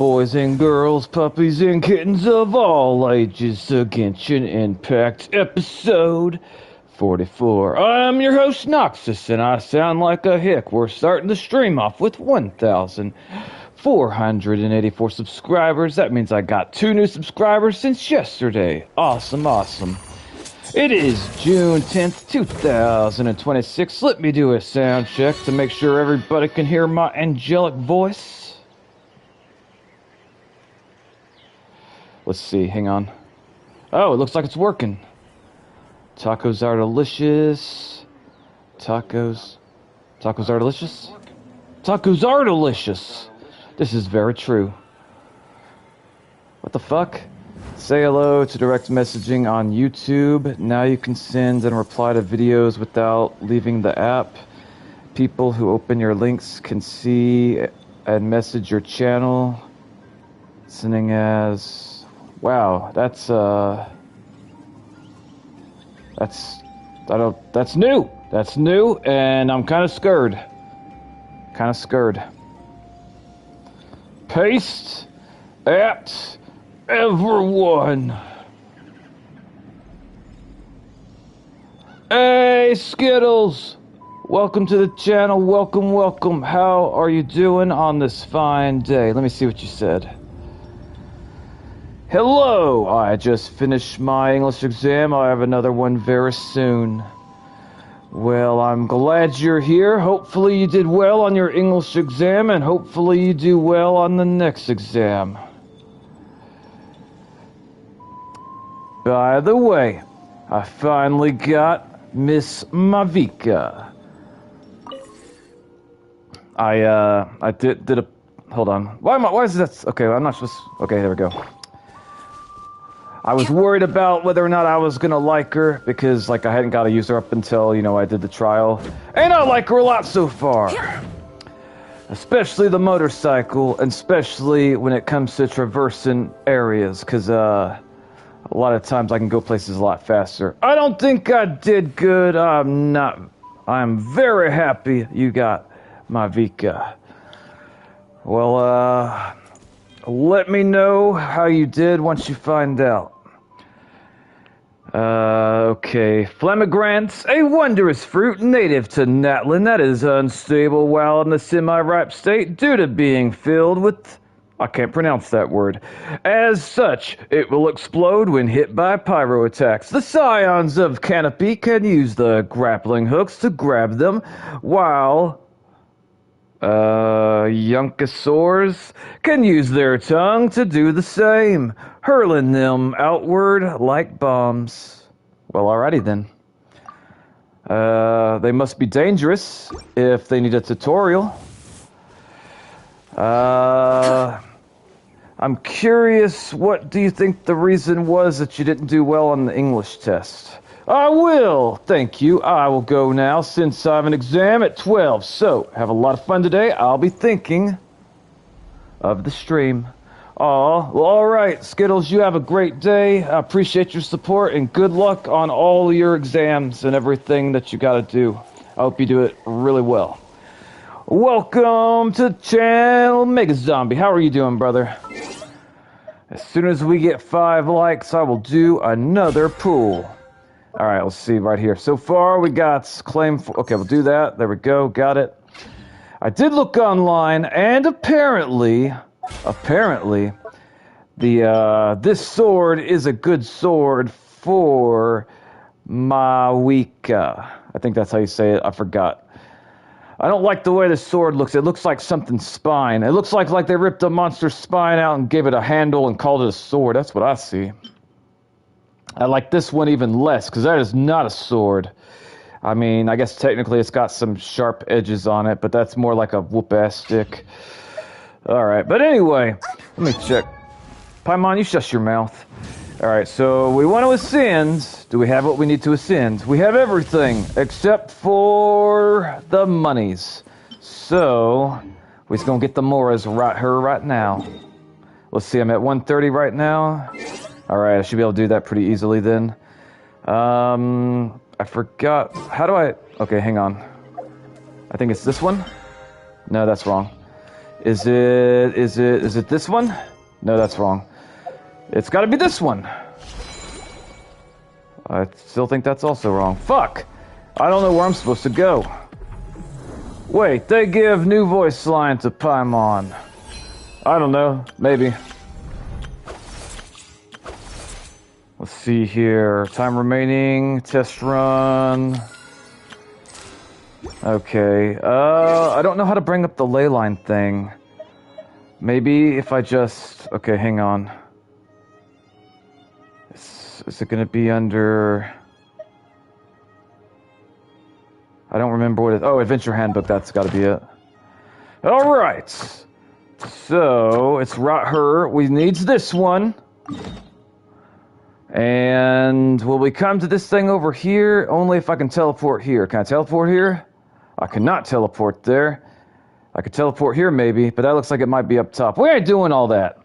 boys and girls, puppies and kittens of all ages, to Genshin Impact episode 44. I'm your host, Noxus, and I sound like a hick. We're starting the stream off with 1,484 subscribers. That means I got 2 new subscribers since yesterday. Awesome, awesome. It is June 10th, 2026. Let me do a sound check to make sure everybody can hear my angelic voice. Let's see, hang on. Oh, it looks like it's working. Tacos are delicious. Tacos are delicious? Tacos are delicious! This is very true. What the fuck? Say hello to direct messaging on YouTube. Now you can send and reply to videos without leaving the app. People who open your links can see and message your channel. Sending as... Wow, that's new. That's new, and I'm kind of scared. Paste at everyone. Hey, Skittles. Welcome to the channel. Welcome. How are you doing on this fine day? Let me see what you said. Hello! I just finished my English exam. I have another one very soon. Well, I'm glad you're here. Hopefully you did well on your English exam, and hopefully you do well on the next exam. By the way, I finally got Miss Mavica. I did a... Hold on. Why is that... Okay, I'm not supposed... Okay, there we go. I was worried about whether or not I was gonna like her, because, like, I hadn't got to use her up until, you know, I did the trial. And I like her a lot so far! Especially the motorcycle, and especially when it comes to traversing areas, because, a lot of times I can go places a lot faster. I don't think I did good. I'm very happy you got my Vika. Well, let me know how you did once you find out. Okay. Flamigrants, a wondrous fruit native to Natlin that is unstable while in the semi-ripe state due to being filled with... I can't pronounce that word. As such, it will explode when hit by pyro attacks. The scions of Canopy can use the grappling hooks to grab them, while... Yunkosaurs can use their tongue to do the same, hurling them outward like bombs. Well, alrighty then. They must be dangerous if they need a tutorial. I'm curious, what do you think the reason was that you didn't do well on the English test? I will, thank you. I will go now since I have an exam at 12. So, have a lot of fun today. I'll be thinking of the stream. Aw, well, alright, Skittles, you have a great day. I appreciate your support and good luck on all your exams and everything that you gotta do. I hope you do it really well. Welcome to the channel, Mega Zombie. How are you doing, brother? As soon as we get 5 likes, I will do another pool. Alright, let's see right here. So far, we got claim for... Okay, we'll do that. There we go. Got it. I did look online, and apparently, this sword is a good sword for Mawika. I think that's how you say it. I forgot. I don't like the way the sword looks. It looks like something's spine. It looks like they ripped a monster's spine out and gave it a handle and called it a sword. That's what I see. I like this one even less, because that is not a sword. I mean, I guess technically it's got some sharp edges on it, but that's more like a whoop-ass stick. Alright, but anyway, let me check. Paimon, you shut your mouth. Alright, so we want to ascend. Do we have what we need to ascend? We have everything, except for the monies. So, we're just going to get the Moras right now. Let's see, I'm at 130 right now. Alright, I should be able to do that pretty easily then. I forgot. How do I... Okay, hang on. I think it's this one? No, that's wrong. Is it this one? No, that's wrong. It's gotta be this one. I still think that's also wrong. Fuck! I don't know where I'm supposed to go. Wait, they give new voice line to Paimon. I don't know, maybe. Let's see here. Time remaining, test run. Okay, I don't know how to bring up the ley line thing. Maybe if I just... Okay, hang on. Is it gonna be under... I don't remember what it is. Oh, Adventure Handbook, that's gotta be it. Alright! So, it's her. We needs this one. And will we come to this thing over here? Only if I can teleport here. Can I teleport here? I cannot teleport there. I could teleport here maybe, but that looks like it might be up top. We ain't doing all that.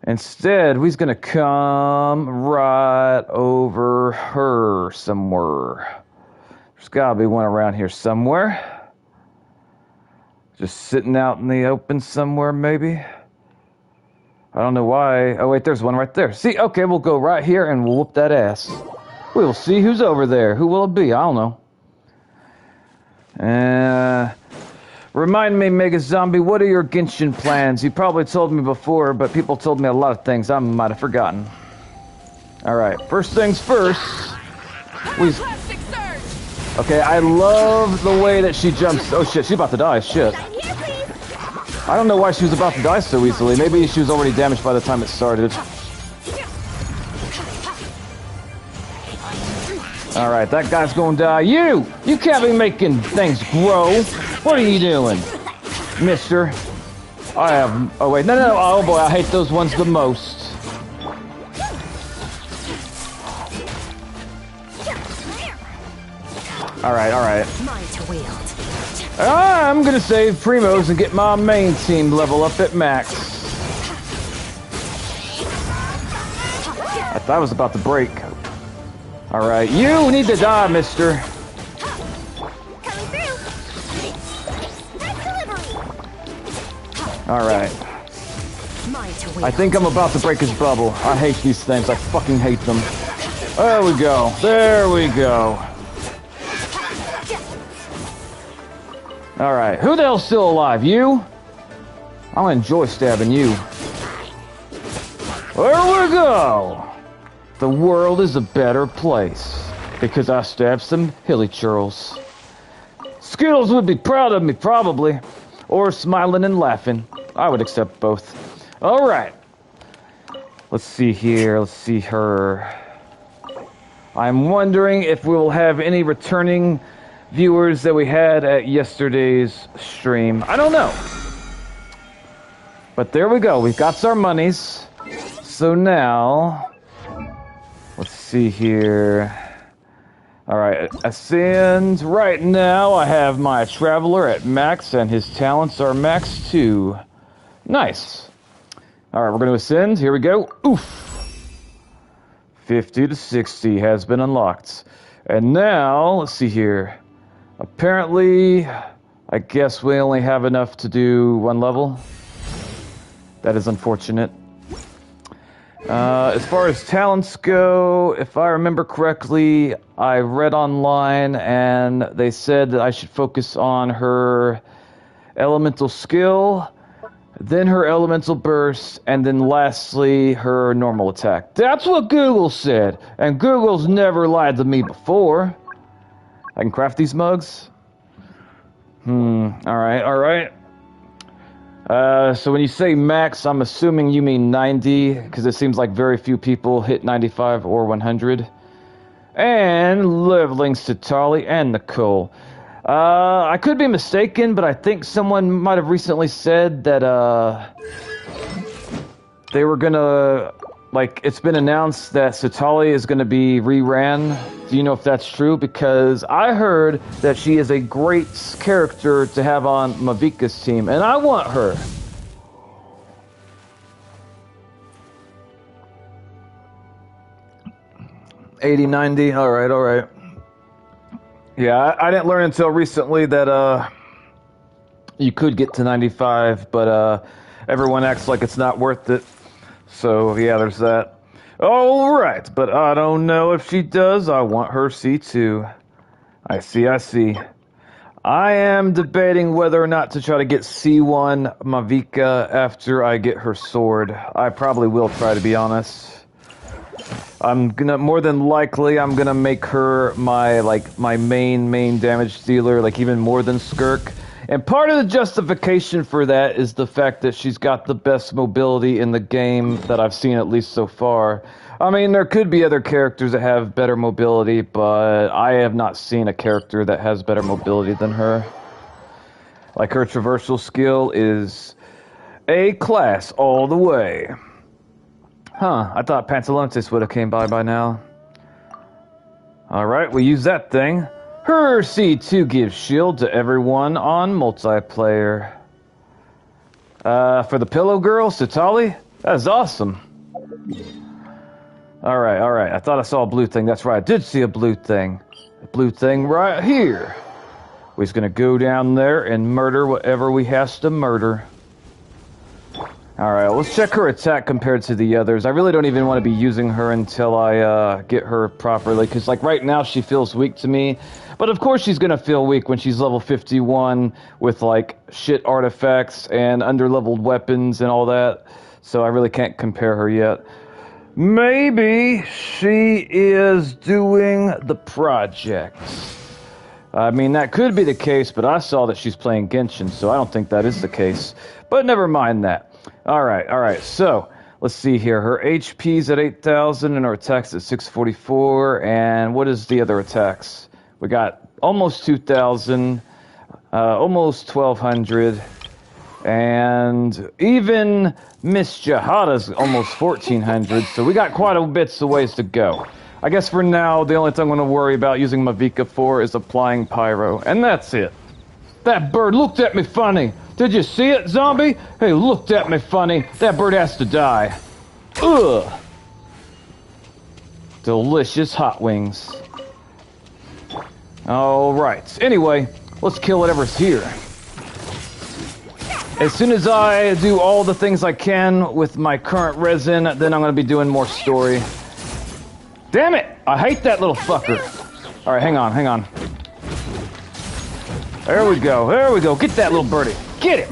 Instead, we's gonna come right over her somewhere. There's gotta be one around here somewhere. Just sitting out in the open somewhere maybe. I don't know why. Oh wait, there's one right there. See, okay, we'll go right here and we'll whoop that ass. We will see who's over there. Who will it be? I don't know. Remind me, Mega Zombie, what are your Genshin plans? You probably told me before, but people told me a lot of things I might have forgotten. Alright, first things first. Okay, I love the way that she jumps. Oh shit, she's about to die. Shit. I don't know why she was about to die so easily. Maybe she was already damaged by the time it started. Alright, that guy's gonna die. You can't be making things grow! What are you doing, mister? I have... Oh wait, no. Oh boy, I hate those ones the most. Alright. I'm gonna save Primos and get my main team level up at max. I thought I was about to break. Alright, you need to die, mister. Alright. I think I'm about to break his bubble. I hate these things. I fucking hate them. There we go. There we go. Alright, who the hell's still alive? You? I'll enjoy stabbing you. There we go! The world is a better place because I stabbed some hilly churls. Skittles would be proud of me, probably. Or smiling and laughing. I would accept both. Alright. Let's see here. Let's see her. I'm wondering if we will have any returning viewers that we had at yesterday's stream. I don't know. But there we go. We've got our monies. So now... Let's see here. Alright, Ascend. Right now, I have my Traveler at max, and his talents are max too. Nice. Alright, we're going to Ascend. Here we go. Oof. 50 to 60 has been unlocked. And now, let's see here. Apparently, I guess we only have enough to do one level. That is unfortunate. As far as talents go, if I remember correctly, I read online and they said that I should focus on her elemental skill, then her elemental burst, and then lastly her normal attack. That's what Google said, and Google's never lied to me before. I can craft these mugs? Alright. So when you say max, I'm assuming you mean 90, because it seems like very few people hit 95 or 100. And levelings to Tali and Nicole. I could be mistaken, but I think someone might have recently said that they were gonna... Like, it's been announced that Satali is going to be reran. Do you know if that's true? Because I heard that she is a great character to have on Mavika's team, and I want her. $80, $90, alright. Yeah, I didn't learn until recently that, You could get to 95, but everyone acts like it's not worth it. So, yeah, there's that. All right, but I don't know if she does. I want her C2. I see. I am debating whether or not to try to get C1 Mavica after I get her sword. I probably will try, to be honest. More than likely, I'm gonna make her my main damage dealer, like even more than Skirk. And part of the justification for that is the fact that she's got the best mobility in the game that I've seen, at least so far. I mean, there could be other characters that have better mobility, but I have not seen a character that has better mobility than her. Like, her traversal skill is A class all the way. Huh, I thought Pantalontis would have came by now. Alright, we use that thing. Her C2 gives shield to everyone on multiplayer. For the pillow girl, Sitali? That's awesome. Alright. I thought I saw a blue thing. That's right, I did see a blue thing. A blue thing right here. We're just gonna go down there and murder whatever we has to murder. Alright, let's check her attack compared to the others. I really don't even want to be using her until I get her properly, because like right now she feels weak to me. But of course she's gonna feel weak when she's level 51 with like shit artifacts and under-leveled weapons and all that. So I really can't compare her yet. Maybe she is doing the project. I mean, that could be the case, but I saw that she's playing Genshin, so I don't think that is the case. But never mind that. Alright, so, let's see here. Her HP's at 8,000 and her attack's at 644, and what is the other attacks? We got almost 2,000, almost 1,200, and even Miss Jahada's almost 1,400, so we got quite a bit of ways to go. I guess for now, the only thing I'm going to worry about using Mavica for is applying Pyro, and that's it. That bird looked at me funny. Did you see it, zombie? Hey, looked at me funny. That bird has to die. Ugh. Delicious hot wings. Alright. Anyway, let's kill whatever's here. As soon as I do all the things I can with my current resin, then I'm going to be doing more story. Damn it! I hate that little fucker. Alright, hang on. There we go. Get that little birdie. Get it!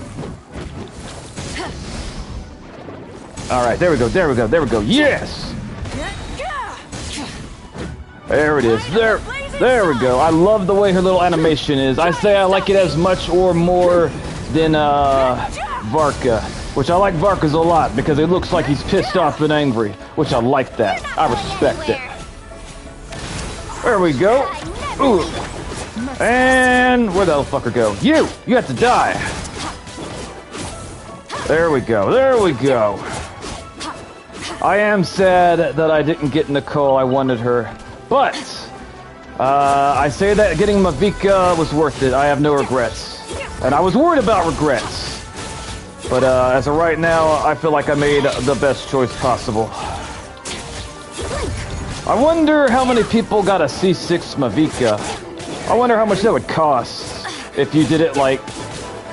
Alright, there we go. Yes! There it is. There we go. I love the way her little animation is. I say I like it as much or more than Varka. Which I like Varka's a lot because it looks like he's pissed off and angry. Which I like that. I respect it. There we go. Ooh. And where'd that little fucker go? You have to die. There we go. I am sad that I didn't get Nicole. I wanted her. But, I say that getting Mavica was worth it. I have no regrets. And I was worried about regrets. But, as of right now, I feel like I made the best choice possible. I wonder how many people got a C6 Mavica. I wonder how much that would cost if you did it, like,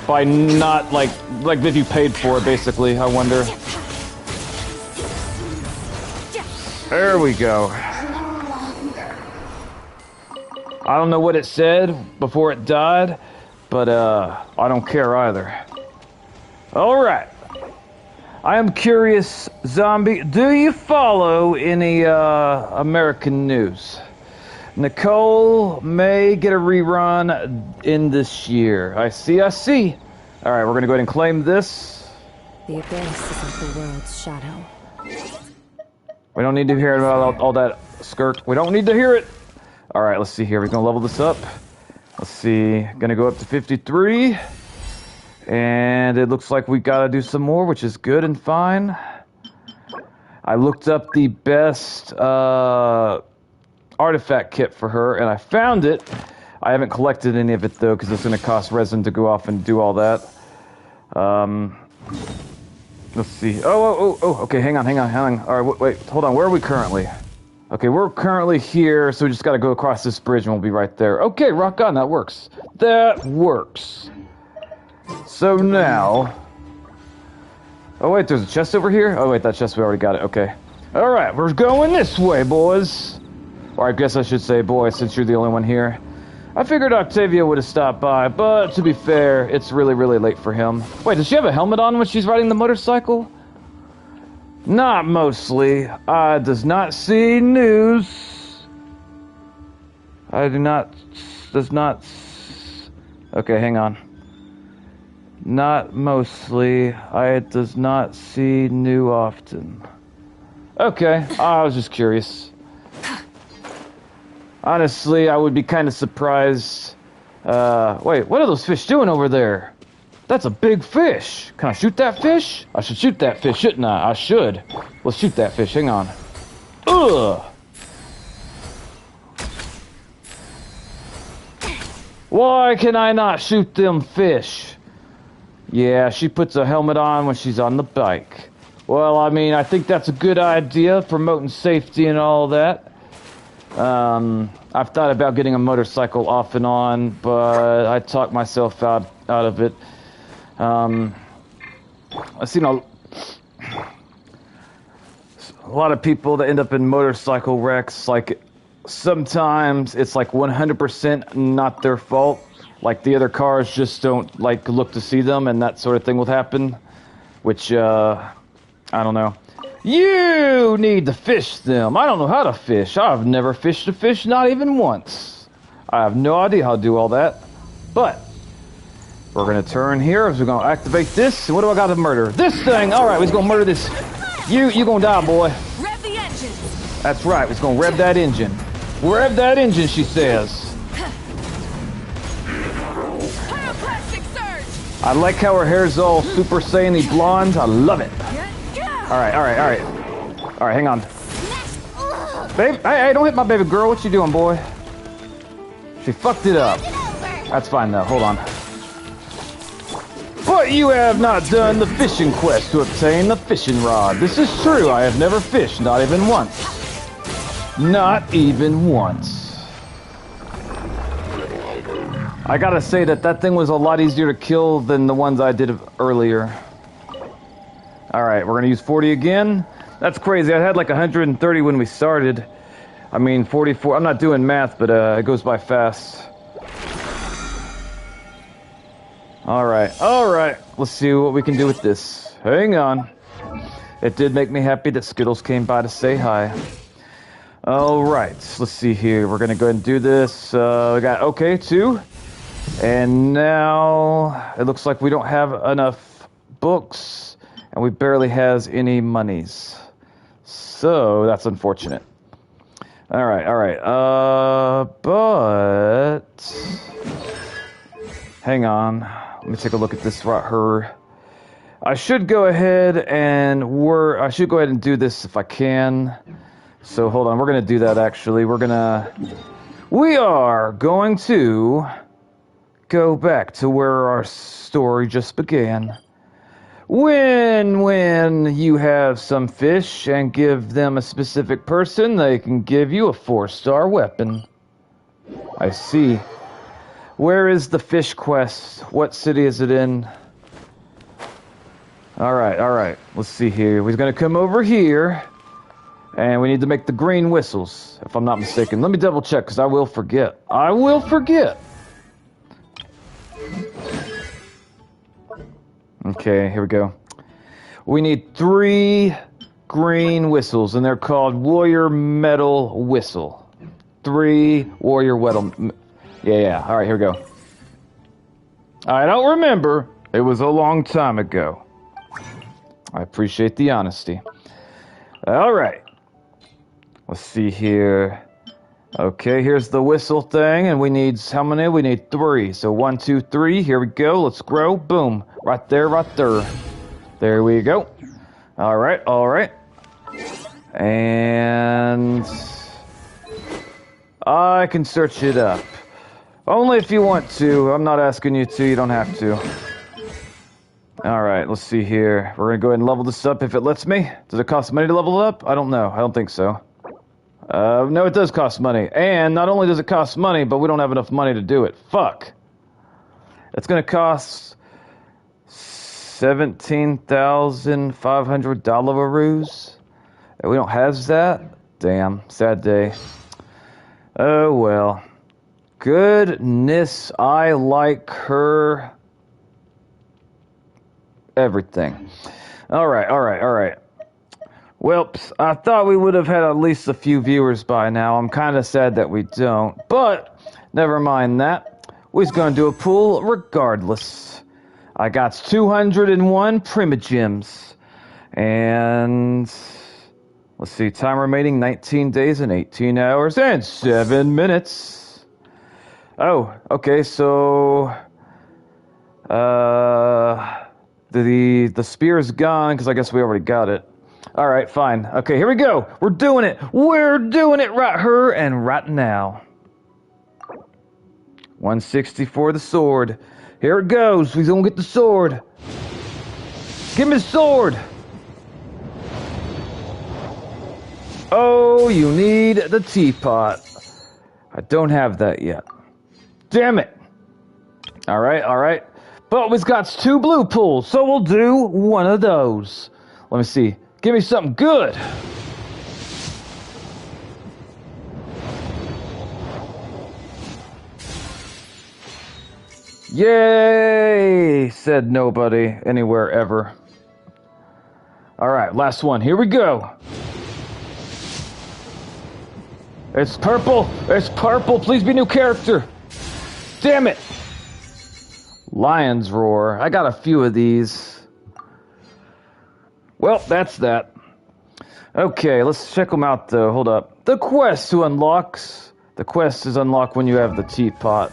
by not, like if you paid for it, basically, I wonder. There we go. I don't know what it said before it died, but, I don't care either. Alright. I am curious, zombie, do you follow any, American news? Nicole may get a rerun in this year. I see. Alright, we're gonna go ahead and claim this. The abyss isn't the world's shadow. We don't need to hear about all that skirt. We don't need to hear it. Alright, let's see here. We're gonna level this up. Let's see. Gonna go up to 53. And it looks like we gotta do some more, which is good and fine. I looked up the best, artifact kit for her, and I found it. I haven't collected any of it, though, because it's going to cost resin to go off and do all that. Let's see. Oh, okay, hang on. All right, wait, hold on. Where are we currently? Okay, we're currently here, so we just got to go across this bridge, and we'll be right there. Okay, rock on, that works. So now... Oh wait, there's a chest over here? Oh wait, that chest, we already got it, okay. Alright, we're going this way, boys. Or I guess I should say boys, since you're the only one here. I figured Octavia would have stopped by, but to be fair, it's really, really late for him. Wait, does she have a helmet on when she's riding the motorcycle? Not mostly. I does not see news. I do not... does not... Okay, hang on. Not mostly. I does not see new often. Okay, I was just curious. Honestly, I would be kind of surprised. Wait, what are those fish doing over there? That's a big fish. Can I shoot that fish? I should shoot that fish, shouldn't I? I should. Let's shoot that fish. Hang on. Ugh. Why can I not shoot them fish? Yeah, she puts a helmet on when she's on the bike. Well, I mean, I think that's a good idea, promoting safety and all that. I've thought about getting a motorcycle off and on, but I talked myself out of it. I've seen a lot of people that end up in motorcycle wrecks. Like, sometimes it's like 100% not their fault. Like, the other cars just don't, like, look to see them, and that sort of thing will happen. Which, I don't know. You need to fish them. I don't know how to fish. I've never fished a fish, not even once. I have no idea how to do all that. But we're going to turn here. We're going to activate this. And what do I got to murder? This thing. All right, we're going to murder this. You going to die, boy. Rev the engines. That's right. We're going to rev that engine. Rev that engine, she says. Pyroclastic surge. I like how her hair's all Super Saiyan-y blonde. I love it. All right. All right, hang on. Babe, hey, don't hit my baby girl. What you doing, boy? She fucked it up. That's fine, though. Hold on. But you have not done the fishing quest to obtain the fishing rod. This is true. I have never fished, not even once. Not even once. I gotta say that thing was a lot easier to kill than the ones I did earlier. Alright, we're gonna use 40 again. That's crazy. I had like 130 when we started. I mean, 44. I'm not doing math, but it goes by fast. Alright. Let's see what we can do with this. Hang on. It did make me happy that Skittles came by to say hi. Alright, let's see here. We're gonna go ahead and do this. We got okay, 2. And now it looks like we don't have enough books. And we barely has any monies. So that's unfortunate. Alright. But hang on. Let me take a look at this right here. I should go ahead and do this if I can. So hold on, we're gonna do that actually. We are going to go back to where our story just began. When you have some fish and give them a specific person, they can give you a 4-star weapon. I see. Where is the fish quest? What city is it in? Alright. Let's see here. We're gonna come over here. And we need to make the green whistles, if I'm not mistaken. Let me double check, because I will forget. Okay, here we go. We need 3 green whistles, and they're called Warrior Metal Whistle. 3 Warrior Metal... Yeah. All right, here we go. I don't remember. It was a long time ago. I appreciate the honesty. All right. Let's see here. Okay, here's the whistle thing, and we need how many? We need 3. So 1, 2, 3. Here we go. Let's grow. Boom. Right there. There we go. All right. And I can search it up. Only if you want to. I'm not asking you to. You don't have to. All right, let's see here. We're going to go ahead and level this up if it lets me. Does it cost money to level it up? I don't know. I don't think so. No, it does cost money. And not only does it cost money, but we don't have enough money to do it. Fuck. It's going to cost $17,500 we don't have that. Damn, sad day. Oh well. Goodness, I like her everything. All right. Well, I thought we would have had at least a few viewers by now. I'm kind of sad that we don't, but never mind that. We're going to do a pool regardless. I got 201 Primogems, and let's see, time remaining 19 days and 18 hours and 7 minutes. Oh, okay, so the spear is gone because I guess we already got it. All right, fine. Okay, here we go. We're doing it. We're doing it right here and right now. 160 for the sword. Here it goes. We're gonna get the sword. Give me the sword. Oh, you need the teapot. I don't have that yet. Damn it. All right. But we've got 2 blue pools, so we'll do one of those. Let me see. Give me something good. Yay, said nobody anywhere ever. All right, last one. Here we go. It's purple. It's purple. Please be new character. Damn it. Lion's Roar. I got a few of these. Well, that's that. Okay, let's check them out, though. Hold up. The quest to unlocks. The quest is unlocked when you have the teapot.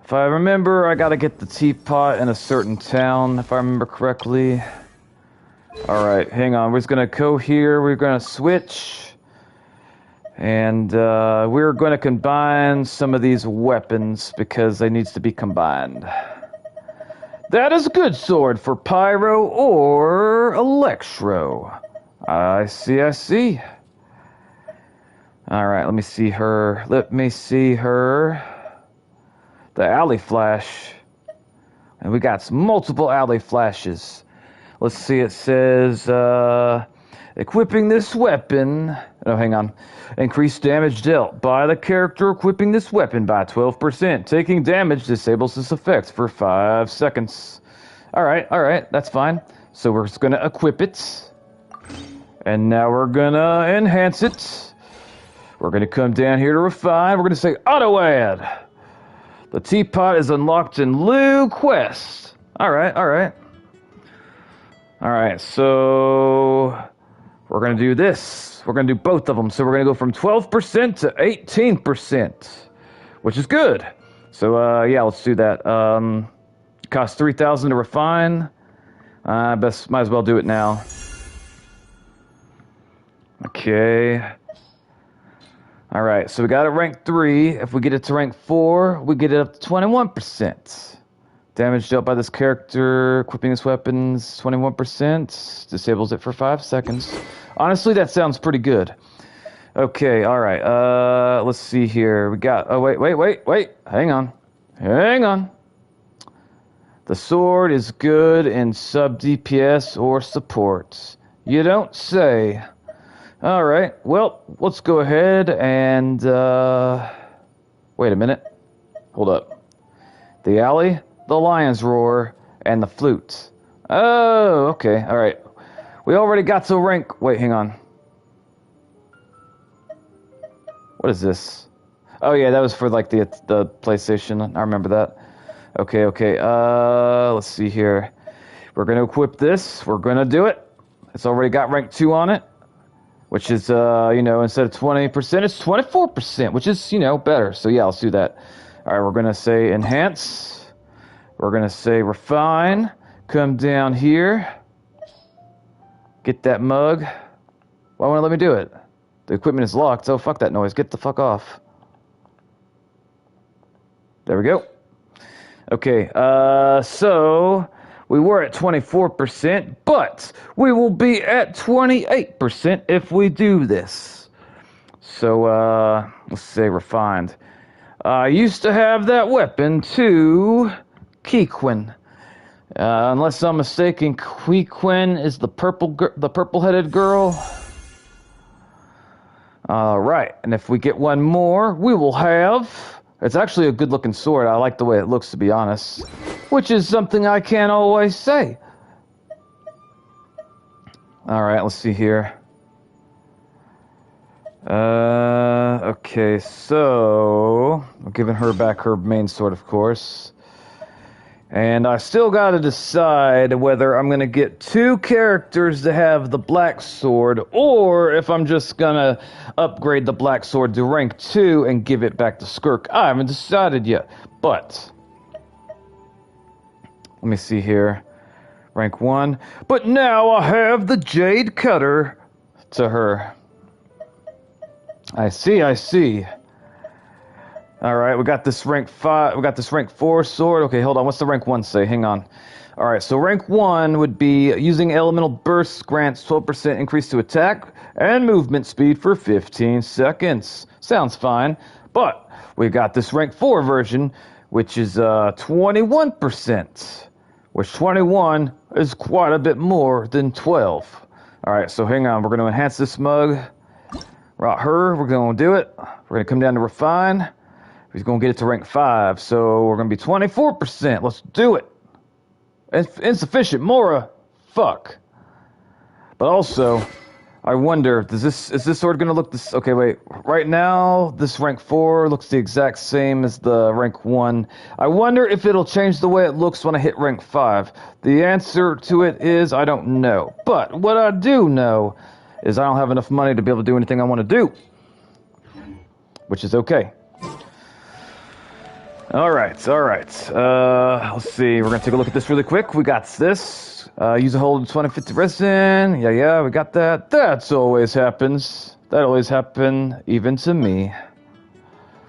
If I remember, I gotta get the teapot in a certain town, if I remember correctly. Alright, hang on. We're just gonna go here. We're gonna switch. And we're going to combine some of these weapons because they needs to be combined. That is a good sword for Pyro or Electro. I see. Alright, let me see her. The alley flash. And we got multiple alley flashes. Let's see, it says, equipping this weapon... Oh, hang on. Increase damage dealt by the character equipping this weapon by 12%. Taking damage disables this effect for 5 seconds. Alright, that's fine. So we're just gonna equip it. And now we're gonna enhance it. We're gonna come down here to refine. We're gonna say auto add. The teapot is unlocked in Lou Quest. Alright, so we're going to do this. We're going to do both of them. So we're going to go from 12% to 18%, which is good. So, yeah, let's do that. Costs 3,000 to refine. Might as well do it now. Okay. All right, so we got it rank 3. If we get it to rank 4, we get it up to 21%. Damage dealt by this character, equipping his weapons, 21%. Disables it for 5 seconds. Honestly, that sounds pretty good. Okay, all right. Let's see here. We got... Oh, wait. Hang on. The sword is good in sub DPS or support. You don't say. All right. Well, let's go ahead and... Wait a minute. Hold up. The alley... The Lion's Roar, and the Flute. Oh, okay, alright. We already got to rank... Wait, hang on. What is this? Oh, yeah, that was for, like, the PlayStation. I remember that. Okay. Let's see here. We're going to equip this. We're going to do it. It's already got rank 2 on it. Which is, instead of 20%, it's 24%, which is, better. So, yeah, let's do that. Alright, we're going to say enhance... We're going to say refine, come down here, get that mug. Why won't it let me do it? The equipment is locked. Oh, fuck that noise. Get the fuck off. There we go. Okay, so we were at 24%, but we will be at 28% if we do this. So, let's say refined. I used to have that weapon too... Kequin. Unless I'm mistaken, Queen is the purple-headed girl. All right, and if we get one more, we will have... It's actually a good-looking sword. I like the way it looks, to be honest. Which is something I can't always say. All right, let's see here. Okay, so... I'm giving her back her main sword, of course. And I still gotta decide whether I'm gonna get 2 characters to have the black sword, or if I'm just gonna upgrade the black sword to rank 2 and give it back to Skirk. I haven't decided yet, but... Let me see here. Rank 1. But now I have the Jade Cutter to her. I see. Alright, we got this rank 5, we got this rank 4 sword. Okay, hold on, what's the rank 1 say? Hang on. Alright, so rank 1 would be using elemental bursts grants 12% increase to attack and movement speed for 15 seconds. Sounds fine. But we got this rank 4 version, which is 21%. Which 21 is quite a bit more than 12. Alright, so hang on, we're going to enhance this mug. Right, we're going to do it. We're going to come down to refine. He's going to get it to rank 5, so we're going to be 24%. Let's do it. Insufficient, Mora. Fuck. But also, I wonder, is this sword going to look this... Okay, wait. Right now, this rank 4 looks the exact same as the rank 1. I wonder if it'll change the way it looks when I hit rank 5. The answer to it is, I don't know. But what I do know is I don't have enough money to be able to do anything I want to do. Which is okay. Alright. Let's see. We're going to take a look at this really quick. We got this. Use a hold of 2050 resin. Yeah, we got that. That always happens. That always happens, even to me.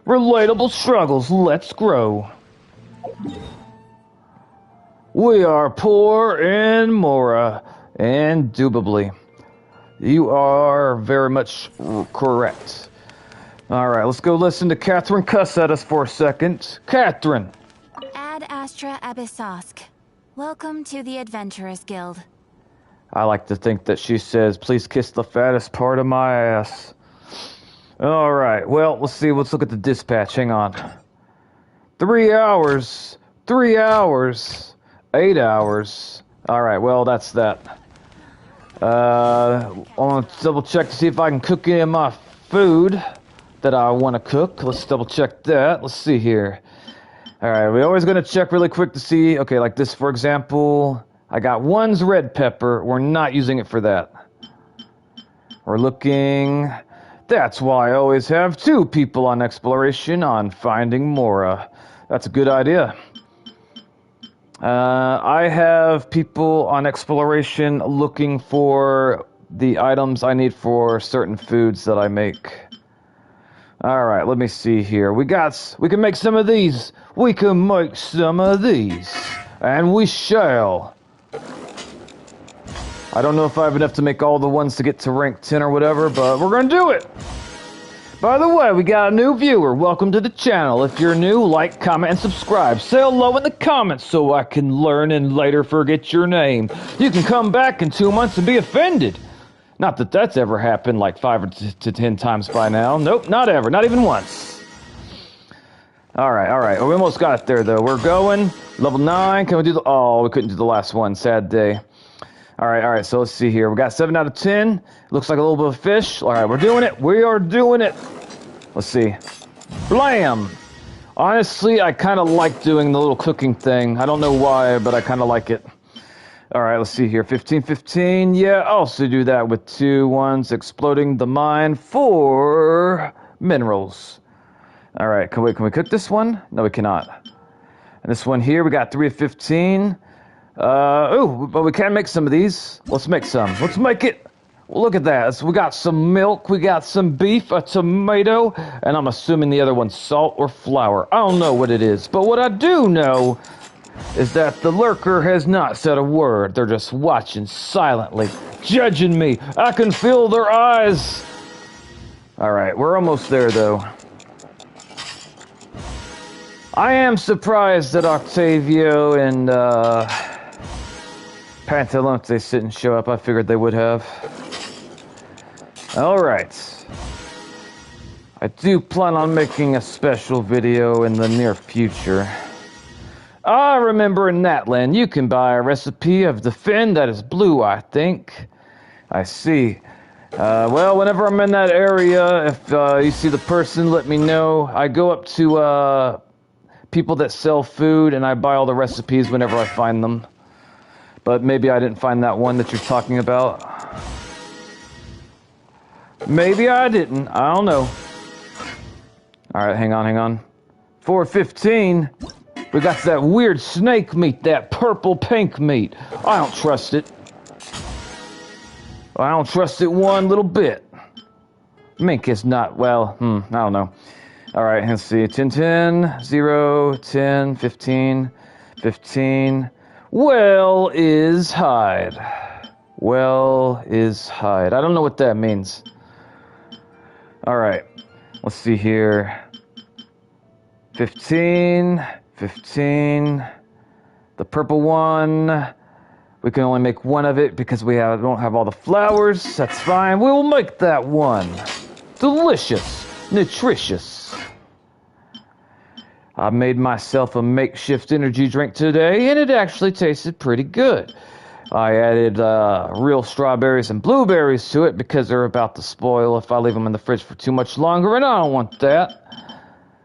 Relatable struggles. Let's grow. We are poor in Mora. Indubitably. You are very much correct. Alright, let's go listen to Catherine cuss at us for a second. Catherine! Ad Astra Abyssosk. Welcome to the Adventurers Guild. I like to think that she says, please kiss the fattest part of my ass. Alright, well, let's see. Let's look at the dispatch. Hang on. 3 hours. 3 hours. 8 hours. Alright, well, that's that. I want to double check to see if I can cook any of my food that I want to cook. Let's double check that. Let's see here. Alright, we're always going to check really quick to see. Okay, like this, for example. I got 1's red pepper. We're not using it for that. We're looking... That's why I always have 2 people on exploration on finding Mora. That's a good idea. I have people on exploration looking for the items I need for certain foods that I make. Alright, let me see here. We can make some of these. We can make some of these. And we shall. I don't know if I have enough to make all the ones to get to rank 10 or whatever, but we're gonna do it! By the way, we got a new viewer. Welcome to the channel. If you're new, like, comment, and subscribe. Say hello in the comments so I can learn and later forget your name. You can come back in 2 months and be offended. Not that that's ever happened like 5 to 10 times by now. Nope, not ever. Not even once. Alright. We almost got it there, though. We're going. Level 9. Can we do the... Oh, we couldn't do the last one. Sad day. Alright. So let's see here. We got 7 out of 10. Looks like a little bit of fish. Alright, we're doing it. We are doing it. Let's see. Blam! Honestly, I kind of like doing the little cooking thing. I don't know why, but I kind of like it. Alright, let's see here. 15. Yeah, also do that with 2 ones. Exploding the mine for minerals. Alright, can we cook this one? No, we cannot. And this one here, we got 3 of 15. But we can make some of these. Let's make some. Let's make it. Look at that. So we got some milk, we got some beef, a tomato, and I'm assuming the other one's salt or flour. I don't know what it is, but what I do know is that the lurker has not said a word. They're just watching silently, judging me. I can feel their eyes. Alright, we're almost there, though. I am surprised that Octavio and Pantalontes didn't show up. I figured they would have. Alright. I do plan on making a special video in the near future. I remember in Natland, you can buy a recipe of the fin that is blue, I think. I see. Well, whenever I'm in that area, if you see the person, let me know. I go up to people that sell food, and I buy all the recipes whenever I find them. But maybe I didn't find that one that you're talking about. Maybe I didn't. I don't know. Alright, hang on. 415. We got that weird snake meat, that purple pink meat. I don't trust it. I don't trust it one little bit. Mink is not, well, I don't know. Alright, let's see. 10, 10, 0, 10, 15, 15. Well is hide. Well is hide. I don't know what that means. Alright, let's see here. 15, 15. The purple one. We can only make one of it because we don't have all the flowers. That's fine. We will make that one. Delicious. Nutritious. I made myself a makeshift energy drink today, and it actually tasted pretty good. I added real strawberries and blueberries to it because they're about to spoil if I leave them in the fridge for too much longer, and I don't want that.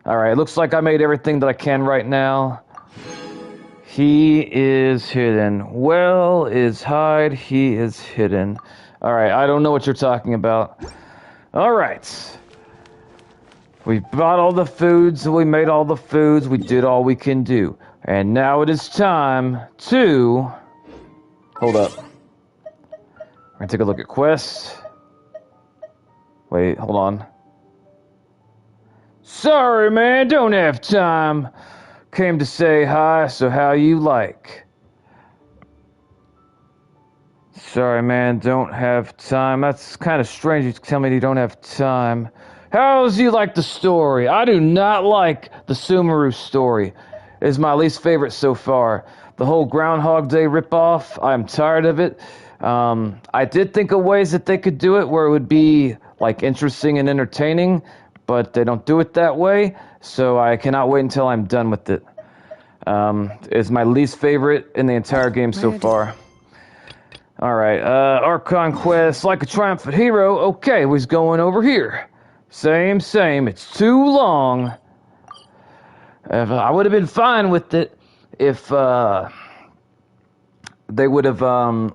Alright, looks like I made everything that I can right now. He is hidden. Well is hide. He is hidden. Alright, I don't know what you're talking about. Alright. We bought all the foods, we made all the foods, we did all we can do. And now it is time to... Hold up. We're gonna take a look at quests. Wait, hold on. Sorry, man, don't have time. Came to say hi, so how you like? Sorry, man, don't have time. That's kind of strange you tell me you don't have time. How's you like the story? I do not like the Sumeru story. It is my least favorite so far. The whole Groundhog Day ripoff, I'm tired of it. I did think of ways that they could do it where it would be like interesting and entertaining, but they don't do it that way, so I cannot wait until I'm done with it. It's my least favorite in the entire game so far. Alright, Archon Quest, like a triumphant hero. Okay, we's going over here. Same, it's too long. I would have been fine with it if they would have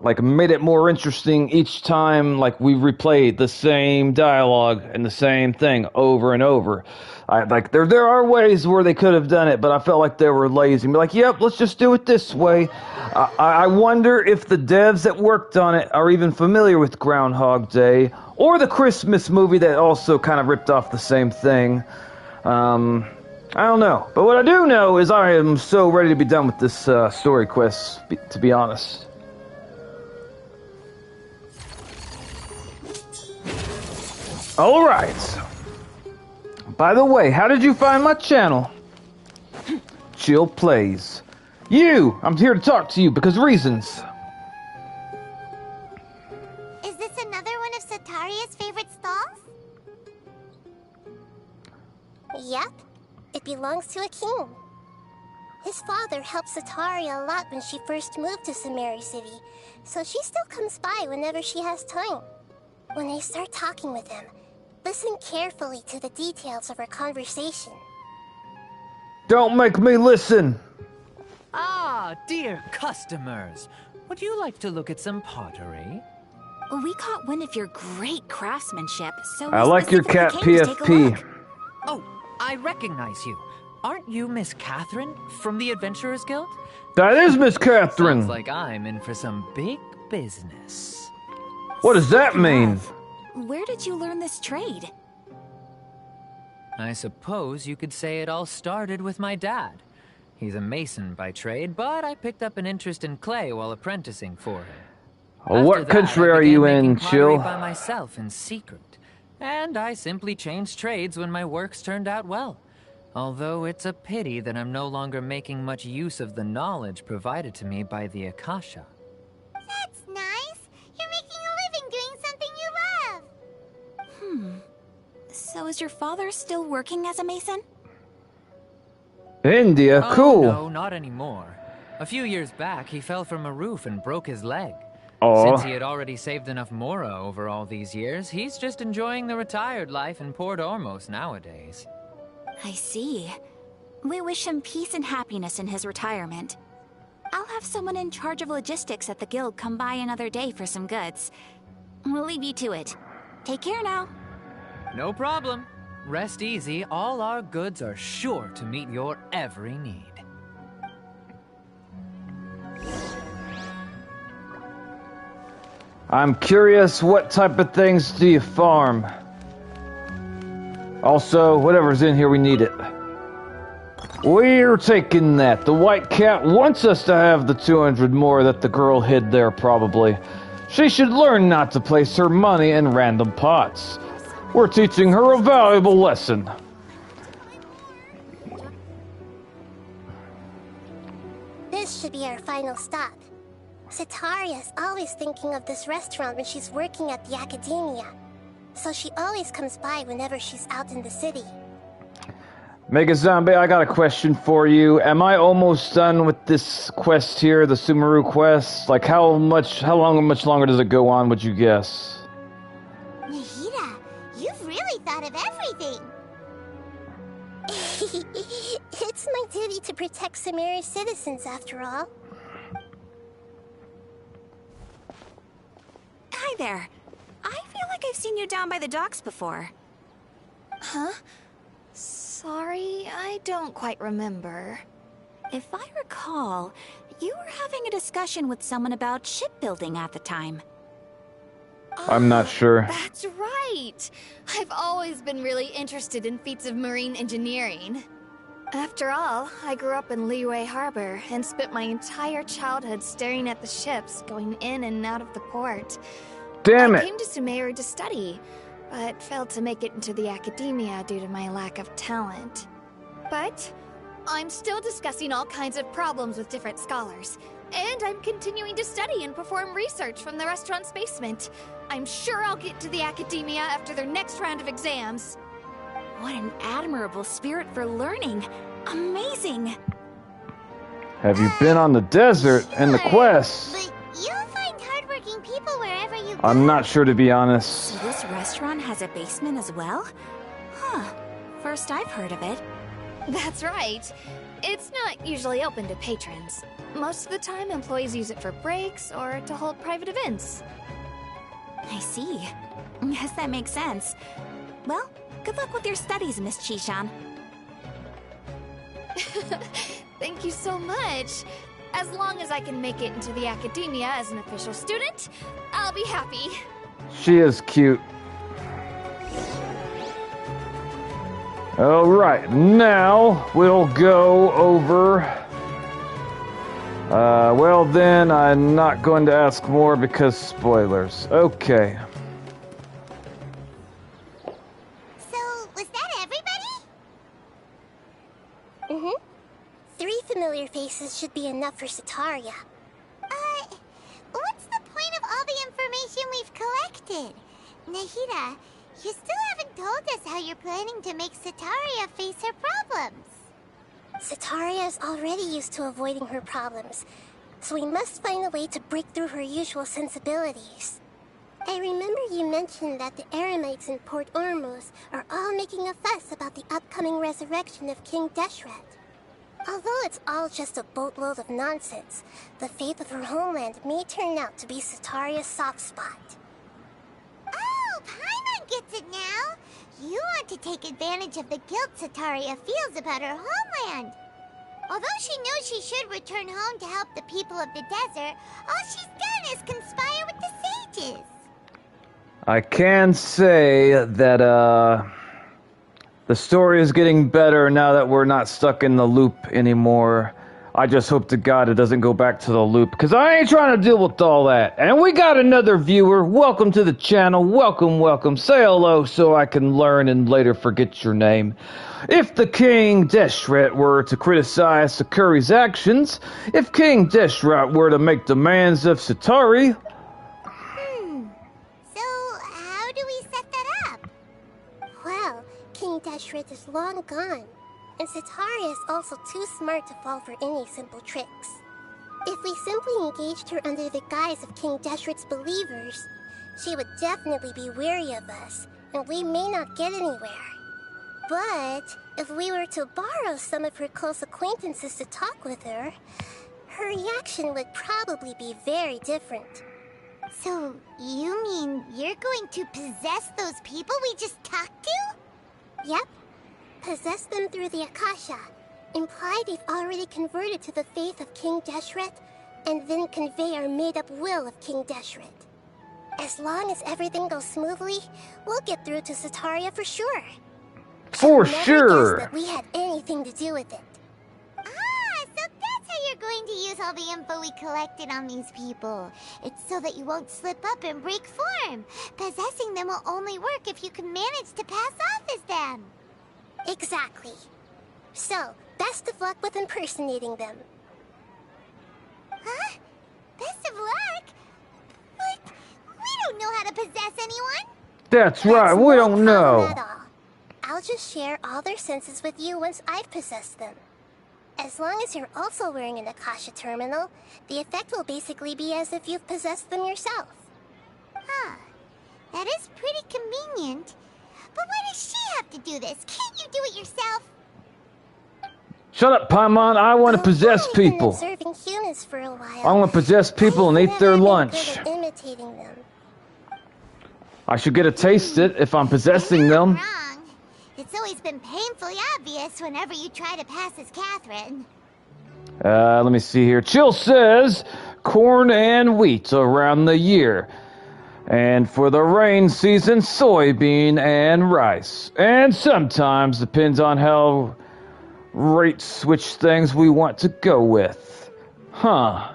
like made it more interesting each time, like we replayed the same dialogue and the same thing over and over. Like there are ways where they could have done it, but I felt like they were lazy and be like, yep, let's just do it this way. I wonder if the devs that worked on it are even familiar with Groundhog Day or the Christmas movie that also kind of ripped off the same thing. I don't know, but what I do know is I am so ready to be done with this story quest, to be honest. Alright. By the way, how did you find my channel? Chill Plays. You! I'm here to talk to you because reasons. Is this another one of Sataria's favorite stalls? Yep. It belongs to a king. His father helped Sataria a lot when she first moved to Samari City, so she still comes by whenever she has time. When I start talking with him, listen carefully to the details of our conversation. Don't make me listen! Ah, dear customers. Would you like to look at some pottery? We caught wind of your great craftsmanship, so I like your cat PFP. Oh, I recognize you. Aren't you Miss Catherine from the Adventurers Guild? That is Miss Catherine! Sounds like I'm in for some big business. What does that mean? Where did you learn this trade? I suppose you could say it all started with my dad. He's a mason by trade, but I picked up an interest in clay while apprenticing for him. What country are you in, Chill? By myself in secret, and I simply changed trades when my works turned out well. Although it's a pity that I'm no longer making much use of the knowledge provided to me by the Akasha. So is your father still working as a mason? India, Oh, cool. no, not anymore. A few years back, he fell from a roof and broke his leg. Aw. Since he had already saved enough mora over all these years, he's just enjoying the retired life in Port Ormos nowadays. I see. We wish him peace and happiness in his retirement. I'll have someone in charge of logistics at the guild come by another day for some goods. We'll leave you to it. Take care now. No problem. Rest easy, all our goods are sure to meet your every need. I'm curious, what type of things do you farm? Also, whatever's in here, we need it. We're taking that. The White Cat wants us to have the 200 more that the girl hid there, probably. She should learn not to place her money in random pots. We're teaching her a valuable lesson. This should be our final stop. Sitaria's always thinking of this restaurant when she's working at the academia. So she always comes by whenever she's out in the city. Mega Zombie, I got a question for you. Am I almost done with this quest here, the Sumeru quest? Like, how much longer does it go on, would you guess? Nahida, you've really thought of everything. It's my duty to protect Sumeru's citizens, after all. Hi there. I feel like I've seen you down by the docks before. Huh? Sorry, I don't quite remember. If I recall, you were having a discussion with someone about shipbuilding at the time. I'm not sure. That's right! I've always been really interested in feats of marine engineering. After all, I grew up in Liyue Harbor and spent my entire childhood staring at the ships going in and out of the port. Damn I it! came to Sumeru to study, but failed to make it into the academia due to my lack of talent. But I'm still discussing all kinds of problems with different scholars, and I'm continuing to study and perform research from the restaurant's basement. I'm sure I'll get to the academia after their next round of exams. What an admirable spirit for learning. Amazing. Have you been on the desert and the quest? But you'll find hardworking people wherever you go. I'm not sure, to be honest. So this restaurant has a basement as well? Huh. First I've heard of it. That's right. It's not usually open to patrons. Most of the time, employees use it for breaks or to hold private events. I see. Guess that makes sense. Well, good luck with your studies, Miss Chishan. Thank you so much. As long as I can make it into the academia as an official student, I'll be happy. She is cute. Alright, now we'll go over... well then, I'm not going to ask more because spoilers. Okay. So, was that everybody? Mm-hmm. 3 familiar faces should be enough for Sitaria. What's the point of all the information we've collected? Nahida, you still haven't told us how you're planning to make Sitaria face her problems. Sitaria is already used to avoiding her problems, so we must find a way to break through her usual sensibilities. I remember you mentioned that the Eremites in Port Ormos are all making a fuss about the upcoming resurrection of King Deshret. Although it's all just a boatload of nonsense, the fate of her homeland may turn out to be Sitaria's soft spot. Oh, Paimon gets it now! You want to take advantage of the guilt Sitaria feels about her homeland. Although she knows she should return home to help the people of the desert, all she's done is conspire with the sages. I can say that, the story is getting better now that we're not stuck in the loop anymore. I just hope to God it doesn't go back to the loop, because I ain't trying to deal with all that. And we got another viewer. Welcome to the channel. Welcome, welcome. Say hello so I can learn and later forget your name. If the King Deshret were to criticize Sakuri's actions, if King Deshret were to make demands of Sitari... So, how do we set that up? Well, King Deshret is long gone, and Setaria is also too smart to fall for any simple tricks. If we simply engaged her under the guise of King Deshret's believers, she would definitely be wary of us, and we may not get anywhere. But if we were to borrow some of her close acquaintances to talk with her, her reaction would probably be very different. So, you mean you're going to possess those people we just talked to? Yep. Possess them through the Akasha. Imply they've already converted to the faith of King Deshret, and then convey our made-up will of King Deshret. As long as everything goes smoothly, we'll get through to Setaria for sure. For Never sure. guessed that we had anything to do with it. Ah, so that's how you're going to use all the info we collected on these people. It's so that you won't slip up and break form. Possessing them will only work if you can manage to pass off as them. Exactly. So, best of luck with impersonating them. Huh? Best of luck? But we don't know how to possess anyone. That's right, we no don't problem know. at all. I'll just share all their senses with you once I've possessed them. As long as you're also wearing an Akasha terminal, the effect will basically be as if you've possessed them yourself. Huh. That is pretty convenient. But why does she have to do this? Can't you do it yourself? Shut up, Paimon. I want to possess I've been people. observing humans for a while. I want to possess people and I've eat their never been lunch. good at imitating them. I should get to taste it if I'm possessing You're them. not wrong. It's always been painfully obvious whenever you try to pass as Catherine. Let me see here. Chill says corn and wheat around the year. And for the rain season, soybean and rice. And sometimes, depends on how rate switch things we want to go with. Huh.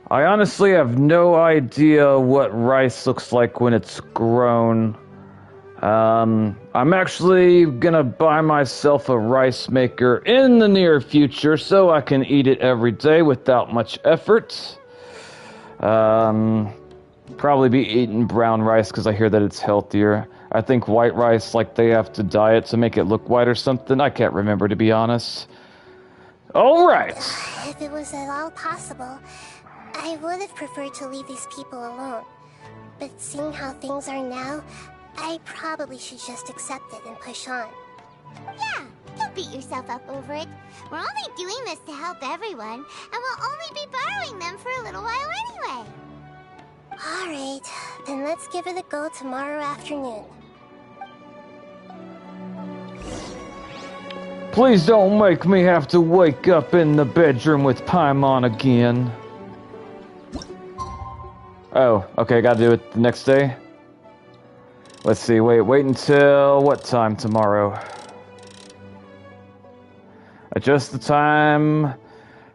I honestly have no idea what rice looks like when it's grown. I'm actually gonna buy myself a rice maker in the near future so I can eat it every day without much effort. Probably be eating brown rice because I hear that it's healthier. I think white rice, like they have to dye it to make it look white or something. I can't remember, to be honest. Alright! If it was at all possible, I would have preferred to leave these people alone. But seeing how things are now, I probably should just accept it and push on. Yeah, don't beat yourself up over it. We're only doing this to help everyone, and we'll only be borrowing them for a little while anyway. Alright, then let's give it a go tomorrow afternoon. Please don't make me have to wake up in the bedroom with Paimon again. Oh, okay, gotta do it the next day. Let's see, wait until what time tomorrow? Adjust the time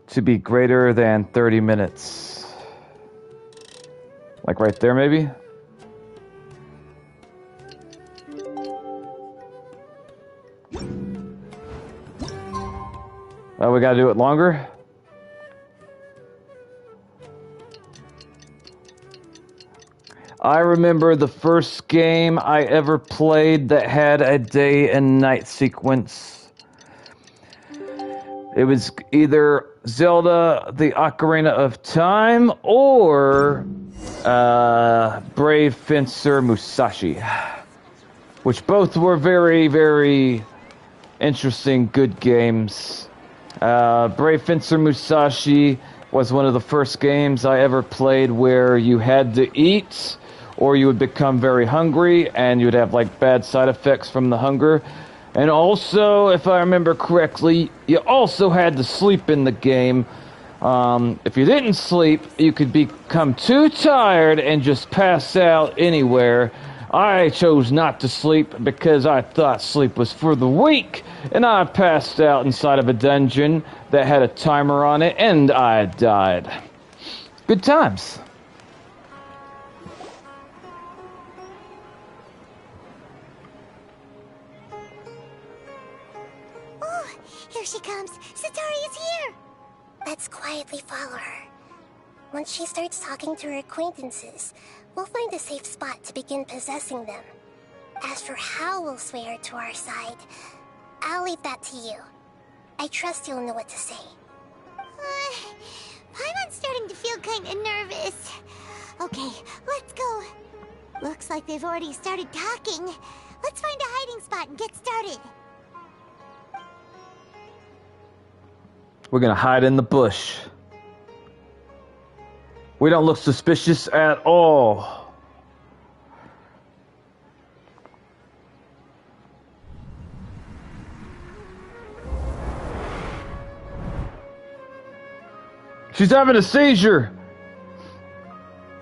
to be greater than 30 minutes. Like right there, maybe? Oh, we gotta do it longer? I remember the first game I ever played that had a day and night sequence. It was either Zelda the Ocarina of Time or Brave Fencer Musashi, which both were very, very interesting, good games. Brave Fencer Musashi was one of the first games I ever played where you had to eat or you would become very hungry and you would have like bad side effects from the hunger. And also, if I remember correctly, you also had to sleep in the game. If you didn't sleep, you could become too tired and just pass out anywhere. I chose not to sleep because I thought sleep was for the weak, and I passed out inside of a dungeon that had a timer on it, and I died. Good times. Oh, here she comes. Satari's here. Let's quietly follow her. Once she starts talking to her acquaintances, we'll find a safe spot to begin possessing them. As for how we'll sway her to our side, I'll leave that to you. I trust you'll know what to say. Paimon's starting to feel kinda nervous. Okay, let's go. Looks like they've already started talking. Let's find a hiding spot and get started. We're gonna hide in the bush. We don't look suspicious at all. She's having a seizure.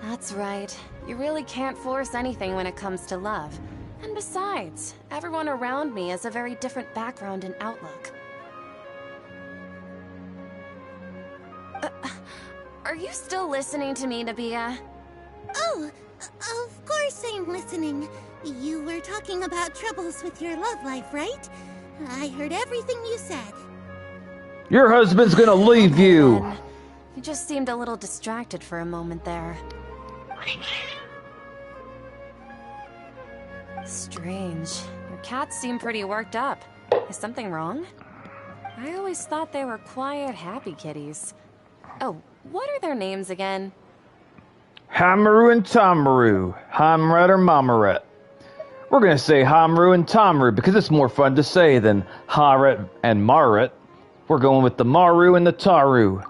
That's right. You really can't force anything when it comes to love. And besides, everyone around me has a very different background and outlook. Are you still listening to me, Nabia? Oh, of course I'm listening. You were talking about troubles with your love life, right? I heard everything you said. Your husband's gonna leave Okay, you. then. You just seemed a little distracted for a moment there. Strange. Your cats seem pretty worked up. Is something wrong? I always thought they were quiet, happy kitties. Oh, what are their names again? Hamaru and Tamaru. Hamret or Mamaret. We're gonna say Hamaru and Tamaru because it's more fun to say than Haret and Maret. We're going with the Maru and the Taru.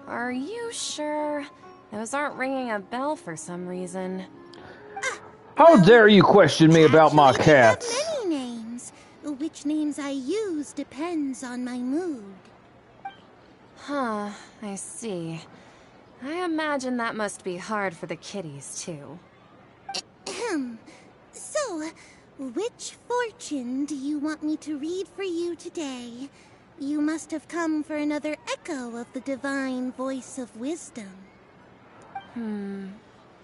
Are you sure? Those aren't ringing a bell for some reason. How dare you question me about my Actually, they have cats? many names. Which names I use depends on my mood. Huh, I see. I imagine that must be hard for the kitties, too. Ahem. So, which fortune do you want me to read for you today? You must have come for another echo of the divine voice of wisdom.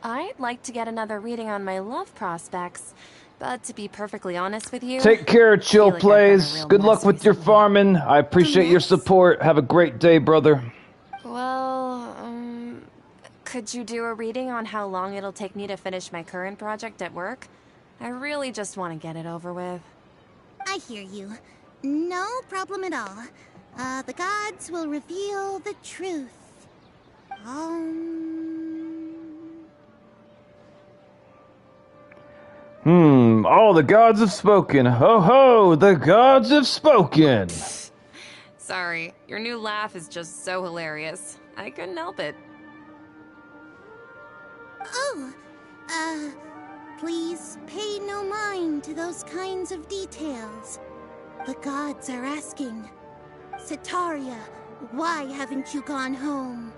I'd like to get another reading on my love prospects, but to be perfectly honest with you... Take care, Chill feel like I've done a Plays. real Good luck mess with your recently. farming. I appreciate your mess? support. Have a great day, brother. Well, could you do a reading on how long it'll take me to finish my current project at work? I really just want to get it over with. I hear you. No problem at all. The gods will reveal the truth. All the gods have spoken. Ho ho, the gods have spoken. Sorry, your new laugh is just so hilarious. I couldn't help it. Oh, please pay no mind to those kinds of details. The gods are asking, Setaria, why haven't you gone home?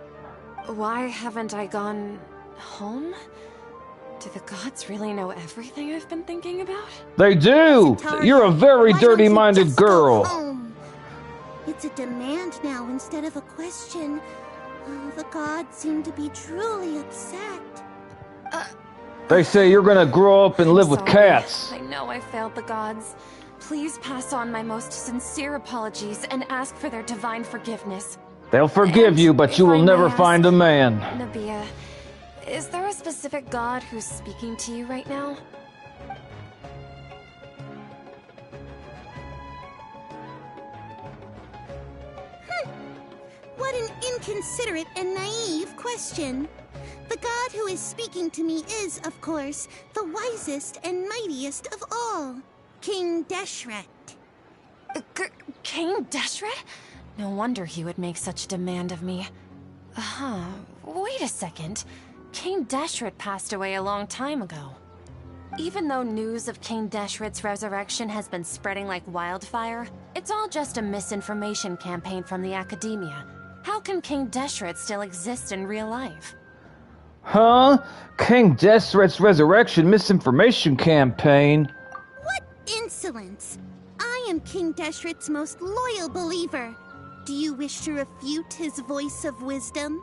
Why haven't I gone home? Do the gods really know everything I've been thinking about? They do. Setaria, You're a very why don't you dirty-minded just go girl. home? It's a demand now instead of a question. The gods seem to be truly upset. They say you're gonna grow up and live with Sorry. cats. I know I failed the gods. Please pass on my most sincere apologies and ask for their divine forgiveness. They'll forgive And you, but if you will I may never ask, find a man. Nabia, is there a specific god who's speaking to you right now? What an inconsiderate and naive question. The god who is speaking to me is, of course, the wisest and mightiest of all, King Deshret. King Deshret? No wonder he would make such a demand of me. Wait a second. King Deshret passed away a long time ago. Even though news of King Deshret's resurrection has been spreading like wildfire, it's all just a misinformation campaign from the academia. How can King Deshret still exist in real life? Huh? King Deshret's resurrection misinformation campaign? What insolence! I am King Deshret's most loyal believer. Do you wish to refute his voice of wisdom?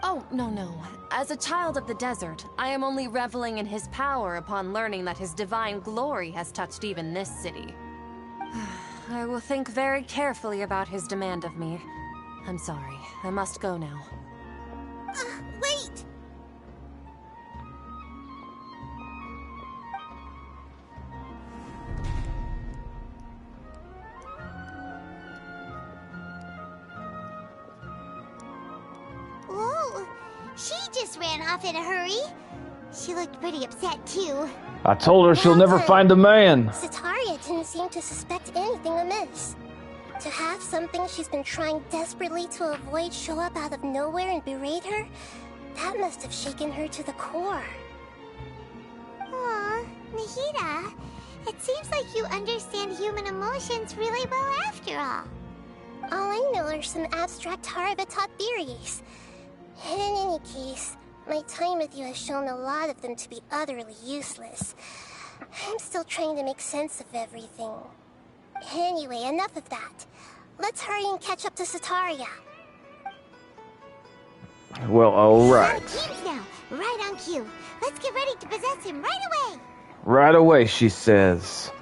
Oh, no. As a child of the desert, I am only reveling in his power upon learning that his divine glory has touched even this city. I will think very carefully about his demand of me. I'm sorry. I must go now. Wait! She just ran off in a hurry. She looked pretty upset, too. I told her she'll never find a man. Sataria didn't seem to suspect anything amiss. To have something she's been trying desperately to avoid show up out of nowhere and berate her, that must have shaken her to the core. Aw, Nahida, it seems like you understand human emotions really well after all. All I know are some abstract Harava-taught theories. In any case, my time with you has shown a lot of them to be utterly useless. I'm still trying to make sense of everything. Anyway, enough of that. Let's hurry and catch up to Sataria. Well, alright. Teams now, right on cue. Let's get ready to possess him right away. Right away, she says.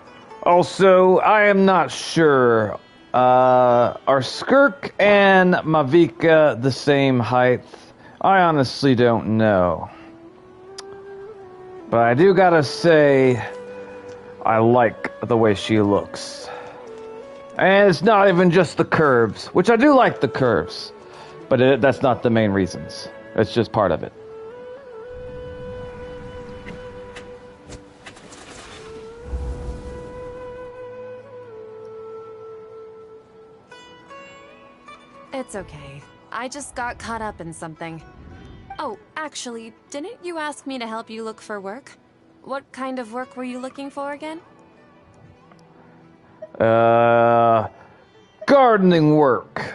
Also, I am not sure. Are Skirk and Mavica the same height? I honestly don't know. But I do gotta say, I like the way she looks. And it's not even just the curves, which I do like the curves. But that's not the main reasons. It's just part of it. It's okay. I just got caught up in something. Oh, actually, didn't you ask me to help you look for work? What kind of work were you looking for again? Gardening work.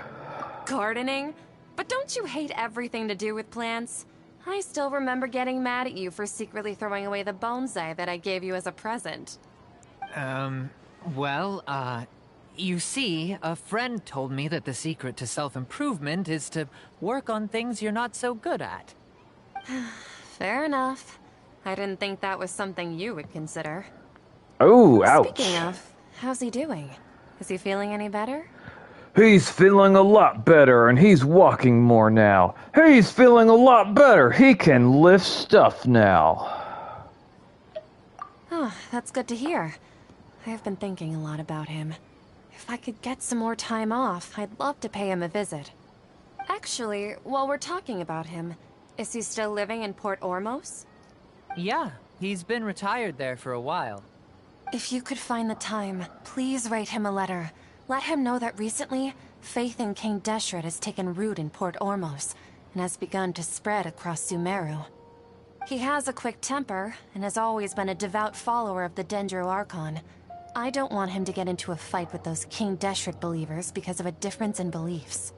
Gardening? But don't you hate everything to do with plants? I still remember getting mad at you for secretly throwing away the bonsai that I gave you as a present. You see, a friend told me that the secret to self-improvement is to work on things you're not so good at. Fair enough. I didn't think that was something you would consider. Oh, ouch. Speaking of, how's he doing? Is he feeling any better? He's feeling a lot better, and he's walking more now. He's feeling a lot better. He can lift stuff now. Oh, that's good to hear. I've been thinking a lot about him. If I could get some more time off, I'd love to pay him a visit. Actually, while we're talking about him, is he still living in Port Ormos? Yeah, he's been retired there for a while. If you could find the time, please write him a letter. Let him know that recently, faith in King Deshret has taken root in Port Ormos, and has begun to spread across Sumeru. He has a quick temper, and has always been a devout follower of the Dendro Archon. I don't want him to get into a fight with those King Deshret believers because of a difference in beliefs.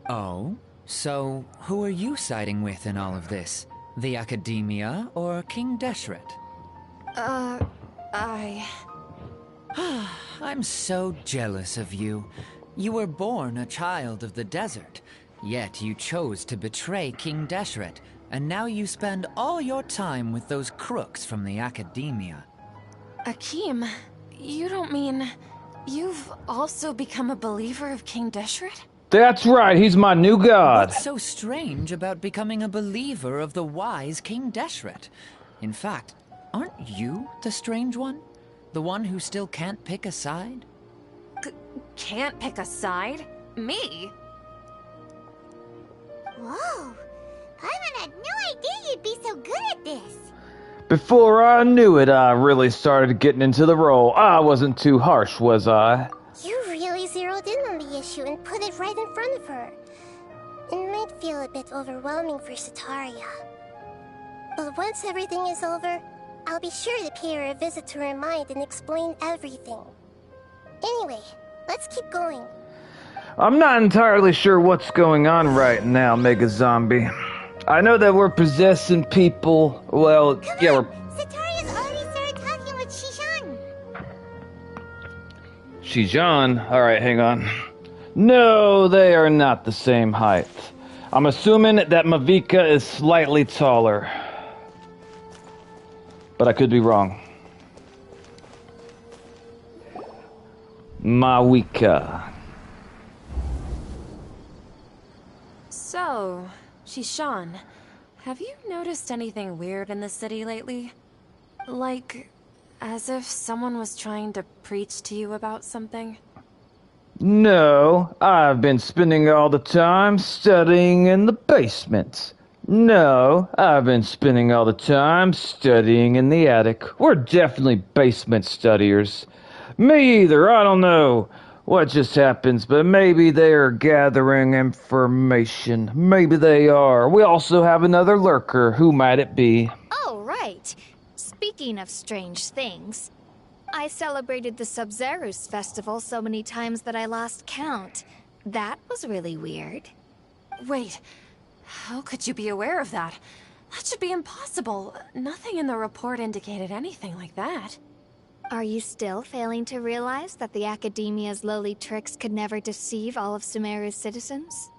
Oh? So, who are you siding with in all of this? The Academia or King Deshret? I'm so jealous of you. You were born a child of the desert, yet you chose to betray King Deshret, and now you spend all your time with those crooks from the Academia. Akeem, you don't mean... you've also become a believer of King Deshret? That's right, he's my new god. What's so strange about becoming a believer of the wise King Deshret? In fact, aren't you the strange one? The one who still can't pick a side? Can't pick a side? Me? Whoa! Paimon had no idea you'd be so good at this. Before I knew it, I really started getting into the role. I wasn't too harsh, was I? You really zeroed in on the issue and put it right in front of her. It might feel a bit overwhelming for Sataria. But once everything is over, I'll be sure to pay her a visit to her mind and explain everything. Anyway, let's keep going. I'm not entirely sure what's going on right now, Mega Zombie. I know that we're possessing people. Well, yeah, we're... Sataria's already started talking with Shishan. Shijan? Alright, hang on. No, they are not the same height. I'm assuming that Mavica is slightly taller. But I could be wrong. Mawika. So, Shishan, have you noticed anything weird in the city lately? Like, as if someone was trying to preach to you about something? No, I've been spending all the time studying in the basement. No, I've been spending all the time studying in the attic. We're definitely basement studiers. Me either, I don't know what just happens, but maybe they are gathering information. Maybe they are. We also have another lurker. Who might it be? Oh, right. Speaking of strange things, I celebrated the Sub-Zerus festival so many times that I lost count. That was really weird. Wait, how could you be aware of that? That should be impossible. Nothing in the report indicated anything like that. Are you still failing to realize that the Academia's lowly tricks could never deceive all of Sumeru's citizens?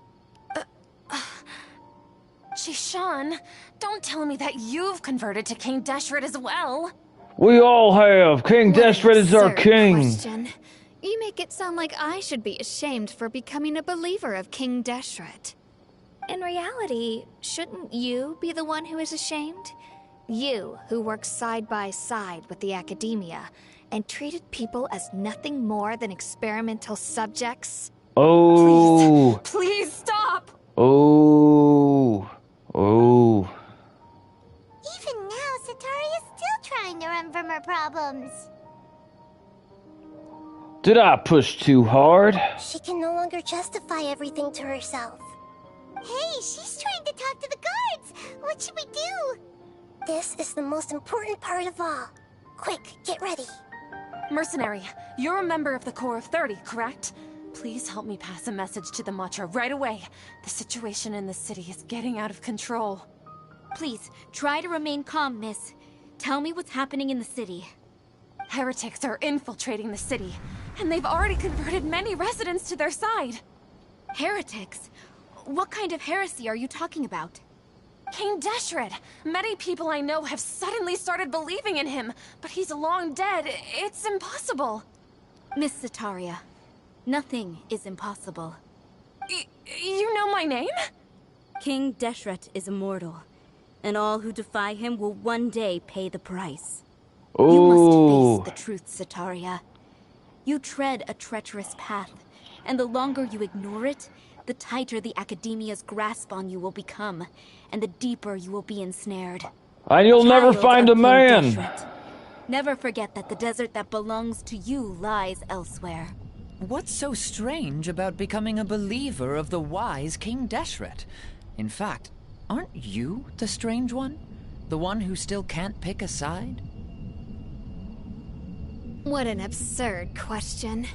Jishan, don't tell me that you've converted to King Deshret as well. We all have. King Deshret is our Absurd king. question. You make it sound like I should be ashamed for becoming a believer of King Deshret. In reality, shouldn't you be the one who is ashamed? You, who works side by side with the Academia, and treated people as nothing more than experimental subjects? Oh. Please stop! Oh. Oh. Even now, Sataria's still trying to run from her problems. Did I push too hard? She can no longer justify everything to herself. Hey, she's trying to talk to the guards. What should we do? This is the most important part of all. Quick, get ready. Mercenary, you're a member of the Corps of 30, correct? Please help me pass a message to the Matcha right away. The situation in the city is getting out of control. Please, try to remain calm, miss. Tell me what's happening in the city. Heretics are infiltrating the city, and they've already converted many residents to their side. Heretics? What kind of heresy are you talking about? King Deshret! Many people I know have suddenly started believing in him, but he's long dead. It's impossible. Miss Sataria, nothing is impossible. You know my name? King Deshret is immortal, and all who defy him will one day pay the price. Oh. You must face the truth, Sataria. You tread a treacherous path, and the longer you ignore it, the tighter the Academia's grasp on you will become, and the deeper you will be ensnared. And you'll never Child find a of King man. Deshret, never forget that the desert that belongs to you lies elsewhere. What's so strange about becoming a believer of the wise King Deshret? In fact, aren't you the strange one? The one who still can't pick a side? What an absurd question.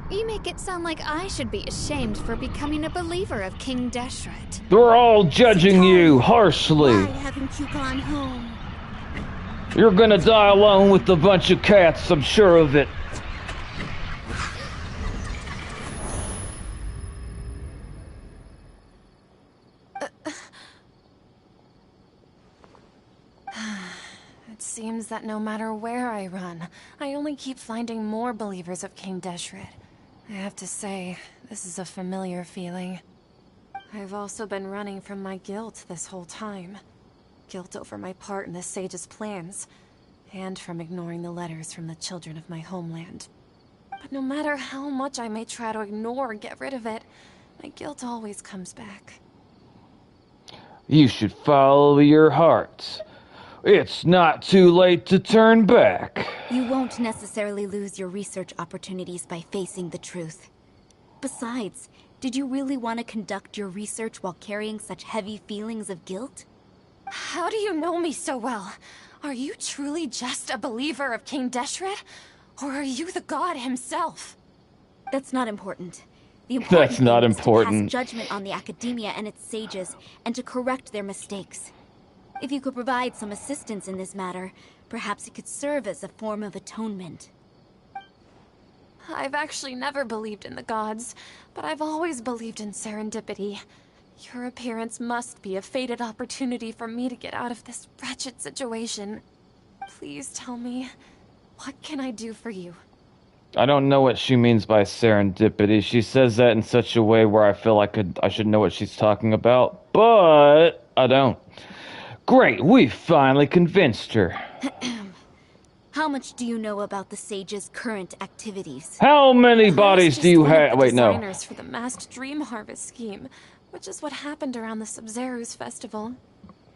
You make it sound like I should be ashamed for becoming a believer of King Deshret. They're all judging you harshly. Why haven't you gone home? You're gonna die alone with a bunch of cats, I'm sure of it. It seems that no matter where I run, I only keep finding more believers of King Deshret. I have to say, this is a familiar feeling. I've also been running from my guilt this whole time. Guilt over my part in the Sage's plans, and from ignoring the letters from the children of my homeland. But no matter how much I may try to ignore or get rid of it, my guilt always comes back. You should follow your heart. It's not too late to turn back. You won't necessarily lose your research opportunities by facing the truth. Besides, did you really want to conduct your research while carrying such heavy feelings of guilt? How do you know me so well? Are you truly just a believer of King Deshret? Or are you the god himself? That's not important. The important That's not thing is important. to pass judgment on the Academia and its sages, and to correct their mistakes. If you could provide some assistance in this matter, perhaps it could serve as a form of atonement. I've actually never believed in the gods, but I've always believed in serendipity. Your appearance must be a fated opportunity for me to get out of this wretched situation. Please tell me, what can I do for you? I don't know what she means by serendipity. She says that in such a way where I feel like I should know what she's talking about, but I don't. Great, we finally convinced her. How much do you know about the sage's current activities? How many bodies Just do you one of have? the Wait, no. designers for the masked dream harvest scheme, which is what happened around the Sub-Zerus festival.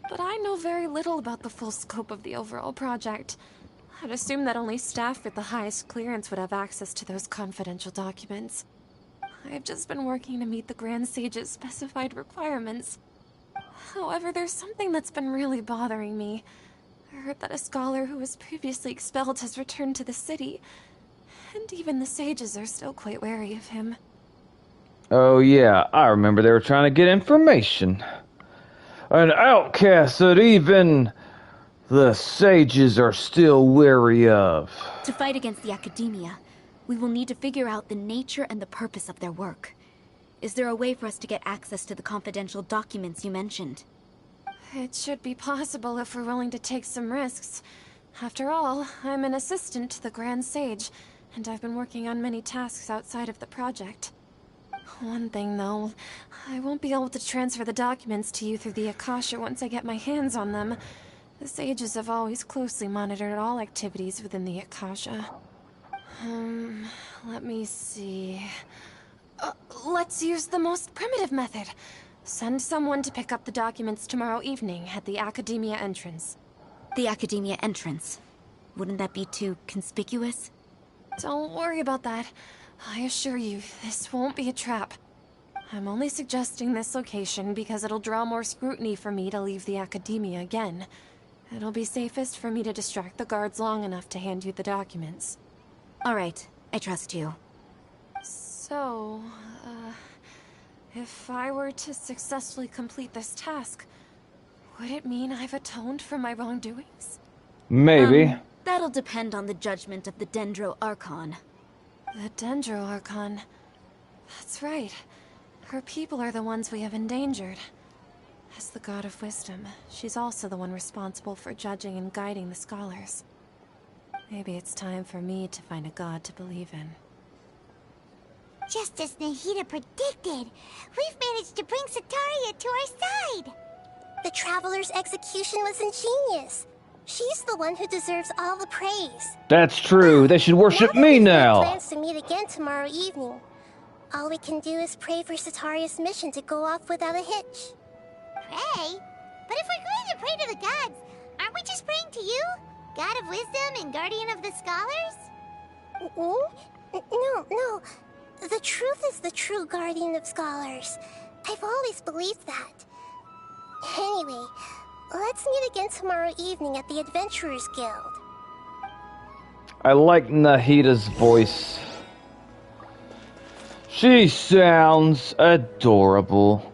but I know very little about the full scope of the overall project. I'd assume that only staff with the highest clearance would have access to those confidential documents. I've just been working to meet the Grand Sage's specified requirements. However, there's something that's been really bothering me. I heard that a scholar who was previously expelled has returned to the city, and even the sages are still quite wary of him. Oh yeah, I remember they were trying to get information. An outcast that even the sages are still wary of. To fight against the Academia, we will need to figure out the nature and the purpose of their work. Is there a way for us to get access to the confidential documents you mentioned? It should be possible if we're willing to take some risks. After all, I'm an assistant to the Grand Sage, and I've been working on many tasks outside of the project. One thing, though, I won't be able to transfer the documents to you through the Akasha once I get my hands on them. The sages have always closely monitored all activities within the Akasha. Let me see... let's use the most primitive method. Send someone to pick up the documents tomorrow evening at the Academia entrance. The Academia entrance? Wouldn't that be too conspicuous? Don't worry about that. I assure you, this won't be a trap. I'm only suggesting this location because it'll draw more scrutiny for me to leave the Academia again. It'll be safest for me to distract the guards long enough to hand you the documents. All right, I trust you. So, if I were to successfully complete this task, would it mean I've atoned for my wrongdoings? Maybe. That'll depend on the judgment of the Dendro Archon. The Dendro Archon. That's right. Her people are the ones we have endangered. As the God of Wisdom, she's also the one responsible for judging and guiding the scholars. Maybe it's time for me to find a god to believe in. Just as Nahida predicted, we've managed to bring Sataria to our side! The Traveler's execution was ingenious. She's the one who deserves all the praise. That's true. They should worship me now. Plans to meet again tomorrow evening. All we can do is pray for Sataria's mission to go off without a hitch. Pray? But if we're going to pray to the gods, aren't we just praying to you? God of Wisdom and Guardian of the Scholars? No. The truth is the true Guardian of Scholars. I've always believed that. Anyway, let's meet again tomorrow evening at the Adventurers Guild. I like Nahida's voice. She sounds adorable.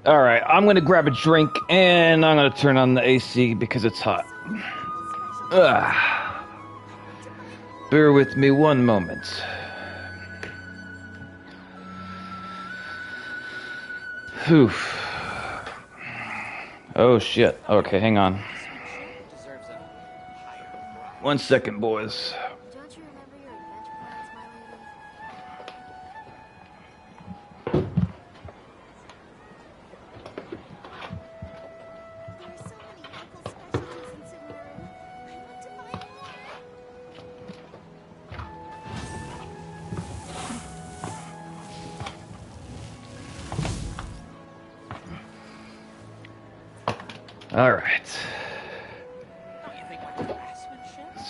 Alright, I'm gonna grab a drink and I'm gonna turn on the AC because it's hot. Bear with me one moment. Whew. Oh shit. Okay, hang on. 1 second, boys. Don't you remember your adventure plans, my lady? There are so many local specialties in Sumeru. I want to find more. All right.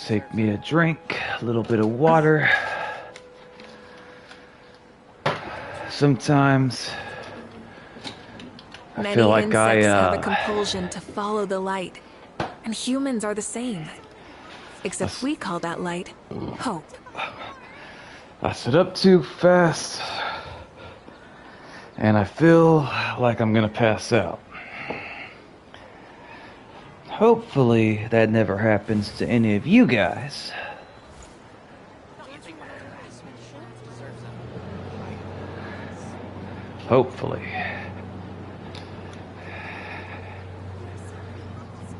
Take me a drink, a little bit of water. Sometimes I feel like Many insects have a compulsion to follow the light, and humans are the same. Except we call that light hope. I sit up too fast, and I feel like I'm gonna pass out. Hopefully that never happens to any of you guys. Hopefully.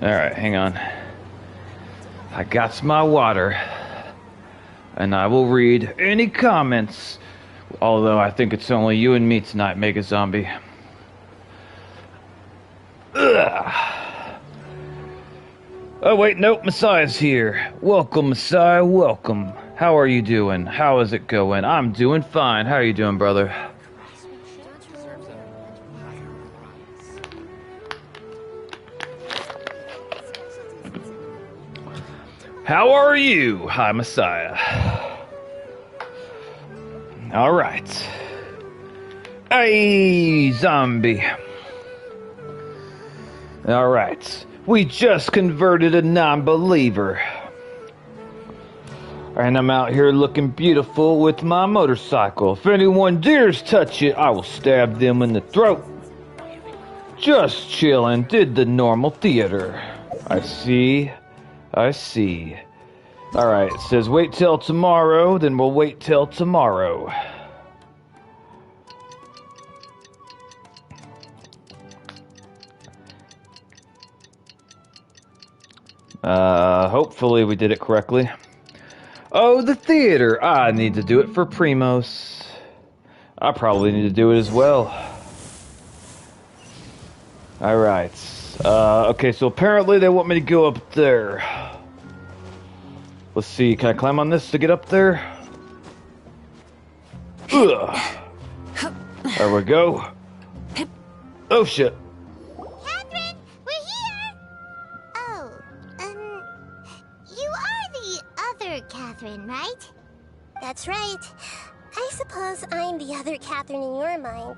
Alright, hang on. I got my water. And I will read any comments. Although I think it's only you and me tonight, Mega Zombie. Ugh. Oh wait, nope, Messiah's here. Welcome, Messiah, welcome. How are you doing? How is it going? I'm doing fine. How are you doing, brother? How are you, High Messiah? Alright. Hey, zombie. Alright. We just converted a non-believer. And I'm out here looking beautiful with my motorcycle. If anyone dares touch it, I will stab them in the throat. Just chillin', did the normal theater. I see. Alright, it says wait till tomorrow, then we'll wait till tomorrow. Hopefully we did it correctly. Oh, the theater! I need to do it for Primos. I probably need to do it as well. Alright. Okay, so apparently they want me to go up there. Let's see, can I climb on this to get up there? Ugh. There we go. Oh shit. Catherine, we're here! Oh, you are the other Catherine, right? That's right. I suppose I'm the other Catherine in your mind.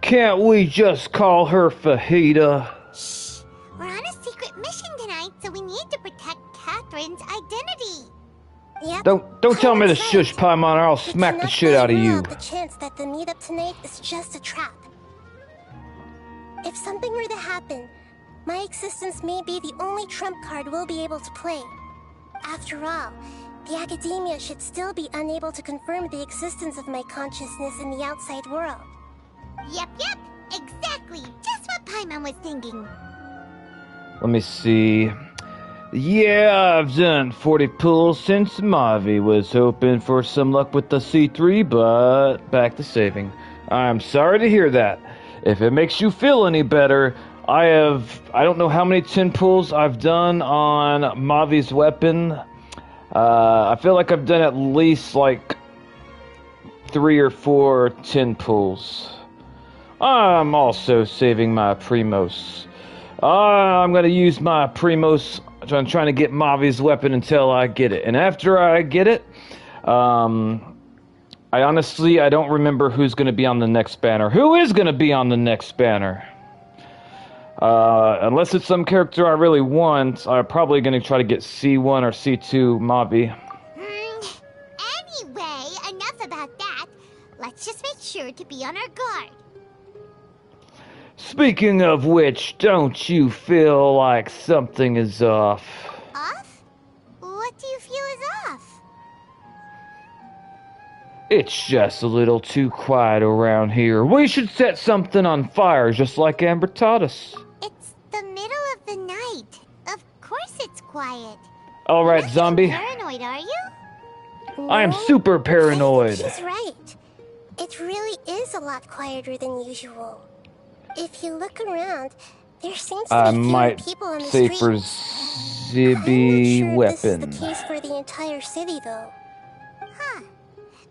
Can't we just call her Fajita? Shh! We're on a secret mission tonight, so we need to protect Catherine's identity. Yep. Don't tell me to That's shush, right. Paimon, or I'll We smack the cannot shit out of rule you. out the chance that the meetup tonight is just a trap. If something were to happen, my existence may be the only trump card we'll be able to play. After all, the academia should still be unable to confirm the existence of my consciousness in the outside world. Yep, exactly. Just what Paimon was thinking. Let me see. Yeah, I've done 40 pulls since Mavi. Was hoping for some luck with the C3, but back to saving. I'm sorry to hear that. If it makes you feel any better, I don't know how many 10 pulls I've done on Mavi's weapon. I feel like I've done at least like 3 or 4 10 pulls. I'm also saving my Primos. I'm gonna use my Primos. I'm trying to get Mavi's weapon until I get it. And after I get it, I don't remember who's gonna be on the next banner. Who is gonna be on the next banner? Unless it's some character I really want, I'm probably gonna try to get C1 or C2 Mavi. Anyway, enough about that. Let's just make sure to be on our guard. Speaking of which, don't you feel like something is off? Off? What do you feel is off? It's just a little too quiet around here. We should set something on fire, just like Amber taught us. It's the middle of the night. Of course it's quiet. Alright, You're not zombie. paranoid, are you? I'm super paranoid. She's right. It really is a lot quieter than usual. If you look around, there seems to I be fewer might people on the say street. for I'm Zibby not sure weapon. this is the case for the entire city, though. Huh.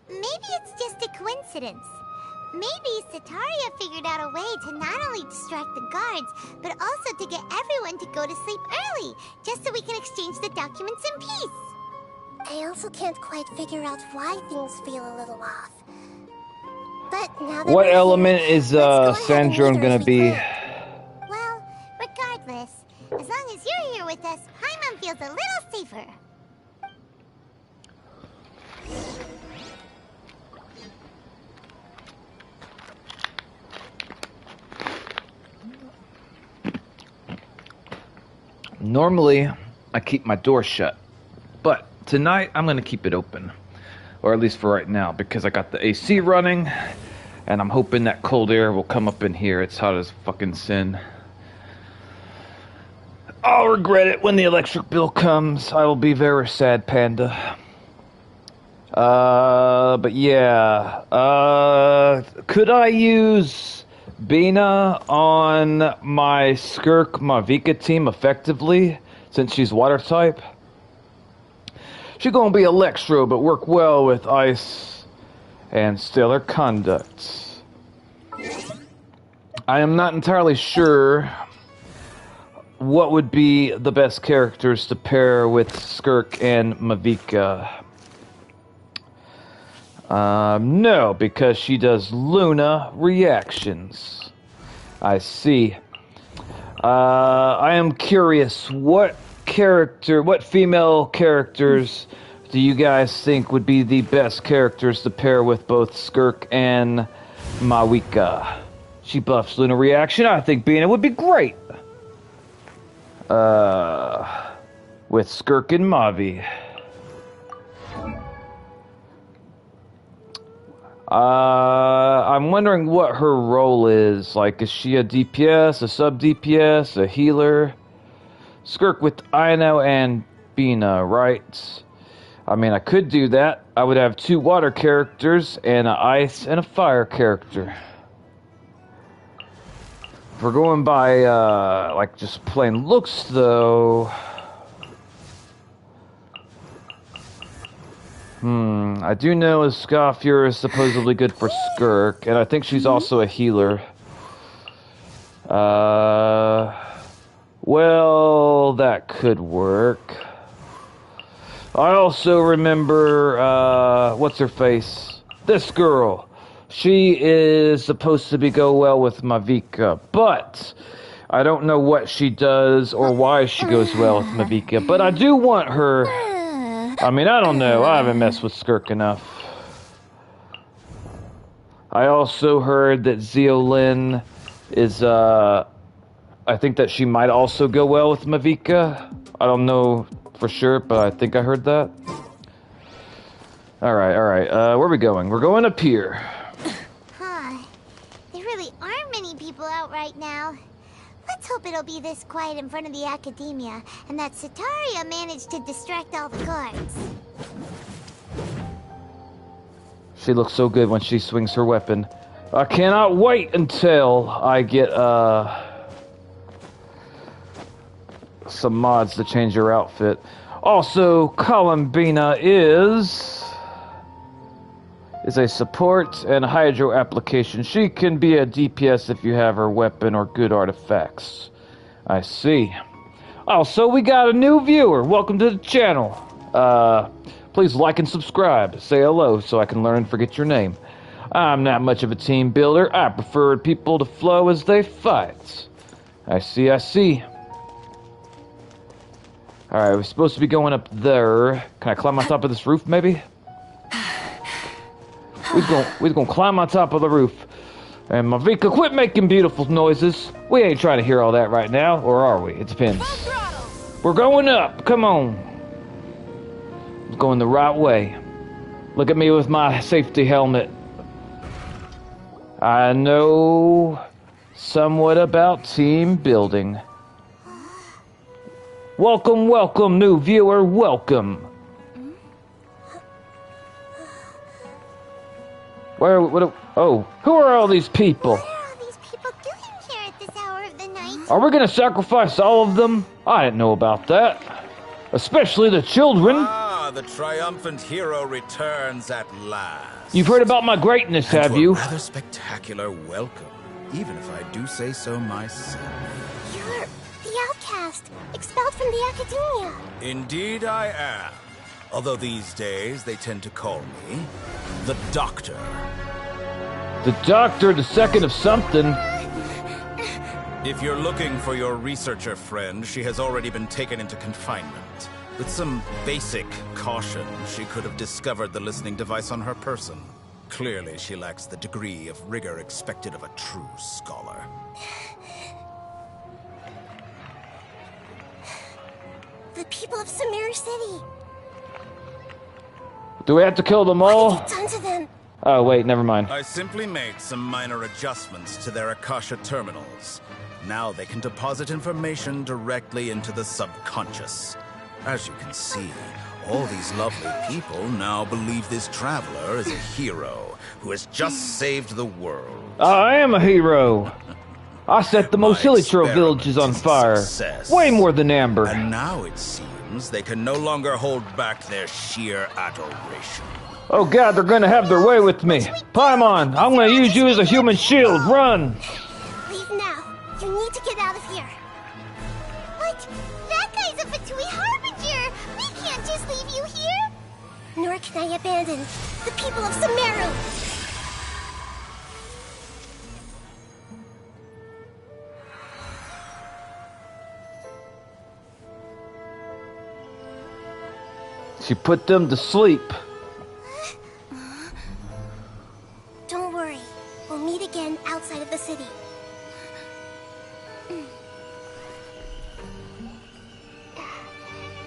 Maybe it's just a coincidence. Maybe Sataria figured out a way to not only distract the guards, but also to get everyone to go to sleep early, just so we can exchange the documents in peace. I also can't quite figure out why things feel a little off. But now that What we're element here, is let's go ahead and Sandrone meet her gonna if we be? could. Well, regardless, as long as you're here with us, Paimon feels a little safer. Normally, I keep my door shut, but tonight I'm gonna keep it open. Or at least for right now, because I got the AC running, and I'm hoping that cold air will come up in here. It's hot as fucking sin. I'll regret it when the electric bill comes. I will be very sad, Panda. But yeah. Could I use Bina on my Skirk Marvika team effectively, since she's water type? She's gonna be Electro, but work well with Ice and Stellar Conduct. I am not entirely sure what would be the best characters to pair with Skirk and Mavica? No, because she does Luna reactions. I see. I am curious, what female characters do you guys think would be the best characters to pair with both Skirk and Mavica? She buffs Luna reaction. I think Bina would be great. With Skirk and Mavi. I'm wondering what her role is. Like, is she a DPS, a sub-DPS, a healer? Skirk with Ino and Bina, right? I mean, I could do that. I would have 2 water characters and an ice and a fire character. If we're going by, like, just plain looks, though... I do know a Scoffier is supposedly good for Skirk, and I think she's also a healer. Well, that could work. I also remember, what's her face? This girl. She is supposed to go well with Mavica, but I don't know what she does or why she goes well with Mavica, but I do want her... I mean, I don't know. I haven't messed with Skirk enough. I also heard that Zeolin is, I think that she might also go well with Mavica. I don't know for sure, but I think I heard that. Alright. Where are we going? We're going up here. Huh. There really aren't many people out right now. Let's hope it'll be this quiet in front of the Academia, and that Sataria managed to distract all the guards. She looks so good when she swings her weapon. I cannot wait until I get, some mods to change her outfit. Also, Columbina is a support and hydro application. She can be a DPS if you have her weapon or good artifacts. I see. Also, we got a new viewer. Welcome to the channel. Please like and subscribe. Say hello so I can learn and forget your name. I'm not much of a team builder. I prefer people to flow as they fight. I see. Alright, we're supposed to be going up there. Can I climb on top of this roof, maybe? We're gonna climb on top of the roof. And Mavica, quit making beautiful noises. We ain't trying to hear all that right now, or are we? It depends. We're going up. Come on. I'm going the right way. Look at me with my safety helmet. I know somewhat about team building. Welcome, new viewer. Welcome. Who are all these people? What are all these people doing here at this hour of the night? Are we gonna sacrifice all of them? I didn't know about that. Especially the children. Ah, the triumphant hero returns at last. You've heard about my greatness, And have to a you? rather spectacular welcome, even if I do say so myself. You're the outcast, expelled from the Academia. Indeed I am. Although these days they tend to call me the Doctor. The Doctor, the second of something. If you're looking for your researcher friend, she has already been taken into confinement. With some basic caution, she could have discovered the listening device on her person. Clearly, she lacks the degree of rigor expected of a true scholar. The people of Samir City. Do we have to kill them What all? have you done to them? Oh, wait, never mind. I simply made some minor adjustments to their Akasha terminals. Now they can deposit information directly into the subconscious. As you can see, all these lovely people now believe this traveler is a hero who has just saved the world. I am a hero. I set the most My Hillitro villages on fire. success. Way more than Amber. And now it seems they can no longer hold back their sheer adoration. Oh god, they're gonna have their way with me. Paimon, I'm gonna use you as a human shield. Run! Leave now. You need to get out of here. can I abandon? The people of Sumeru! She put them to sleep. Don't worry. We'll meet again outside of the city.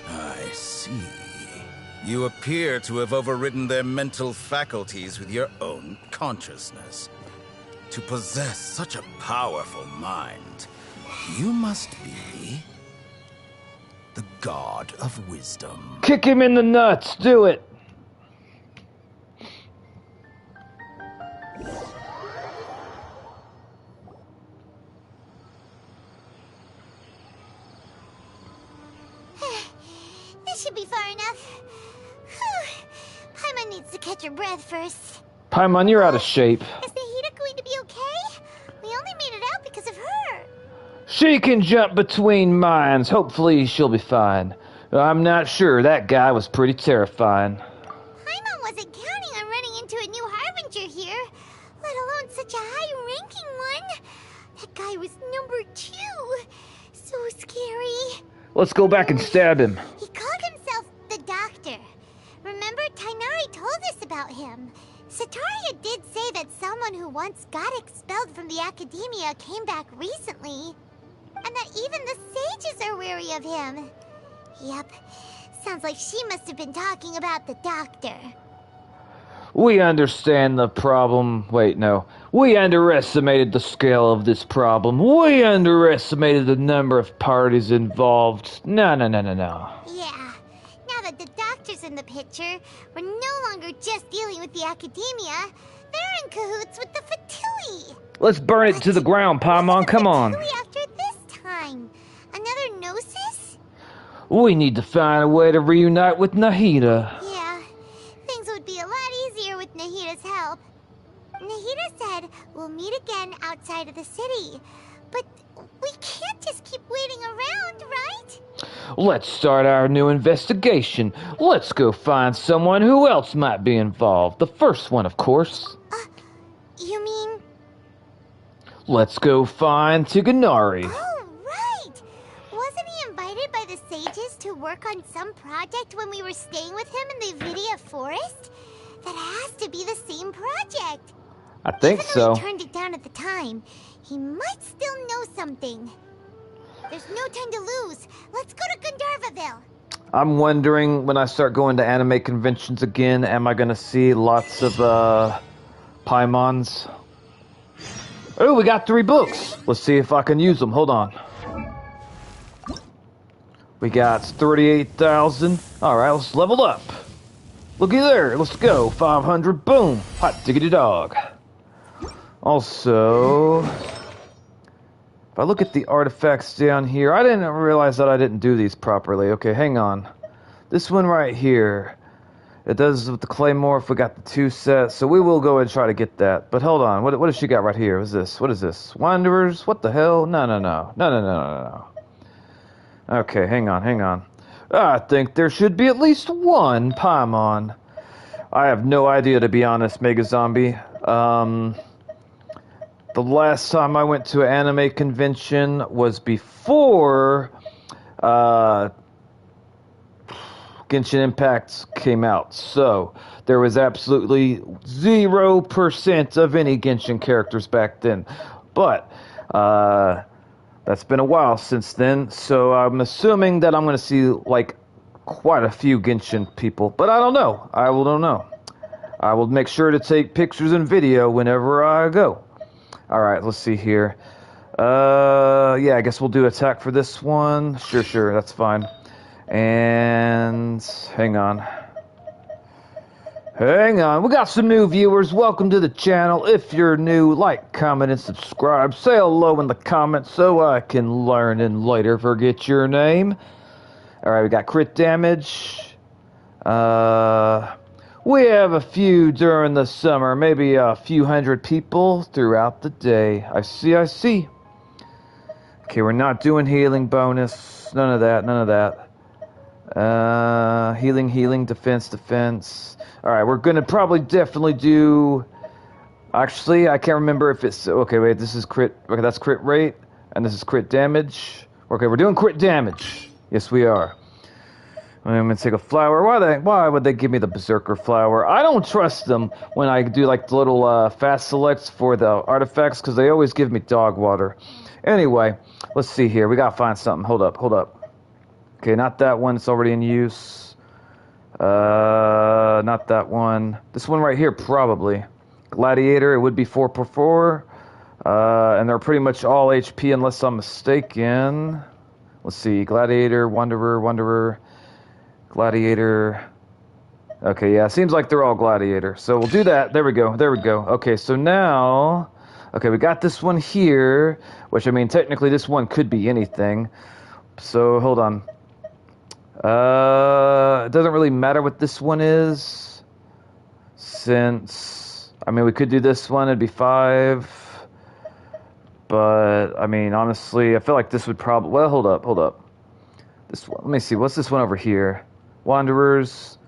I see. You appear to have overridden their mental faculties with your own consciousness. To possess such a powerful mind, you must be the god of wisdom. Kick him in the nuts. Do it. This should be far enough. Whew. Paimon needs to catch her breath first. Paimon, you're out of shape. Is Nahida going to be okay? We only made it out because of her. She can jump between mines. Hopefully she'll be fine. I'm not sure. That guy was pretty terrifying. Paimon wasn't counting on running into a new Harbinger here, let alone such a high-ranking one. That guy was number 2. So scary. Let's go back and stab him. He called himself the Doctor. Remember, Tainari told us about him. Sataria did say that someone who once got expelled from the Academia came back recently. And that even the sages are wary of him. Yep, sounds like she must have been talking about the Doctor. We understand the problem. Wait, no. We underestimated the scale of this problem. We underestimated the number of parties involved. No. Yeah, now that the Doctor's in the picture, we're no longer just dealing with the Academia. They're in cahoots with the Fatui. Let's burn it to the ground, Paimon. Come on. After this time, another Gnosis? We need to find a way to reunite with Nahida. Yeah, things would be a lot easier with Nahida's help. Nahida said we'll meet again outside of the city. But we can't just keep waiting around, right? Let's start our new investigation. Let's go find someone who else might be involved. The first one, of course. You mean? Let's go find Tiganari. Oh, right! Wasn't he invited by the sages to work on some project when we were staying with him in the Vidia Forest? That has to be the same project. I think Even so. though he turned it down at the time, he might still know something. There's no time to lose. Let's go to Gandharvaville. I'm wondering, when I start going to anime conventions again, am I gonna see lots of, Paimons? Oh, we got 3 books. Let's see if I can use them. Hold on. We got 38,000. Alright, let's level up. Looky there. Let's go. 500. Boom. Hot diggity dog. Also, if I look at the artifacts down here, I didn't realize that I didn't do these properly. Okay, hang on. This one right here, it does with the claymore if we got the 2 sets, so we will go and try to get that. But hold on, what does she got right here? What's this? What is this? Wanderers? What the hell? No. Okay, hang on. I think there should be at least one Paimon. I have no idea, to be honest, Mega Zombie. The last time I went to an anime convention was before Genshin Impact came out. So there was absolutely 0% of any Genshin characters back then. But that's been a while since then. So I'm assuming that I'm going to see like quite a few Genshin people. But I don't know. I don't know. I will make sure to take pictures and video whenever I go. Alright, let's see here. Yeah, I guess we'll do attack for this one. Sure, that's fine. And hang on. We got some new viewers. Welcome to the channel. If you're new, like, comment, and subscribe. Say hello in the comments so I can learn and later forget your name. Alright, we got crit damage. We have a few during the summer, maybe a few hundred people throughout the day. I see. Okay, we're not doing healing bonus. None of that. Healing, defense. Alright, we're gonna probably definitely do... Actually, I can't remember if it's... Okay, wait, this is crit... Okay, that's crit rate, and this is crit damage. Okay, we're doing crit damage. Yes, we are. I'm gonna take a flower. Why would they give me the Berserker flower? I don't trust them when I do like the little fast selects for the artifacts, because they always give me dog water. Anyway, let's see here. We gotta find something. Hold up. Okay, not that one. It's already in use. Not that one. This one right here, probably. Gladiator, it would be 4x4. And they're pretty much all HP unless I'm mistaken. Let's see. Gladiator, Wanderer. Gladiator. Okay, yeah, seems like they're all Gladiator. So we'll do that. There we go. Okay, so now... Okay, we got this one here, which, I mean, technically this one could be anything. So, hold on. It doesn't really matter what this one is, since... I mean, we could do this one. It'd be 5. But, I mean, honestly, I feel like this would probably... Well, hold up. This one, let me see. What's this one over here? Wanderers.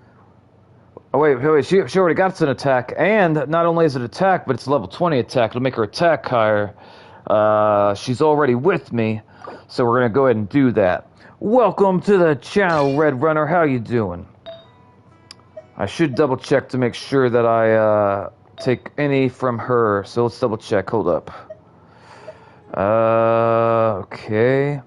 Oh, wait. She already got an attack. And not only is it attack, but it's level 20 attack. It'll make her attack higher. She's already with me. So we're going to go ahead and do that. Welcome to the channel, Red Runner. How you doing? I should double check to make sure that I take any from her. So let's double check. Hold up. Okay.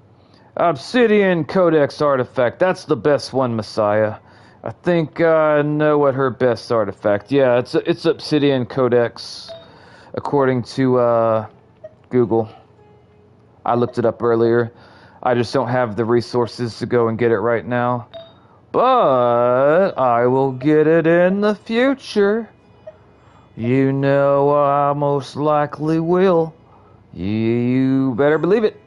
Obsidian Codex artifact. That's the best one, Messiah. I think I know what her best artifact. Yeah, it's Obsidian Codex, according to Google. I looked it up earlier. I just don't have the resources to go and get it right now. But I will get it in the future. You know I most likely will. You better believe it.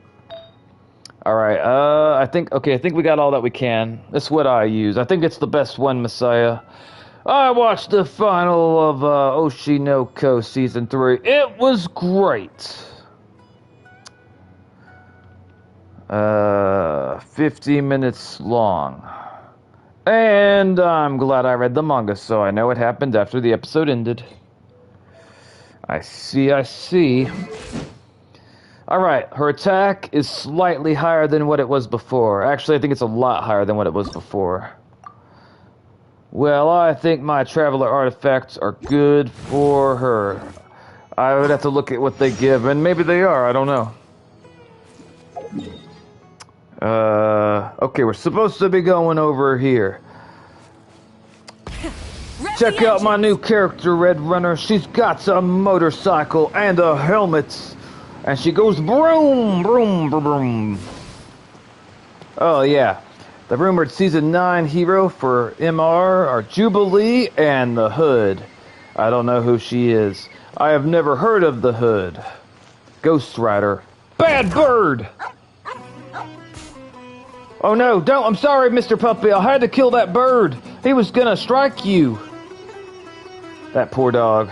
Alright, I think we got all that we can. That's what I use. I think it's the best one, Messiah. I watched the final of Oshinoko Season 3. It was great. 50 minutes long. And I'm glad I read the manga, so I know what happened after the episode ended. I see. Alright, her attack is slightly higher than what it was before. Actually, I think it's a lot higher than what it was before. Well, I think my Traveler artifacts are good for her. I would have to look at what they give, and maybe they are, I don't know. Okay, we're supposed to be going over here. Check out my new character, Red Runner. She's got a motorcycle and a helmet. And she goes broom, broom, broom, broom. Oh, yeah. The rumored Season 9 hero for MR are Jubilee and the Hood. I don't know who she is. I have never heard of the Hood. Ghost Rider. Bad bird! Oh, no, don't. I'm sorry, Mr. Puppy. I had to kill that bird. He was gonna strike you. That poor dog.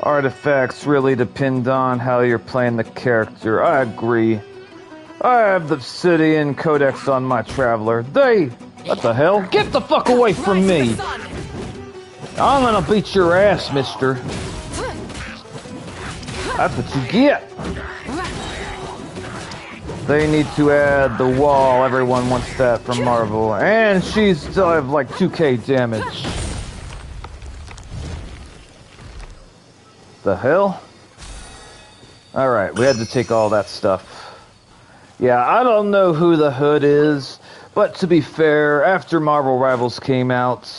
Artifacts really depend on how you're playing the character. I agree. I have the Obsidian Codex on my Traveler. What the hell? Get the fuck away from me! I'm gonna beat your ass, mister. That's what you get. They need to add the wall. Everyone wants that from Marvel. And she's still have like 2k damage. The hell? Alright, we had to take all that stuff. Yeah, I don't know who the Hood is, but to be fair, after Marvel Rivals came out,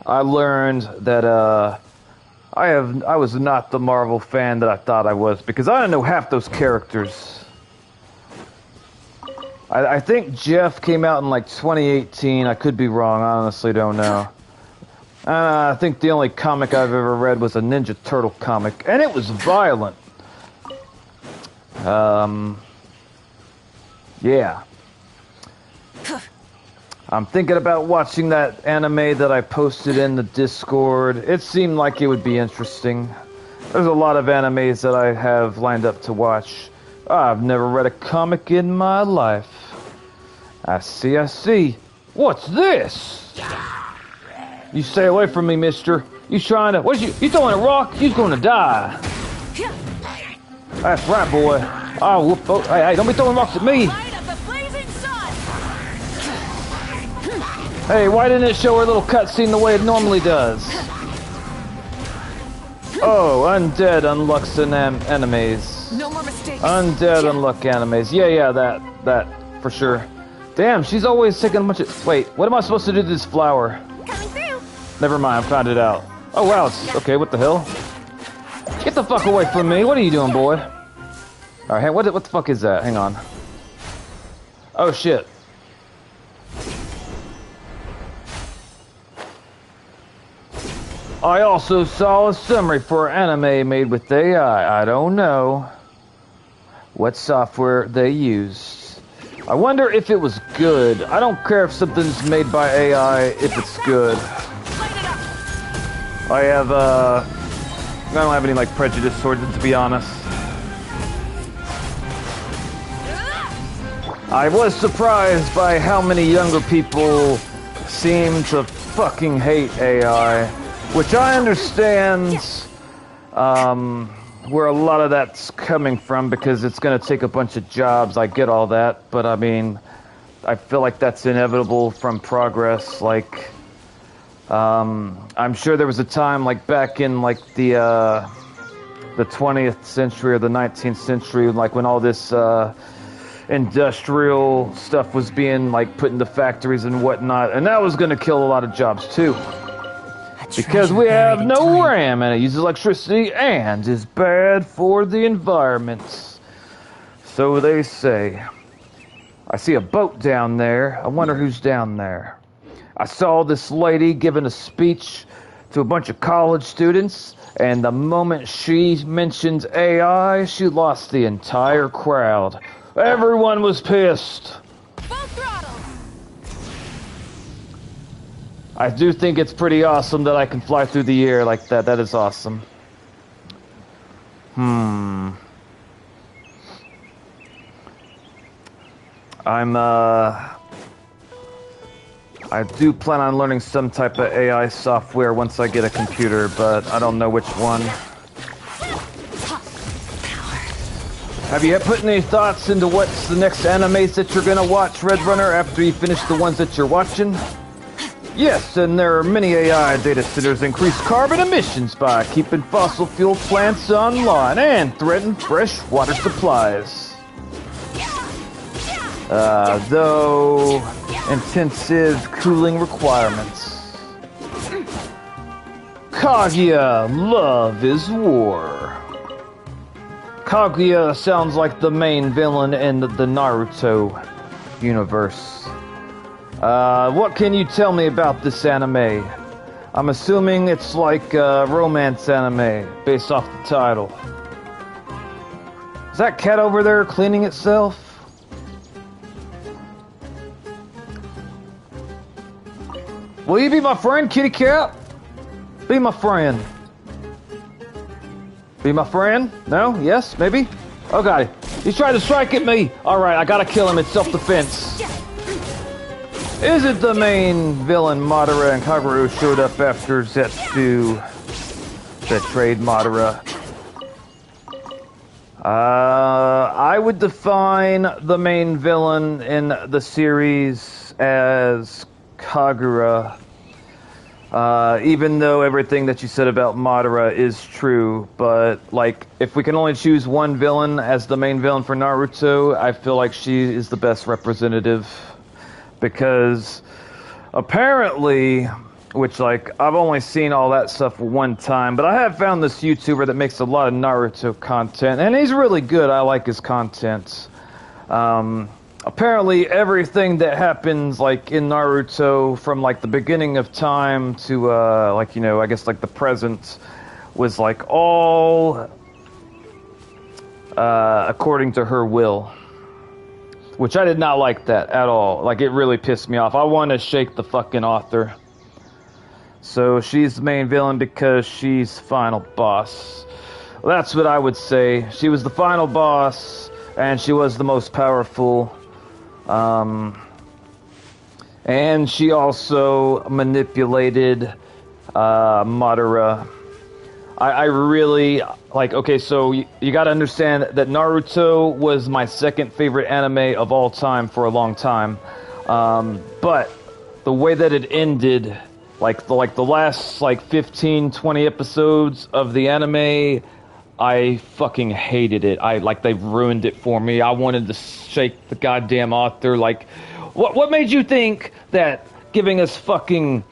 I learned that I was not the Marvel fan that I thought I was, because I didn't know half those characters. I think Jeff came out in like 2018. I could be wrong. I honestly don't know. I think the only comic I've ever read was a Ninja Turtle comic, and it was violent. Yeah. I'm thinking about watching that anime that I posted in the Discord. It seemed like it would be interesting. There's a lot of animes that I have lined up to watch. I've never read a comic in my life. I see, I see. What's this? You stay away from me, mister. You trying to... You throwing a rock? You's gonna die. That's right, boy. Oh, whoop, oh, hey, don't be throwing rocks at me. Hey, why didn't it show her little cutscene the way it normally does? Oh, undead unlocks enemies. No more mistakes. Undead unlock enemies. Yeah, that for sure. Damn, she's always taking a bunch of... Wait, what am I supposed to do to this flower? Coming through. Never mind, I found it out. Oh, wow, it's... Okay, what the hell? Get the fuck away from me. What are you doing, boy? Alright, hey, what the fuck is that? Hang on. Oh, shit. I also saw a summary for an anime made with AI. I don't know what software they used. I wonder if it was good. I don't care if something's made by AI if it's good. I don't have any like prejudice towards it, to be honest. I was surprised by how many younger people seem to fucking hate AI. Which I understand where a lot of that's coming from because it's going to take a bunch of jobs. I get all that, but I mean, I feel like that's inevitable from progress. Like, I'm sure there was a time like back in like the 20th century or the 19th century, like when all this industrial stuff was being like put into factories and whatnot, and that was going to kill a lot of jobs too. Because we have no RAM and it uses electricity and is bad for the environment. So they say. I see a boat down there. I wonder who's down there. I saw this lady giving a speech to a bunch of college students, and the moment she mentioned AI, she lost the entire crowd. Everyone was pissed. Full throttle. I do think it's pretty awesome that I can fly through the air like that. That is awesome. I do plan on learning some type of AI software once I get a computer, but I don't know which one. Have you put any thoughts into what's the next animes that you're gonna watch, Red Runner, after you finish the ones that you're watching? Yes, and there are many AI data centers increase carbon emissions by keeping fossil fuel plants online and threaten fresh water supplies. Though intensive cooling requirements. Kaguya, love is war. Kaguya sounds like the main villain in the Naruto universe. What can you tell me about this anime? I'm assuming it's like a romance anime, based off the title. Is that cat over there cleaning itself? Will you be my friend, kitty cat? Be my friend. Be my friend? No? Yes? Maybe? Oh god, he's trying to strike at me! Alright, I gotta kill him, it's self-defense. Is it the main villain Madara and Kagura showed up after Zetsu betrayed Madara? I would define the main villain in the series as Kagura. Even though everything that you said about Madara is true, but like if we can only choose one villain as the main villain for Naruto, I feel like she is the best representative. Because apparently, which like I've only seen all that stuff one time, but I have found this YouTuber that makes a lot of Naruto content, and he's really good. I like his content. Apparently everything that happens like in Naruto from like the beginning of time to like, you know, I guess like the present was like all according to her will. Which I did not like that at all. Like, it really pissed me off. I want to shake the fucking author. So, she's the main villain because she's final boss. Well, that's what I would say. She was the final boss, and she was the most powerful. And she also manipulated Madara. I really like. Okay, so you got to understand that Naruto was my second favorite anime of all time for a long time, but the way that it ended, like the last 15, 20 episodes of the anime, I fucking hated it. They've ruined it for me. I wanted to shake the goddamn author. Like, what made you think that giving us fucking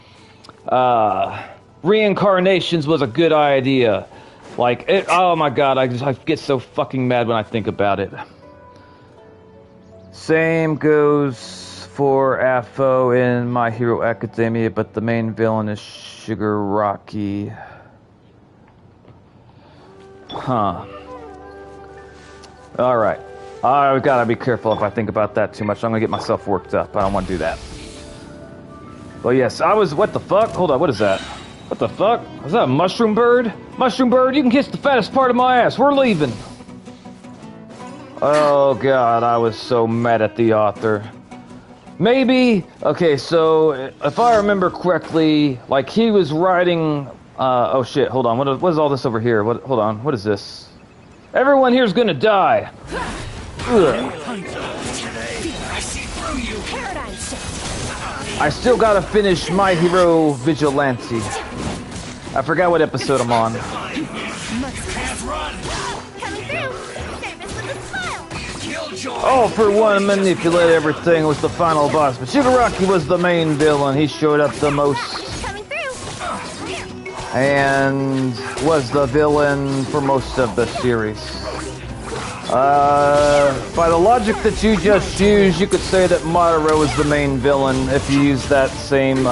reincarnations was a good idea? Like, oh my god, I get so fucking mad when I think about it. Same goes for Afo in My Hero Academia, but the main villain is Shigaraki. Huh. Alright. I gotta be careful if I think about that too much. I'm gonna get myself worked up. I don't want to do that. But yes, what the fuck? Hold on, what is that? What the fuck? Is that a mushroom bird? Mushroom bird, you can kiss the fattest part of my ass. We're leaving. Oh god, I was so mad at the author. Maybe, okay, so if I remember correctly, like he was writing, oh shit, hold on, what is all this over here? Hold on, what is this? Everyone here's gonna die. Ugh. I still gotta finish My Hero Vigilante. I forgot what episode I'm on. All for one manipulate everything was the final boss, but Shigaraki was the main villain. He showed up the most and was the villain for most of the series. By the logic that you just used, you could say that Madara was the main villain if you use that same,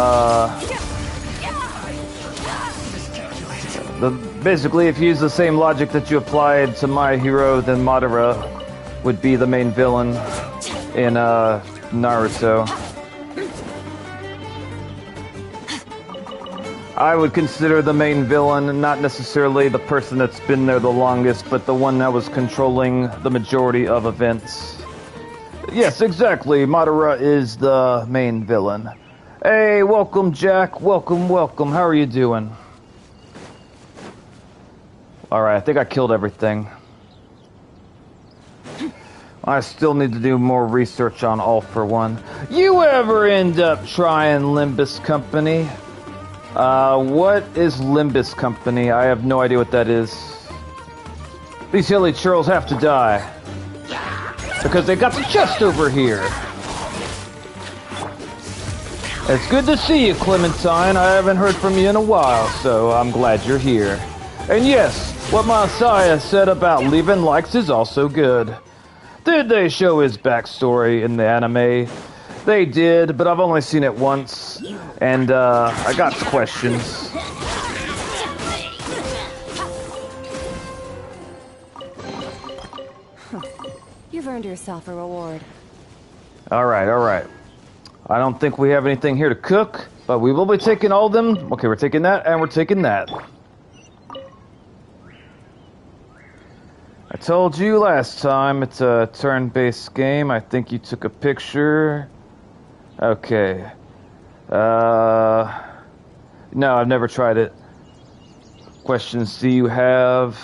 basically if you use the same logic that you applied to My Hero, then Madara would be the main villain in Naruto. I would consider the main villain not necessarily the person that's been there the longest, but the one that was controlling the majority of events. Yes, exactly. Madara is the main villain. Hey, welcome, Jack. Welcome, welcome. How are you doing? Alright, I think I killed everything. I still need to do more research on All for One. You ever end up trying Limbus Company? What is Limbus Company? I have no idea what that is. These hilly churls have to die. Because they got the chest over here. It's good to see you, Clementine. I haven't heard from you in a while, so I'm glad you're here. And yes, what Messiah said about leaving likes is also good. Did they show his backstory in the anime? They did, but I've only seen it once, and I got questions. You've earned yourself a reward. Alright, alright. I don't think we have anything here to cook, but we will be taking all of them. Okay, we're taking that, and we're taking that. I told you last time, it's a turn-based game. I think you took a picture. Okay. No, I've never tried it. Questions do you have?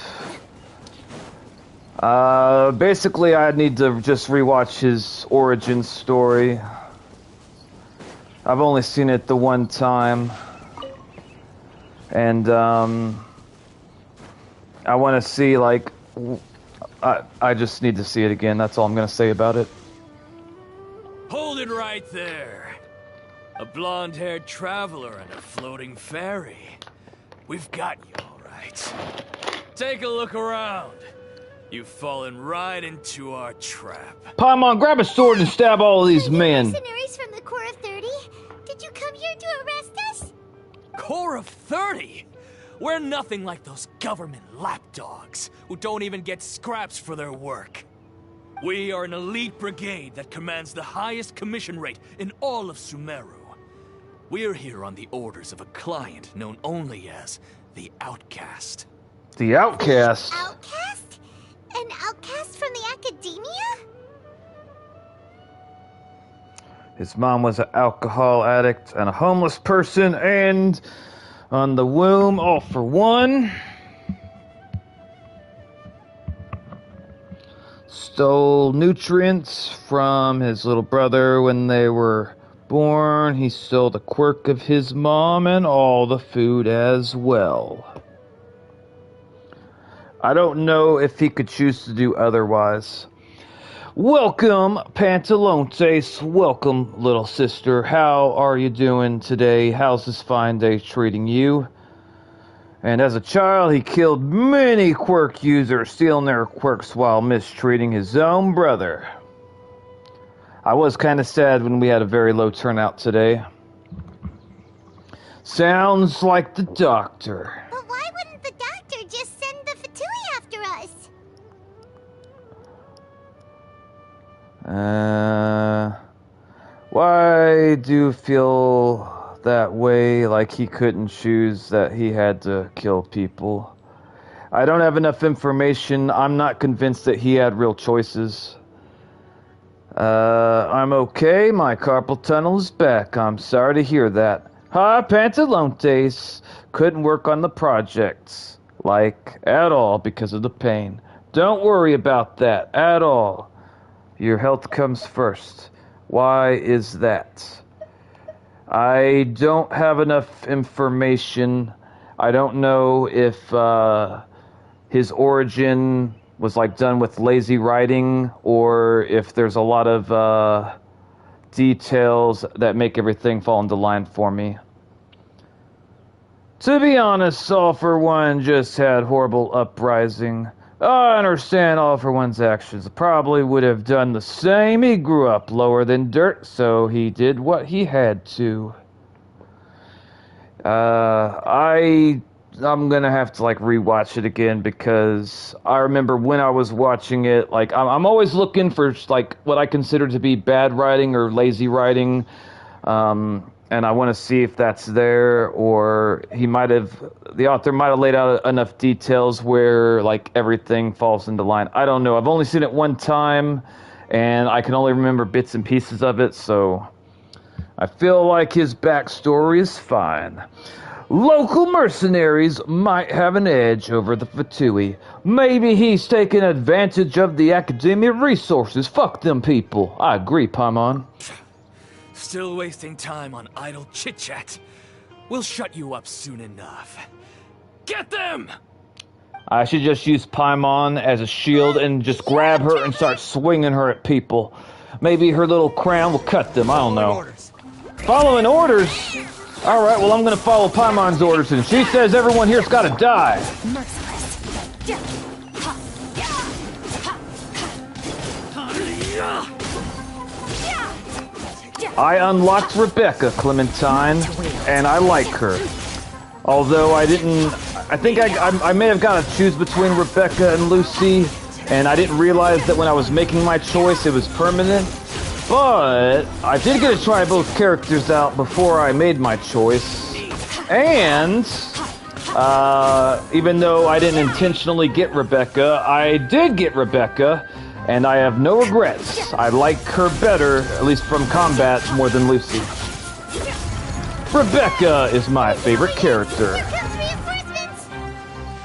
Basically, I need to just rewatch his origin story. I've only seen it the one time. And, I want to see, like... I just need to see it again. That's all I'm going to say about it. Hold it right there. A blonde-haired traveler and a floating fairy. We've got you, all right. Take a look around. You've fallen right into our trap. Paimon, grab a sword and stab all of these men. Mercenaries from the Corps of 30? Did you come here to arrest us? Corps of 30? We're nothing like those government lapdogs who don't even get scraps for their work. We are an elite brigade that commands the highest commission rate in all of Sumeru. We're here on the orders of a client known only as the Outcast. The Outcast? Outcast? And An outcast from the academia? His mom was an alcohol addict and a homeless person, and on the womb, all for one. Stole nutrients from his little brother when they were born. He stole the quirk of his mom and all the food as well. I don't know if he could choose to do otherwise. Welcome, Pantalontes. Welcome, little sister. How are you doing today? How's this fine day treating you? And as a child, he killed many quirk users, stealing their quirks while mistreating his own brother. I was kind of sad when we had a very low turnout today. Sounds like the doctor. But why wouldn't the doctor just send the Fatui after us? Why do you feel that way, like he couldn't choose, that he had to kill people? I don't have enough information. I'm not convinced that he had real choices. I'm okay. My carpal tunnel is back. I'm sorry to hear that. Hi, Pantalontes. Couldn't work on the projects, like, at all because of the pain. Don't worry about that, at all. Your health comes first. Why is that? I don't have enough information. I don't know if his origin was like done with lazy writing, or if there's a lot of details that make everything fall into line for me. To be honest, All For One just had horrible uprising. I understand All For One's actions. Probably would have done the same. He grew up lower than dirt, so he did what he had to. I'm gonna have to like rewatch it again, because I remember when I was watching it, like I'm always looking for like what I consider to be bad writing or lazy writing, and I want to see if that's there, or the author might have laid out enough details where like everything falls into line. I don't know. I've only seen it one time, and I can only remember bits and pieces of it, so I feel like his backstory is fine. Local mercenaries might have an edge over the Fatui. Maybe he's taking advantage of the academia resources. Fuck them people. I agree, Paimon. Still wasting time on idle chit-chat. We'll shut you up soon enough. Get them! I should just use Paimon as a shield and just grab her and start swinging her at people. Maybe her little crown will cut them, I don't know. Following orders? Alright, well I'm gonna follow Paimon's orders, and she says everyone here's gotta die. I unlocked Rebecca, Clementine, and I like her. Although I think I may have got to choose between Rebecca and Lucy, and I didn't realize that when I was making my choice it was permanent. But I did get to try both characters out before I made my choice. And even though I didn't intentionally get Rebecca, I did get Rebecca, and I have no regrets. I like her better, at least from combat, more than Lucy. Rebecca is my favorite character.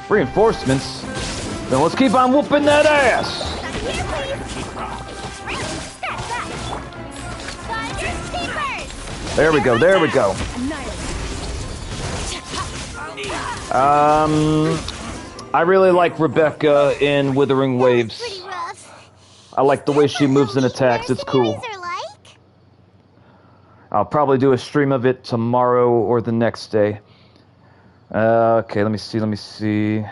Reinforcements? Then let's keep on whooping that ass! There we go, there we go. I really like Rebecca in Withering Waves. I like the way she moves and attacks, it's cool. I'll probably do a stream of it tomorrow or the next day. Okay, let me see.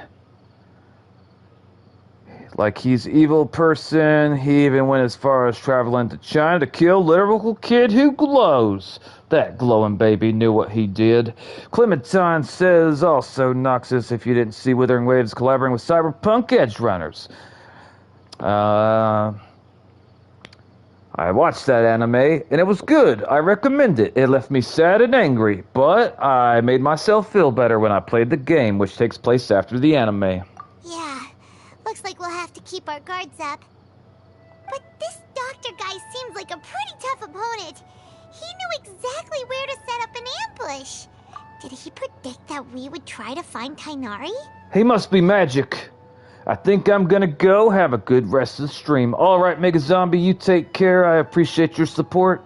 Like, he's evil person. He even went as far as traveling to China to kill literal kid who glows. That glowing baby knew what he did. Clementine says also Noxus, if you didn't see Withering Waves collaborating with Cyberpunk Edge Runners. I watched that anime, and it was good. I recommend it. It left me sad and angry, but I made myself feel better when I played the game, which takes place after the anime. Yeah, looks Looks like we'll have to keep our guards up. But this doctor guy seems like a pretty tough opponent. He knew exactly where to set up an ambush. Did he predict that we would try to find Kainari? He must be magic. I think I'm gonna go have a good rest of the stream. Alright, Mega Zombie, you take care. I appreciate your support.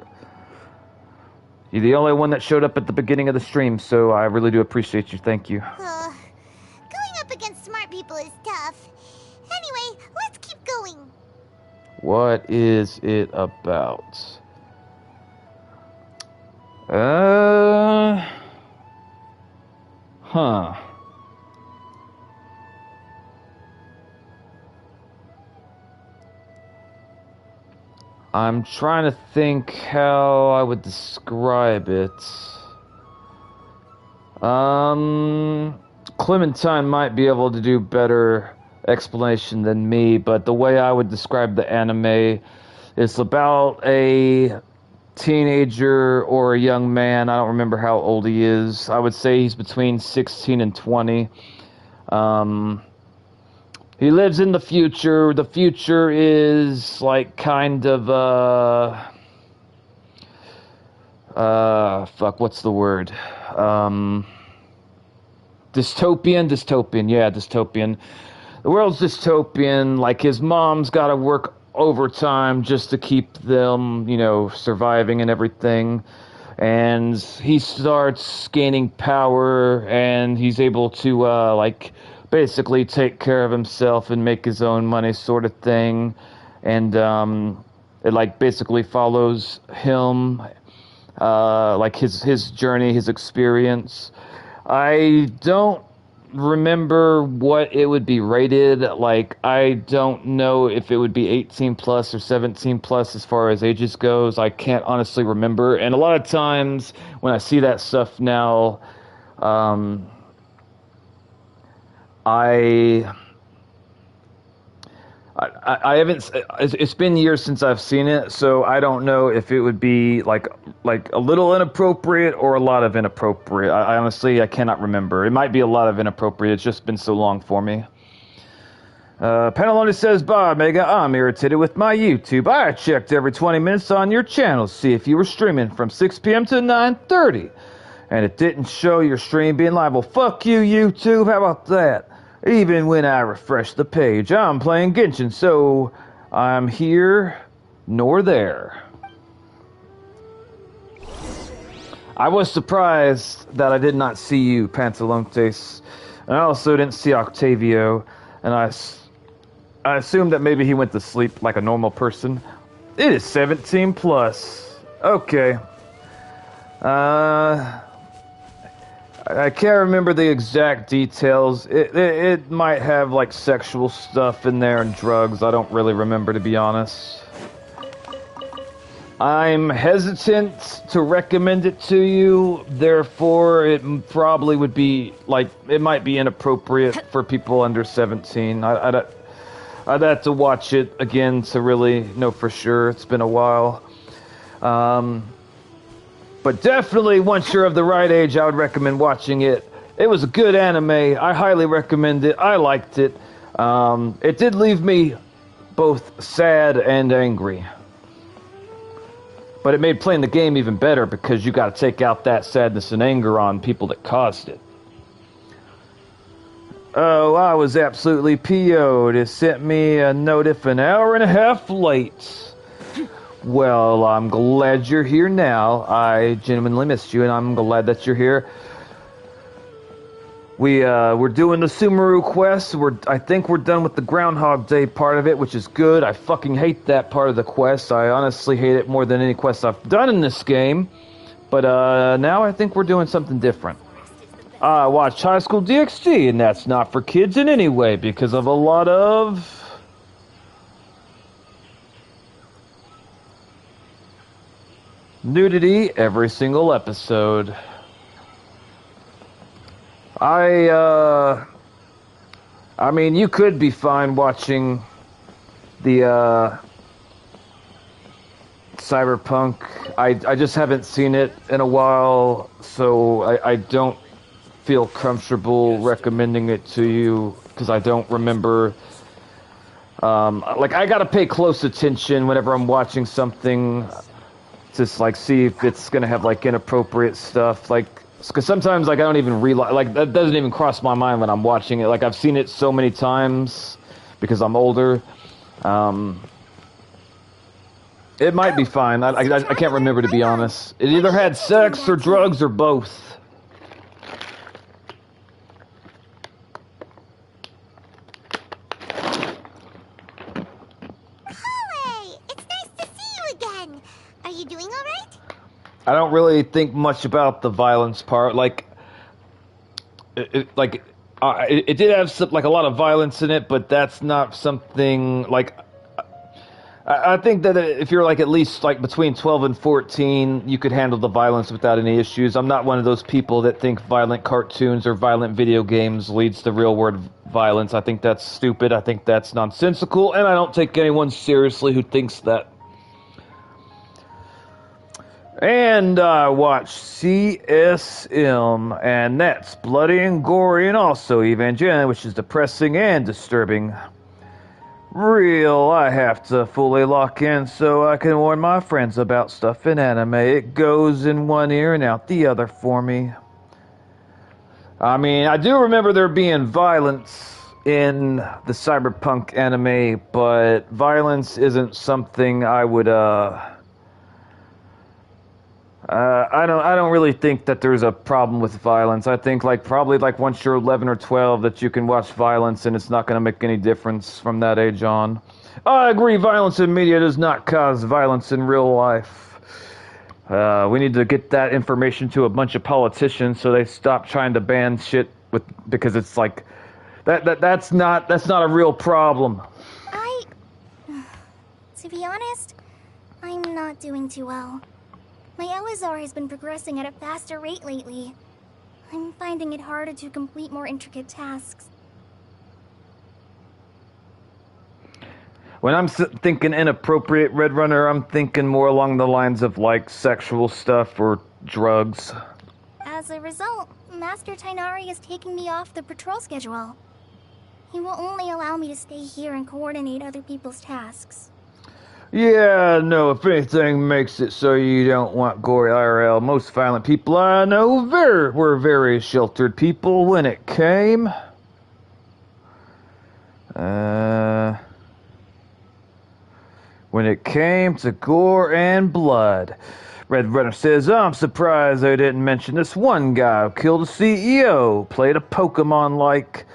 You're the only one that showed up at the beginning of the stream, so I really do appreciate you. Thank you. Going up against smart people is tough. Anyway, let's keep going. What is it about? Huh. I'm trying to think how I would describe it. Clementine might be able to do better explanation than me, but the way I would describe the anime is about a teenager or a young man. I don't remember how old he is. I would say he's between 16 and 20. He lives in the future. The future is like kind of what's the word? Dystopian, yeah, dystopian. The world's dystopian. Like, his mom's got to work overtime just to keep them, surviving and everything. And he starts gaining power, and he's able to, basically take care of himself and make his own money, sort of thing. And it basically follows him, his journey, his experience. I don't remember what it would be rated. I don't know if it would be 18 plus or 17 plus as far as ages goes. I can't honestly remember. And a lot of times when I see that stuff now, I haven't. It's been years since I've seen it, so I don't know if it would be like a little inappropriate or a lot of inappropriate. I honestly cannot remember. It might be a lot of inappropriate. It's just been so long for me. Paneloni says, "Bye, Mega. I'm irritated with my YouTube. I checked every 20 minutes on your channel to see if you were streaming from 6 p.m. to 9:30, and it didn't show your stream being live. Well, fuck you, YouTube. How about that? Even when I refresh the page, I'm playing Genshin, so I'm here nor there." I was surprised that I did not see you, Pantalontes, and I also didn't see Octavio, and I assumed that maybe he went to sleep like a normal person. It is 17 plus. Okay. I can't remember the exact details. It might have sexual stuff in there and drugs. I don't really remember, to be honest. I'm hesitant to recommend it to you. Therefore, it probably would be it might be inappropriate for people under 17. I'd have to watch it again to really know for sure. It's been a while. But definitely, once you're of the right age, I would recommend watching it. It was a good anime. I highly recommend it. I liked it. It did leave me both sad and angry. But it made playing the game even better because you got to take out that sadness and anger on people that caused it. Oh, I was absolutely PO'd. It sent me a notif an hour and a half late. Well, I'm glad you're here now. I genuinely missed you, and I'm glad that you're here. We're doing the Sumeru quest. I think we're done with the Groundhog Day part of it, which is good. I fucking hate that part of the quest. I honestly hate it more than any quest I've done in this game. But now I think we're doing something different. I watched High School DxD, and that's not for kids in any way because of a lot of nudity every single episode. I mean, you could be fine watching the Cyberpunk. I just haven't seen it in a while, so I don't feel comfortable recommending it to you because I don't remember Like, I gotta pay close attention whenever I'm watching something, to like see if it's gonna have like inappropriate stuff. Like, because sometimes like I don't even realize, like that doesn't even cross my mind when I'm watching it. Like I've seen it so many times because I'm older. It might be fine. I can't remember, to be honest. It either had sex or drugs or both. Are you doing all right? I don't really think much about the violence part. Like, it did have some, like a lot of violence in it, but that's not something like. I think that if you're like at least like between 12 and 14, you could handle the violence without any issues. I'm not one of those people that think violent cartoons or violent video games leads to real world violence. I think that's stupid. I think that's nonsensical, and I don't take anyone seriously who thinks that. And I watched CSM, and that's bloody and gory and also Evangelion, which is depressing and disturbing. Real, I have to fully lock in so I can warn my friends about stuff in anime. It goes in one ear and out the other for me. I mean, I do remember there being violence in the cyberpunk anime, but violence isn't something I would, I don't really think that there's a problem with violence. I think like probably like once you're 11 or 12 that you can watch violence and it's not going to make any difference from that age on. I agree, violence in media does not cause violence in real life. We need to get that information to a bunch of politicians so they stop trying to ban shit because it's like that's not a real problem. To be honest, I'm not doing too well. My LSR has been progressing at a faster rate lately. I'm finding it harder to complete more intricate tasks. When I'm thinking inappropriate Red Runner, I'm thinking more along the lines of like sexual stuff or drugs. As a result, Master Tainari is taking me off the patrol schedule. He will only allow me to stay here and coordinate other people's tasks. Yeah, no, if anything makes it so you don't want gory IRL, most violent people I know were very sheltered people when it came. When it came to gore and blood. Red Runner says, I'm surprised they didn't mention this one guy who killed a CEO, played a Pokemon like.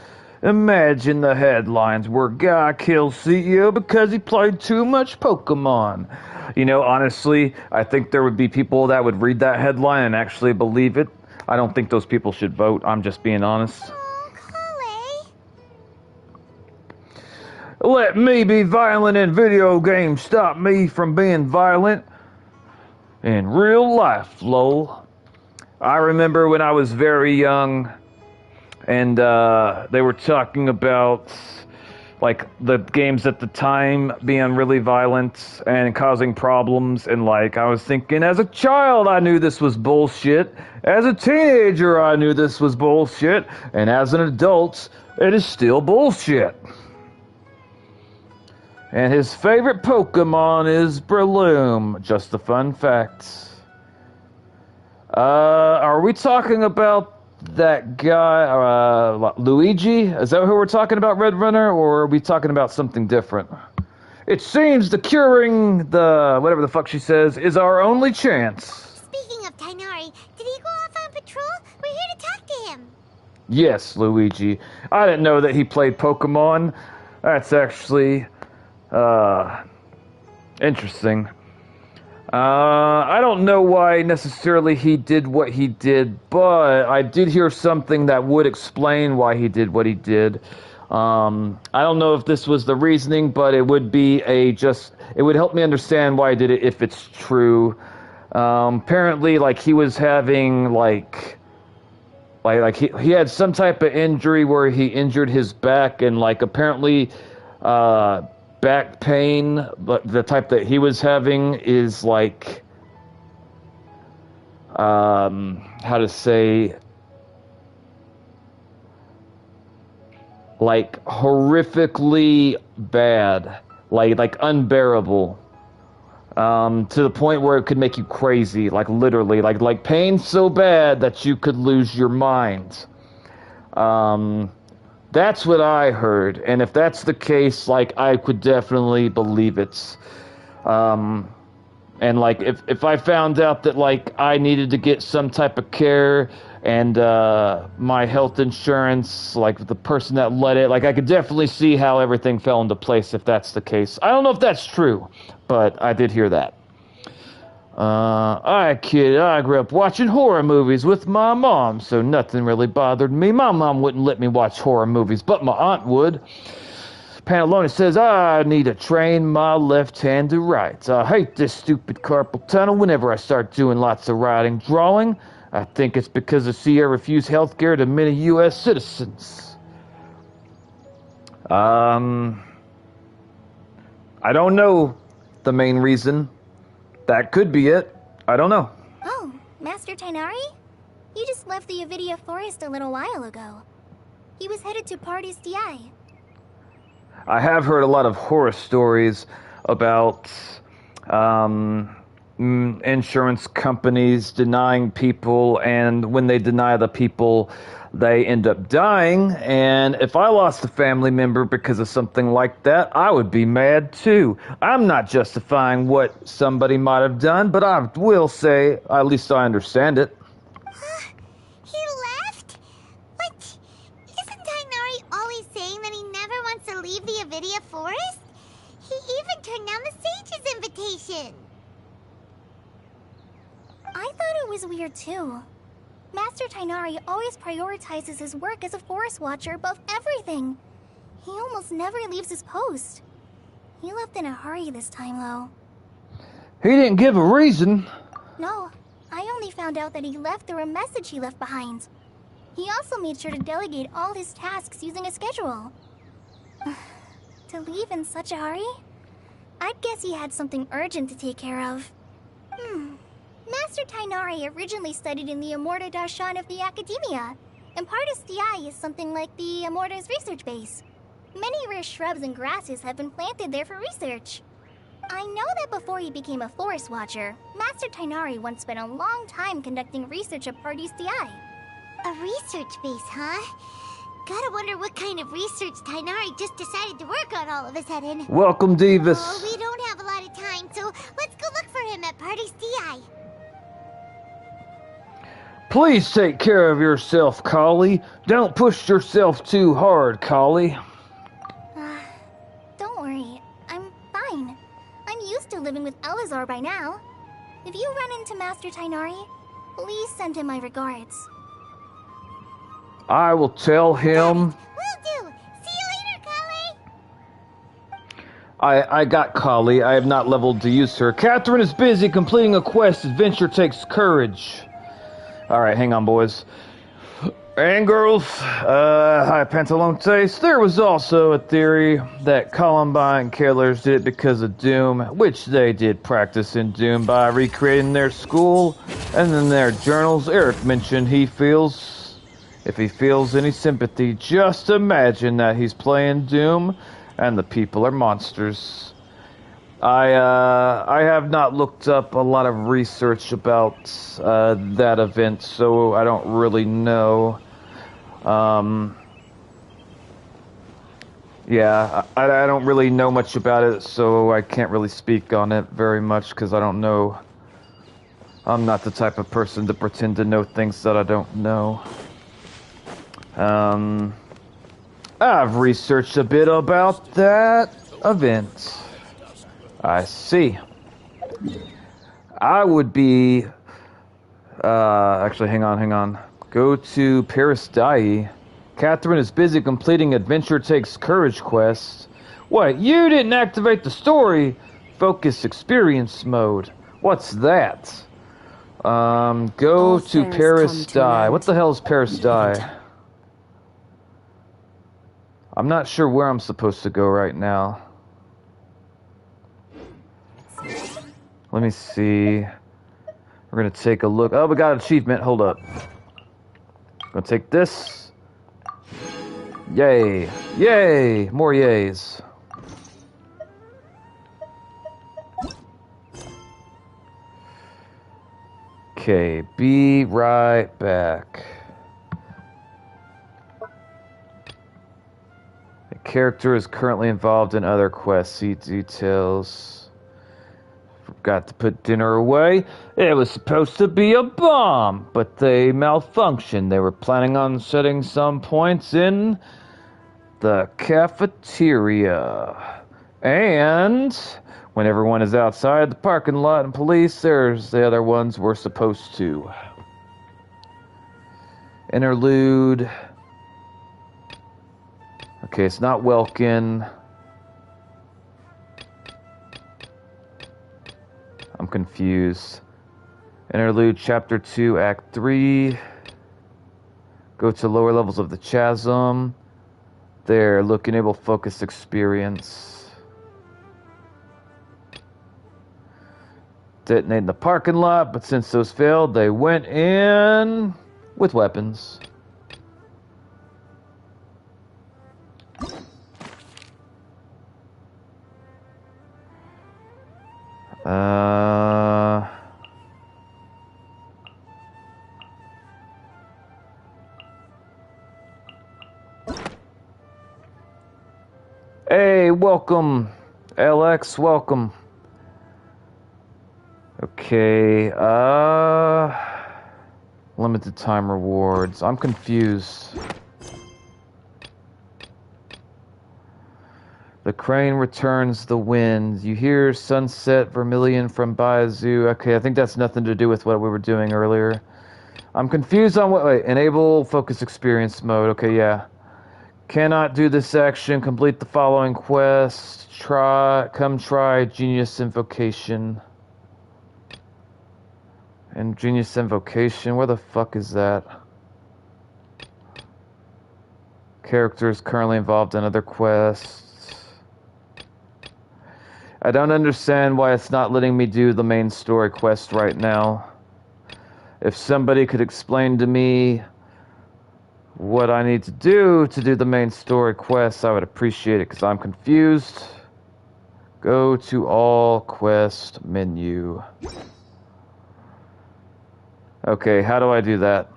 Imagine the headlines where guy kills CEO because he played too much Pokemon. You know, honestly, I think there would be people that would read that headline and actually believe it. I don't think those people should vote. I'm just being honest. Let me be violent in video games. Stop me from being violent in real life, lol. I remember when I was very young, and they were talking about like the games at the time being really violent and causing problems, and like I was thinking, as a child I knew this was bullshit, as a teenager I knew this was bullshit, and as an adult it is still bullshit. And his favorite Pokemon is Breloom. Just a fun fact. Are we talking about that guy, Luigi? Is that who we're talking about, Red Runner? Or are we talking about something different? It seems the curing the, whatever the fuck she says, is our only chance. Speaking of Tainari, did he go off on patrol? We're here to talk to him. Yes, Luigi. I didn't know that he played Pokemon. That's actually, interesting. I don't know why necessarily he did what he did, but I did hear something that would explain why he did what he did. I don't know if this was the reasoning, but it would be it would help me understand why he did it if it's true. Apparently, like, he was having, like he had some type of injury where he injured his back, and, like, apparently, back pain, but the type that he was having is like, how to say, like horrifically bad, like unbearable, to the point where it could make you crazy, like literally, like pain so bad that you could lose your mind. That's what I heard, and if that's the case, like I could definitely believe it. And like if I found out that like I needed to get some type of care and my health insurance, like the person that led it, like I could definitely see how everything fell into place if that's the case. I don't know if that's true, but I did hear that. I grew up watching horror movies with my mom, so nothing really bothered me. My mom wouldn't let me watch horror movies, but my aunt would. Pantalone says, I need to train my left hand to write. I hate this stupid carpal tunnel whenever I start doing lots of writing, drawing. I think it's because the CIA refused health care to many U.S. citizens. I don't know the main reason. That could be it. I don't know. Oh, Master Tainari? You just left the Avidia Forest a little while ago. He was headed to Party's DI. I have heard a lot of horror stories about insurance companies denying people, and when they deny the people, they end up dying. And if I lost a family member because of something like that, I would be mad too. I'm not justifying what somebody might have done, but I will say, at least I understand it. He left? What? Isn't Tainari always saying that he never wants to leave the Avidia Forest? He even turned down the Sage's invitation. I thought it was weird too. Master Tainari always prioritizes his work as a forest watcher above everything. He almost never leaves his post. He left in a hurry this time, though. He didn't give a reason. No, I only found out that he left through a message he left behind. He also made sure to delegate all his tasks using a schedule. To leave in such a hurry? I'd guess he had something urgent to take care of. Master Tainari originally studied in the Amorta Darshan of the Academia, and Partis DI is something like the Amorta's research base. Many rare shrubs and grasses have been planted there for research. I know that before he became a forest watcher, Master Tainari once spent a long time conducting research at Partis DI. A research base, huh? Gotta wonder what kind of research Tainari just decided to work on all of a sudden. Welcome, Davis. Oh, we don't have a lot of time, so let's go look for him at Partis DI. Please take care of yourself, Collie. Don't push yourself too hard, Collie. Don't worry, I'm fine. I'm used to living with Elazar by now. If you run into Master Tainari, please send him my regards. I will tell him. Will do. See you later, Collie. I got Collie. I have not leveled to use her. Catherine is busy completing a quest. Adventure takes courage. Alright, hang on, boys. And girls, hi, Pantalontes. There was also a theory that Columbine killers did it because of Doom, which they did practice in Doom by recreating their school, and in their journals, Eric mentioned if he feels any sympathy, just imagine that he's playing Doom, and the people are monsters. I have not looked up a lot of research about that event, so I don't really know. Yeah, I don't really know much about it, so I can't really speak on it very much because I don't know. I'm not the type of person to pretend to know things that I don't know. I've researched a bit about that event. I see. I would be... actually, hang on. Go to Paris Dai. Catherine is busy completing Adventure Takes Courage quest. What, you didn't activate the story focus experience mode? What's that? Go to Paris Dai. What the hell is Paris Dai? I'm not sure where I'm supposed to go right now. Let me see. We're gonna take a look. Oh, we got an achievement. Hold up. Gonna take this. Yay. Yay! More yays. Okay, be right back. The character is currently involved in other quests. See details. Forgot to put dinner away. It was supposed to be a bomb, but they malfunctioned. They were planning on setting some points in the cafeteria. And when everyone is outside the parking lot and police, there's the other ones we're supposed to. Interlude. Okay, it's not Welkin. I'm confused. Interlude Chapter 2, Act 3. Go to lower levels of the chasm. There, look, enable focus experience. Detonate in the parking lot, but since those failed, they went in with weapons. Hey, welcome. LX, welcome. Okay, limited time rewards. I'm confused. The crane returns the wind. You hear sunset vermilion from Baizu. Okay, I think that's nothing to do with what we were doing earlier. I'm confused on what... Wait, enable focus experience mode. Okay, yeah. Cannot do this action. Complete the following quest. Come try Genius Invocation. And Genius Invocation, where the fuck is that? Characters currently involved in other quests. I don't understand why it's not letting me do the main story quest right now. If somebody could explain to me what I need to do the main story quest, I would appreciate it, because I'm confused. Go to all quest menu. Okay, how do I do that?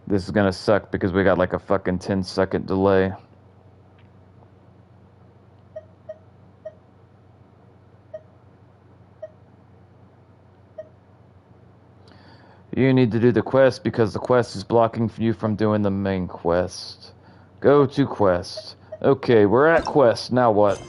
This is gonna suck because we got like a fucking 10-second delay. You need to do the quest because the quest is blocking you from doing the main quest. Go to quest. Okay, we're at quest. Now what?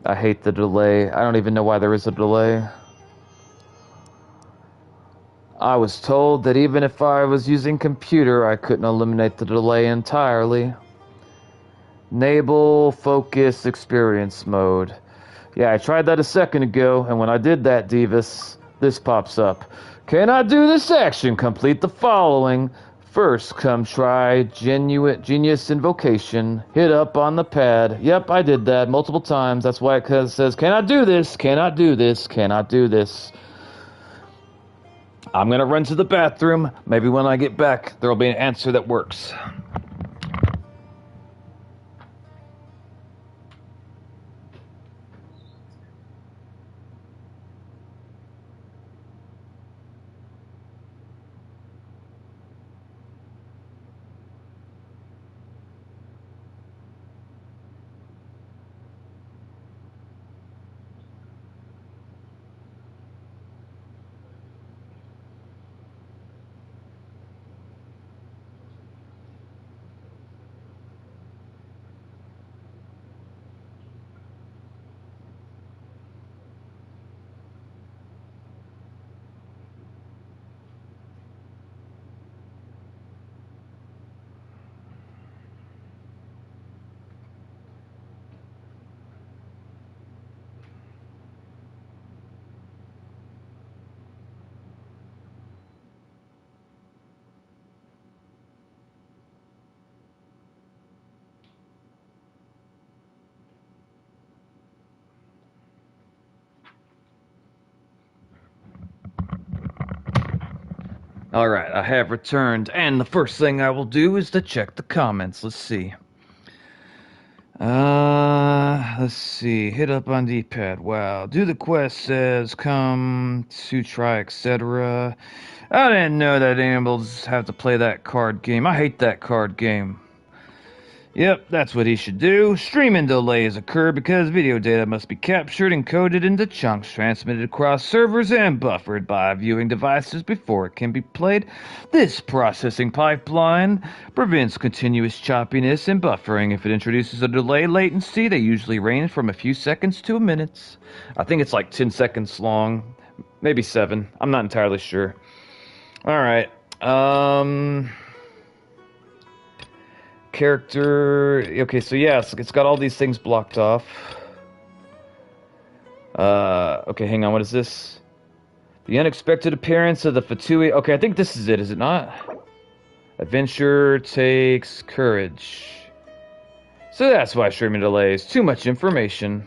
I hate the delay. I don't even know why there is a delay. I was told that even if I was using computer, I couldn't eliminate the delay entirely. Enable focus experience mode. Yeah, I tried that a second ago, and when I did that, Divas, this pops up. Cannot do this action. Complete the following. First, come try Genius Invocation. Hit up on the pad. Yep, I did that multiple times. That's why it says, cannot do this, cannot do this, cannot do this. I'm gonna run to the bathroom. Maybe when I get back, there'll be an answer that works. Alright, I have returned, and the first thing I will do is to check the comments. Let's see. Let's see. Hit up on D-pad. Wow. Do the quest says come to try, etc. I didn't know that animals have to play that card game. I hate that card game. Yep, that's what he should do. Streaming delays occur because video data must be captured and coded into chunks, transmitted across servers, and buffered by viewing devices before it can be played. This processing pipeline prevents continuous choppiness and buffering. If it introduces a delay latency, they usually range from a few seconds to minutes. I think it's like 10 seconds long, maybe 7. I'm not entirely sure. Alright, character, okay, so yeah, it's got all these things blocked off. Okay, hang on, what is this? The unexpected appearance of the Fatui. Okay, I think this is it, is it not? Adventure takes courage. So that's why streaming delays. Too much information.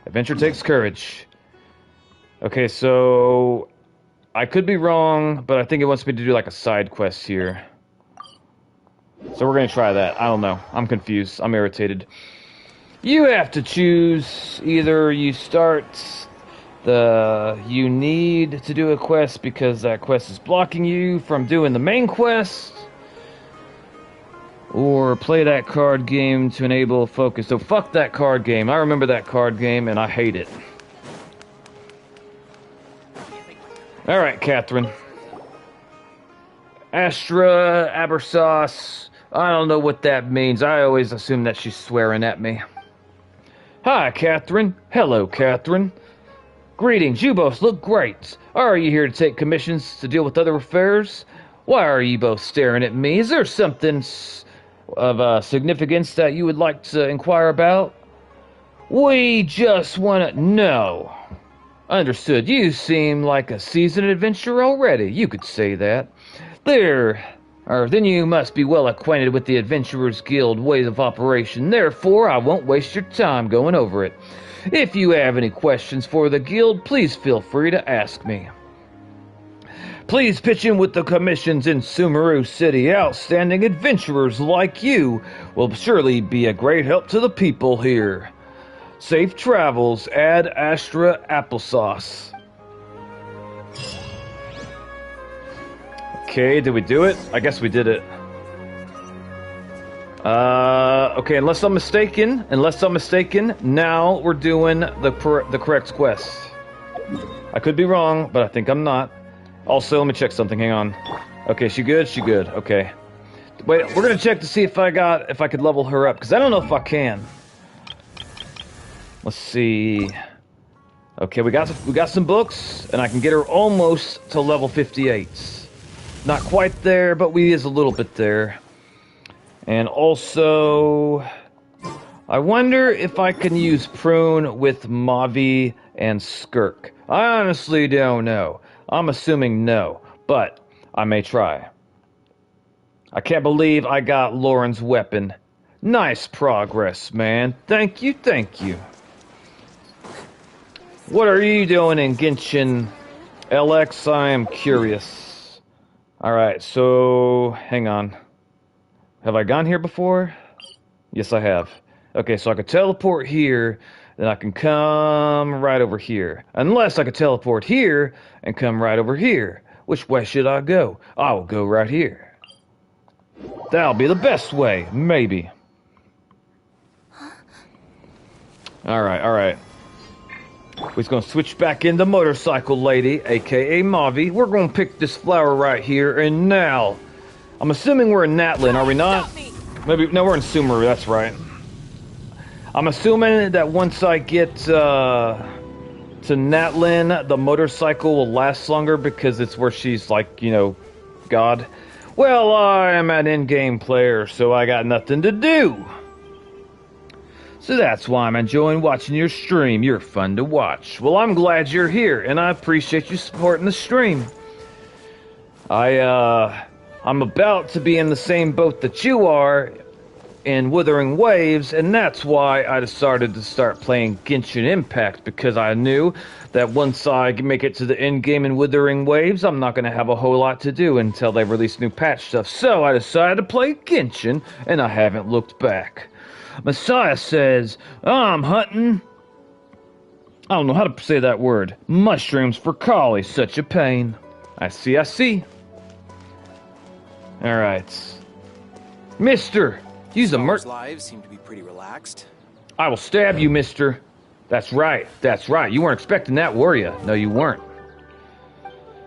Adventure takes courage. Okay, so I could be wrong, but I think it wants me to do like a side quest here. So we're going to try that. I don't know. I'm confused. I'm irritated. You have to choose. Either you start you need to do a quest because that quest is blocking you from doing the main quest, or play that card game to enable focus. So fuck that card game. I remember that card game and I hate it. Alright, Catherine. Astra Abersauce. I don't know what that means. I always assume that she's swearing at me. Hi, Catherine. Hello, Catherine. Greetings. You both look great. Are you here to take commissions to deal with other affairs? Why are you both staring at me? Is there something of significance that you would like to inquire about? We just want to know. Understood. You seem like a seasoned adventurer already. You could say that. Then you must be well acquainted with the Adventurers Guild ways of operation. Therefore, I won't waste your time going over it. If you have any questions for the Guild, please feel free to ask me. Please pitch in with the commissions in Sumeru City. Outstanding adventurers like you will surely be a great help to the people here. Safe travels. Ad Astra Applesauce. Okay, did we do it? I guess we did it. Okay, unless I'm mistaken, now we're doing the correct quest. I could be wrong, but I think I'm not. Also, let me check something, hang on. Okay, she good? She good, okay. Wait, we're gonna check to see if I could level her up, because I don't know if I can. Let's see. Okay, we got some books, and I can get her almost to level 58. Not quite there, but we is a little bit there. And also, I wonder if I can use Prune with Mavi and Skirk. I honestly don't know. I'm assuming no, but I may try. I can't believe I got Lauren's weapon. Nice progress, man. Thank you, thank you. What are you doing in Genshin LX? I am curious. Alright, so hang on. Have I gone here before? Yes, I have. Okay, so I could teleport here, then I can come right over here. Unless I could teleport here and come right over here. Which way should I go? I will go right here. That'll be the best way, maybe. Alright. We're gonna switch back into Motorcycle Lady, aka Mavi. We're gonna pick this flower right here and now. I'm assuming we're in Natlin, are we not? Maybe, no, we're in Sumeru, that's right. I'm assuming that once I get to Natlin, the motorcycle will last longer because it's where she's like, you know, God. Well, I am an in-game player, so I got nothing to do. So that's why I'm enjoying watching your stream. You're fun to watch. Well, I'm glad you're here, and I appreciate you supporting the stream. I'm about to be in the same boat that you are, in Wuthering Waves, and that's why I decided to start playing Genshin Impact, because I knew that once I make it to the end game in Wuthering Waves, I'm not going to have a whole lot to do until they release new patch stuff. So I decided to play Genshin, and I haven't looked back. Messiah says, I'm hunting... I don't know how to say that word. Mushrooms for Collie, such a pain. I see. Alright. Mister, use a lives seem to be pretty relaxed. I will stab you, mister. That's right. You weren't expecting that, were you? No, you weren't.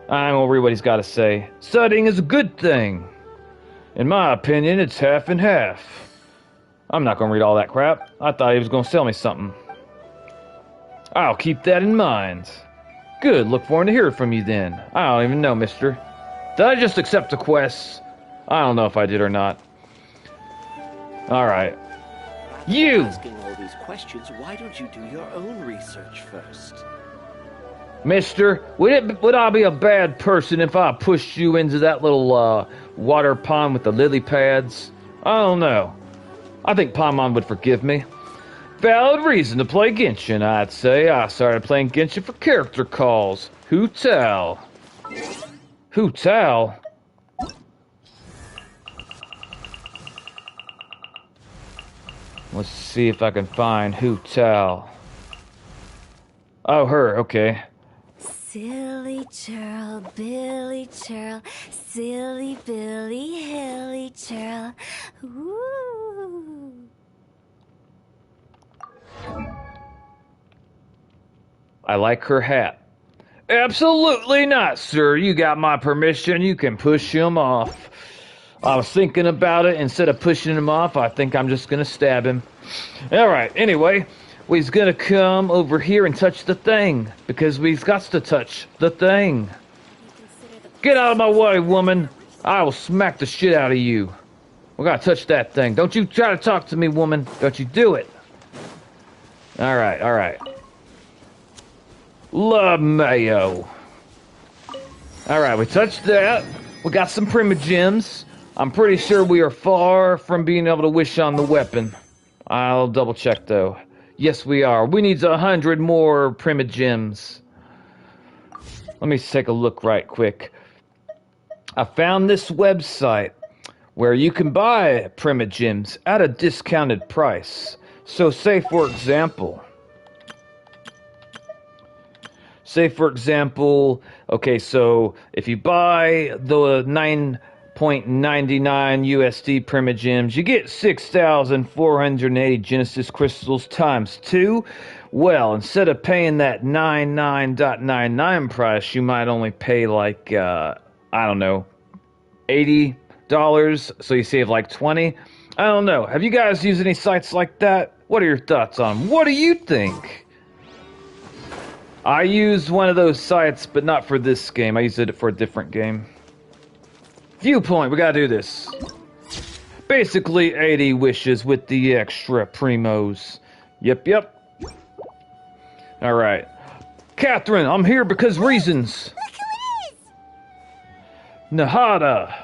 I'm gonna read what he's got to say. Studying is a good thing. In my opinion, it's half and half. I'm not gonna read all that crap. I thought he was gonna sell me something. I'll keep that in mind. Good, look forward to hearing from you then. I don't even know, mister. Did I just accept the quest? I don't know if I did or not. Alright. You! Asking all these questions, why don't you do your own research first? Mister, would I be a bad person if I pushed you into that little water pond with the lily pads? I don't know. I think Paimon would forgive me. Valid reason to play Genshin, I'd say. I started playing Genshin for character calls. Hu Tao? Let's see if I can find Hu Tao. Oh, her, okay. Silly churl, Billy churl, silly Billy, hilly churl. Ooh. I like her hat. Absolutely not, sir. You got my permission. You can push him off. I was thinking about it. Instead of pushing him off, I think I'm just going to stab him. Alright, anyway, we's going to come over here and touch the thing. Because we've got to touch the thing. Get out of my way, woman. I will smack the shit out of you. We got to touch that thing. Don't you try to talk to me, woman. Don't you do it. Alright. Love mayo. Alright, we touched that. We got some primogems. I'm pretty sure we are far from being able to wish on the weapon. I'll double check though. Yes, we are. We need 100 more primogems. Let me take a look right quick. I found this website where you can buy primogems at a discounted price. So say for example, okay, so if you buy the 9.99 USD primogems, you get 6,480 Genesis crystals times 2. Well, instead of paying that 99.99 price, you might only pay like, I don't know, $80, so you save like 20. I don't know. Have you guys used any sites like that? What are your thoughts on them? What do you think? I used one of those sites, but not for this game. I used it for a different game. Viewpoint, we gotta do this. Basically 80 wishes with the extra primos. Yep. Alright. Catherine, I'm here because reasons. Look who it is! Nahada.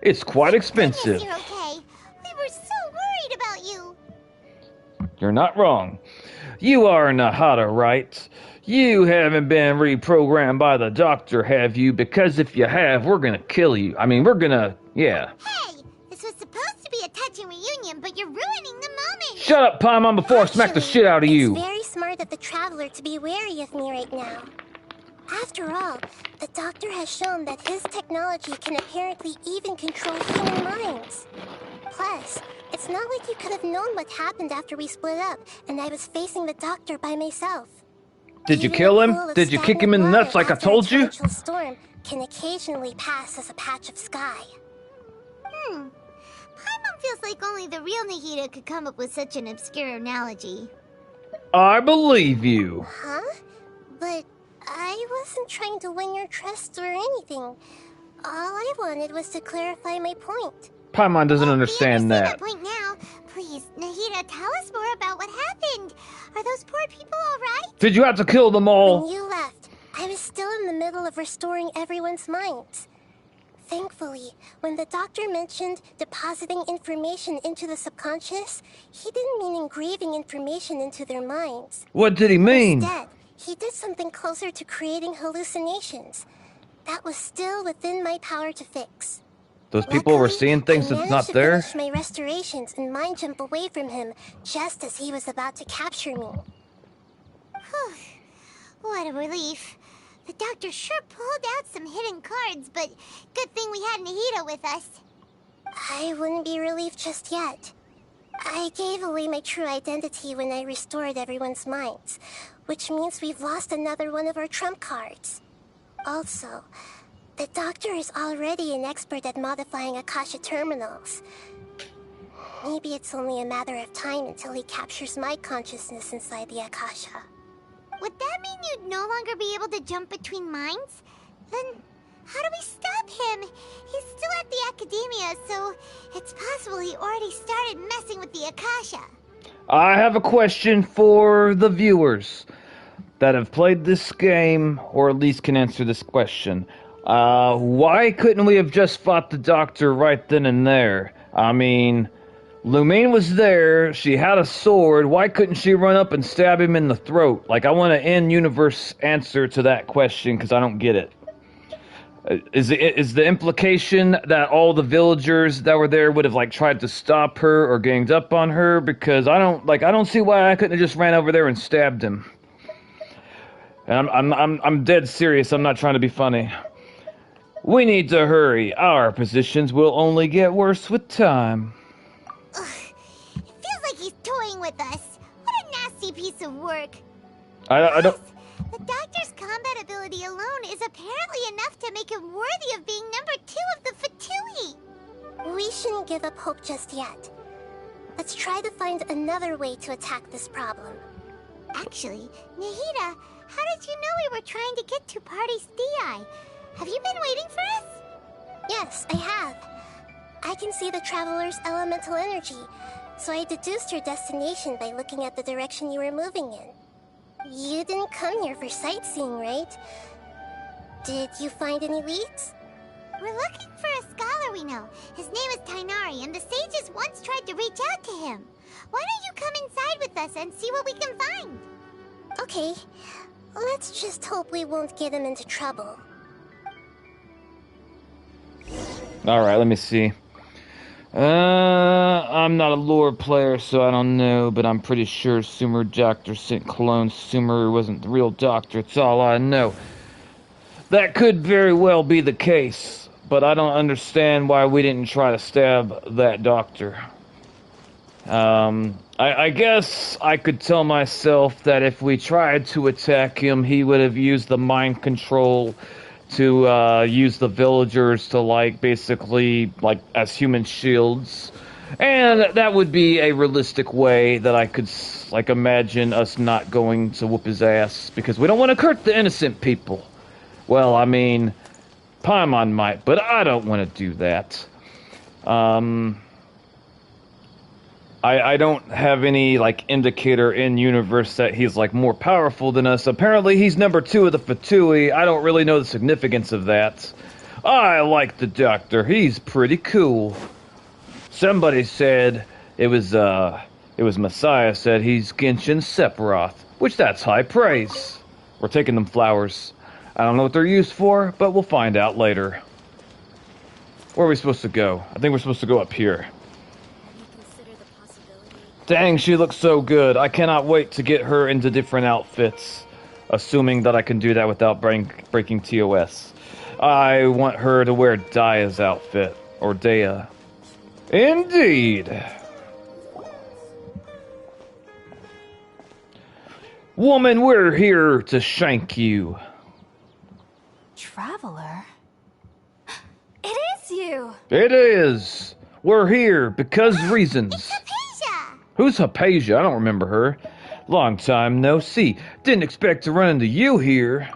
It's quite expensive. You're okay. We were so worried about you. You're not wrong. You are Nahada, right? You haven't been reprogrammed by the doctor, have you? Because if you have, we're gonna kill you. I mean, yeah. Hey, this was supposed to be a touching reunion, but you're ruining the moment. Shut up, Paimon, before I smack the shit out of you. It's very smart of the Traveler to be wary of me right now. After all, the doctor has shown that his technology can apparently even control human minds. Plus, it's not like you could have known what happened after we split up, and I was facing the doctor by myself. Did you kill him? Did you kick him in the nuts like I told you? A torrential storm can occasionally pass as a patch of sky. Paimon feels like only the real Nahida could come up with such an obscure analogy. I believe you. Huh? But I wasn't trying to win your trust or anything. All I wanted was to clarify my point. Paimon doesn't understand we that. Point now. Please, Nahida, tell us more about what happened. Are those poor people all right? Did you have to kill them all? When you left, I was still in the middle of restoring everyone's minds. Thankfully, when the doctor mentioned depositing information into the subconscious, he didn't mean engraving information into their minds. What did he mean? Instead, he did something closer to creating hallucinations. That was still within my power to fix. Those people were Luckily, seeing things I that's managed not to there? finish my restorations and mind jump away from him just as he was about to capture me. Whew. What a relief. The doctor sure pulled out some hidden cards, but good thing we had Nahida with us. I wouldn't be relieved just yet. I gave away my true identity when I restored everyone's minds, which means we've lost another one of our trump cards. Also, the doctor is already an expert at modifying Akasha terminals. Maybe it's only a matter of time until he captures my consciousness inside the Akasha. Would that mean you'd no longer be able to jump between minds? Then how do we stop him? He's still at the Academia, so it's possible he already started messing with the Akasha. I have a question for the viewers that have played this game, or at least can answer this question. Why couldn't we have just fought the doctor right then and there? I mean, Lumine was there, she had a sword, why couldn't she run up and stab him in the throat? Like, I want an in-universe answer to that question, because I don't get it. Is the implication that all the villagers that were there would have, like, tried to stop her or ganged up on her? Because I don't see why I couldn't have just ran over there and stabbed him. And I'm dead serious, I'm not trying to be funny. We need to hurry. Our positions will only get worse with time. Ugh. It feels like he's toying with us. What a nasty piece of work. I don't... The doctor's combat ability alone is apparently enough to make him worthy of being number 2 of the Fatui. We shouldn't give up hope just yet. Let's try to find another way to attack this problem. Actually, Nahida, how did you know we were trying to get to Party's DI? Have you been waiting for us? Yes, I have. I can see the Traveler's elemental energy, so I deduced your destination by looking at the direction you were moving in. You didn't come here for sightseeing, right? Did you find any leads? We're looking for a scholar we know. His name is Tainari, and the sages once tried to reach out to him. Why don't you come inside with us and see what we can find? Okay, let's just hope we won't get him into trouble. Alright, let me see. I'm not a lore player, so I don't know, but I'm pretty sure Sumer Doctor sent clone Sumer wasn't the real doctor, it's all I know. That could very well be the case, but I don't understand why we didn't try to stab that doctor. I guess I could tell myself that if we tried to attack him, he would have used the mind control to use the villagers to, like, basically, like, as human shields. And that would be a realistic way that I could, like, imagine us not going to whoop his ass, because we don't want to hurt the innocent people. Well, I mean, Paimon might, but I don't want to do that. I don't have any, like, indicator in universe that he's, like, more powerful than us. Apparently he's number 2 of the Fatui. I don't really know the significance of that. I like the doctor. He's pretty cool. Somebody said it was Messiah said he's Genshin Sephiroth, which that's high praise. We're taking them flowers. I don't know what they're used for, but we'll find out later. Where are we supposed to go? I think we're supposed to go up here. Dang, she looks so good. I cannot wait to get her into different outfits. Assuming that I can do that without breaking TOS. I want her to wear Daya's outfit. Or Daya. Indeed! Woman, we're here to shank you. Traveler? It is you! It is! We're here because reasons. Who's Hypatia? I don't remember her. Long time no see. Didn't expect to run into you here.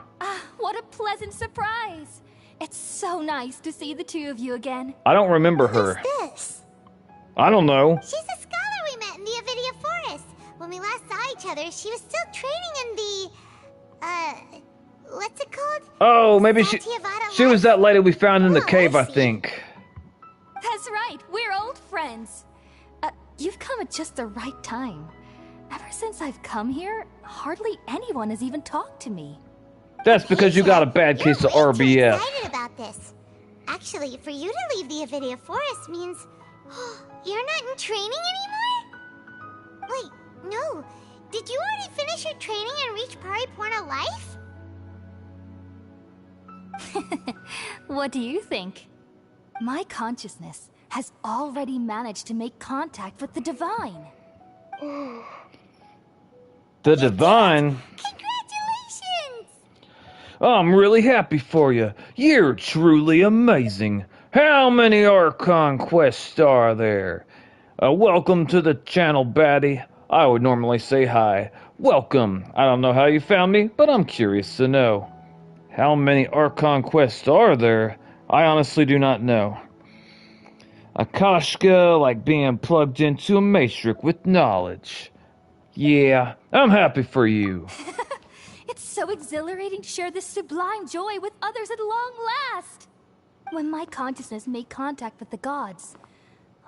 What a pleasant surprise. It's so nice to see the two of you again. I don't remember her. Who's this? I don't know. She's a scholar we met in the Avidia Forest. When we last saw each other, she was still training in the, what's it called? Oh, maybe she was that lady we found in the cave, I think. That's right, we're old friends. You've come at just the right time. Ever since I've come here, hardly anyone has even talked to me. That's because you got a bad case of RBF. I'm excited about this. Actually, for you to leave the Avidia Forest means you're not in training anymore? Wait, no. Did you already finish your training and reach Pariporna life? What do you think? My consciousness has already managed to make contact with the Divine. The Divine? Congratulations! Oh, I'm really happy for you. You're truly amazing. How many Archon quests are there? Welcome to the channel, baddie. I would normally say hi. Welcome. I don't know how you found me, but I'm curious to know. How many Archon quests are there? I honestly do not know. Akashka, like being plugged into a matrix with knowledge. Yeah, I'm happy for you. It's so exhilarating to share this sublime joy with others at long last. When my consciousness made contact with the gods.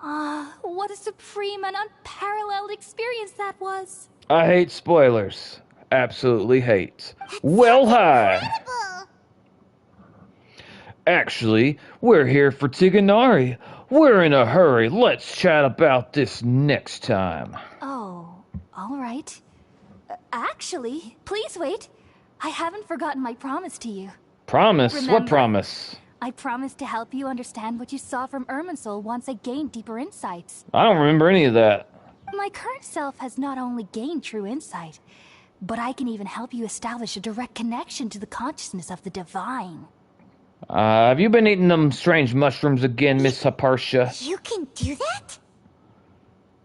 What a supreme and unparalleled experience that was. I hate spoilers. Absolutely hate. Well, hi. Actually, we're here for Tiganari. We're in a hurry. Let's chat about this next time. Oh, all right. Actually, please wait. I haven't forgotten my promise to you. Promise? Remember, what promise? I promised to help you understand what you saw from Irminsul once I gained deeper insights. I don't remember any of that. My current self has not only gained true insight, but I can even help you establish a direct connection to the consciousness of the Divine. Have you been eating them strange mushrooms again, Miss Haparsha? You can do that?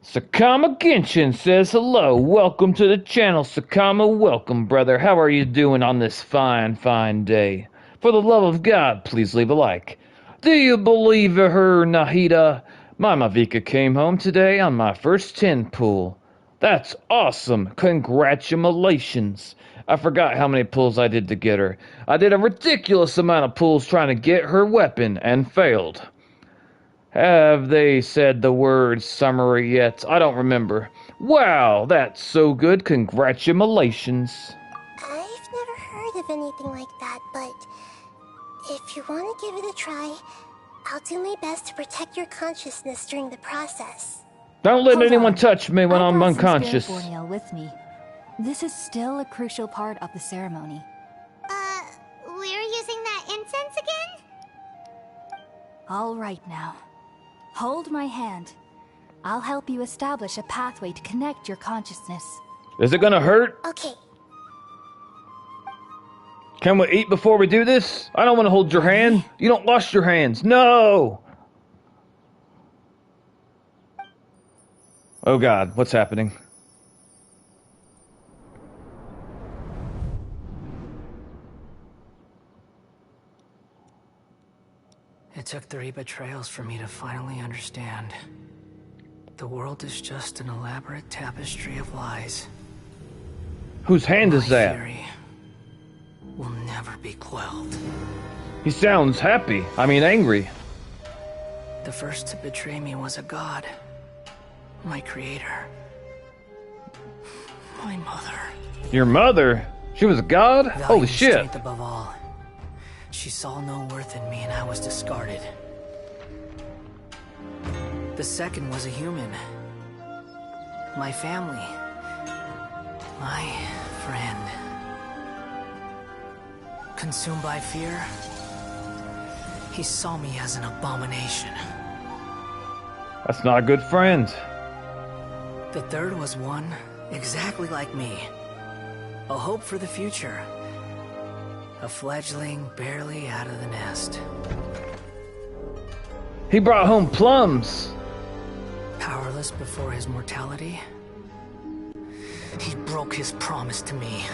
Sakama Genshin says hello. Welcome to the channel, Sakama. Welcome, brother. How are you doing on this fine, fine day? For the love of God, please leave a like. Do you believe her, Nahida? My Mavika came home today on my first 10 pull. That's awesome. Congratulations. I forgot how many pulls I did to get her. I did a ridiculous amount of pulls trying to get her weapon and failed. Have they said the word summary yet? I don't remember. Wow, that's so good. Congratulations. I've never heard of anything like that, but if you want to give it a try, I'll do my best to protect your consciousness during the process. Don't let anyone touch me when I'm unconscious. I brought some Spirit Borneo with me. This is still a crucial part of the ceremony. We're using that incense again? All right now. Hold my hand. I'll help you establish a pathway to connect your consciousness. Is it gonna hurt? Okay. Can we eat before we do this? I don't want to hold your hand. You don't wash your hands. No! Oh God, what's happening? It took 3 betrayals for me to finally understand. The world is just an elaborate tapestry of lies. Whose hand is that? My fury will never be quelled. He sounds happy. I mean angry. The first to betray me was a god. My creator. My mother. Your mother? She was a god? Holy shit. Strength above all. She saw no worth in me and I was discarded. The second was a human. My family. My friend. Consumed by fear, he saw me as an abomination. That's not a good friend. The third was one exactly like me. A hope for the future. A fledgling barely out of the nest. He brought home plums. Powerless before his mortality, he broke his promise to me.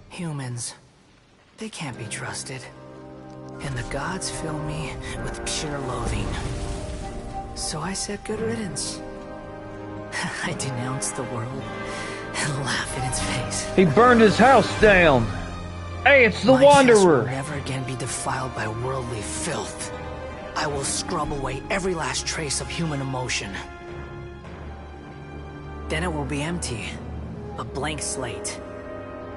Humans, they can't be trusted. And the gods fill me with pure loathing. So I said good riddance. I denounced the world and laugh in its face. He burned his house down. Hey, it's the My chest will Wanderer. never again be defiled by worldly filth. I will scrub away every last trace of human emotion. Then it will be empty, a blank slate,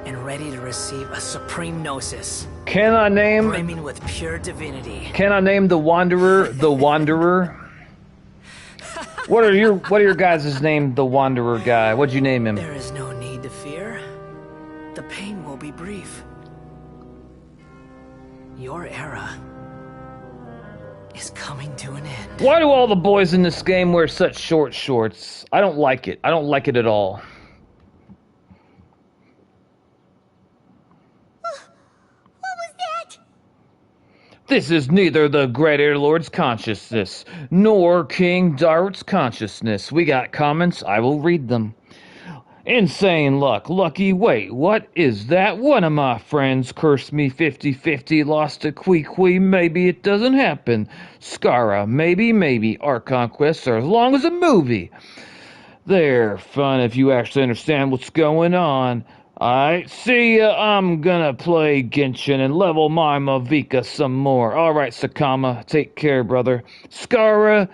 and ready to receive a supreme gnosis. Can I name? Brimming with pure divinity. Can I name the Wanderer the Wanderer? What are your guys' name? The Wanderer guy. What'd you name him? There is no need to fear. The pain will be brief. Your era is coming to an end. Why do all the boys in this game wear such short shorts? I don't like it. I don't like it at all. This is neither the Great Air Lord's consciousness, nor King Dart's consciousness. We got comments, I will read them. Insane luck, lucky, wait, what is that? One of my friends cursed me 50-50, lost a Quee, maybe it doesn't happen. Skara, maybe, our conquests are as long as a movie. They're fun if you actually understand what's going on. Alright, see ya. I'm gonna play Genshin and level my Mavika some more. Alright, Sakama, take care, brother. Skara,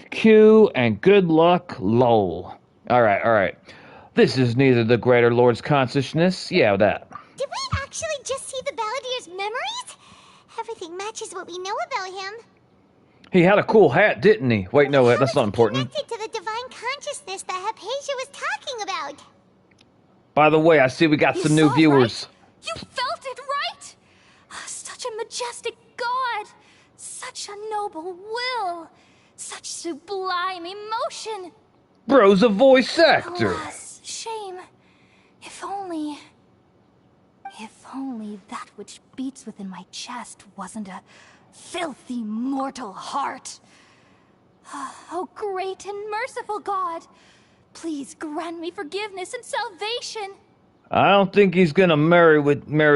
Q, and good luck, lol. Alright. This is neither the Greater Lord's consciousness. Yeah, that. Did we actually just see the Baladier's memories? Everything matches what we know about him. He had a cool hat, didn't he? Wait, no, that's not important. Connected to the divine consciousness that Hypatia was talking about. By the way, I see we got some new viewers. Right? You felt it, right? Such a majestic god. Such a noble will. Such sublime emotion. Bro's a voice actor. Alas, shame. If only that which beats within my chest wasn't a filthy mortal heart. Oh, great and merciful God. Please grant me forgiveness and salvation. I don't think he's gonna marry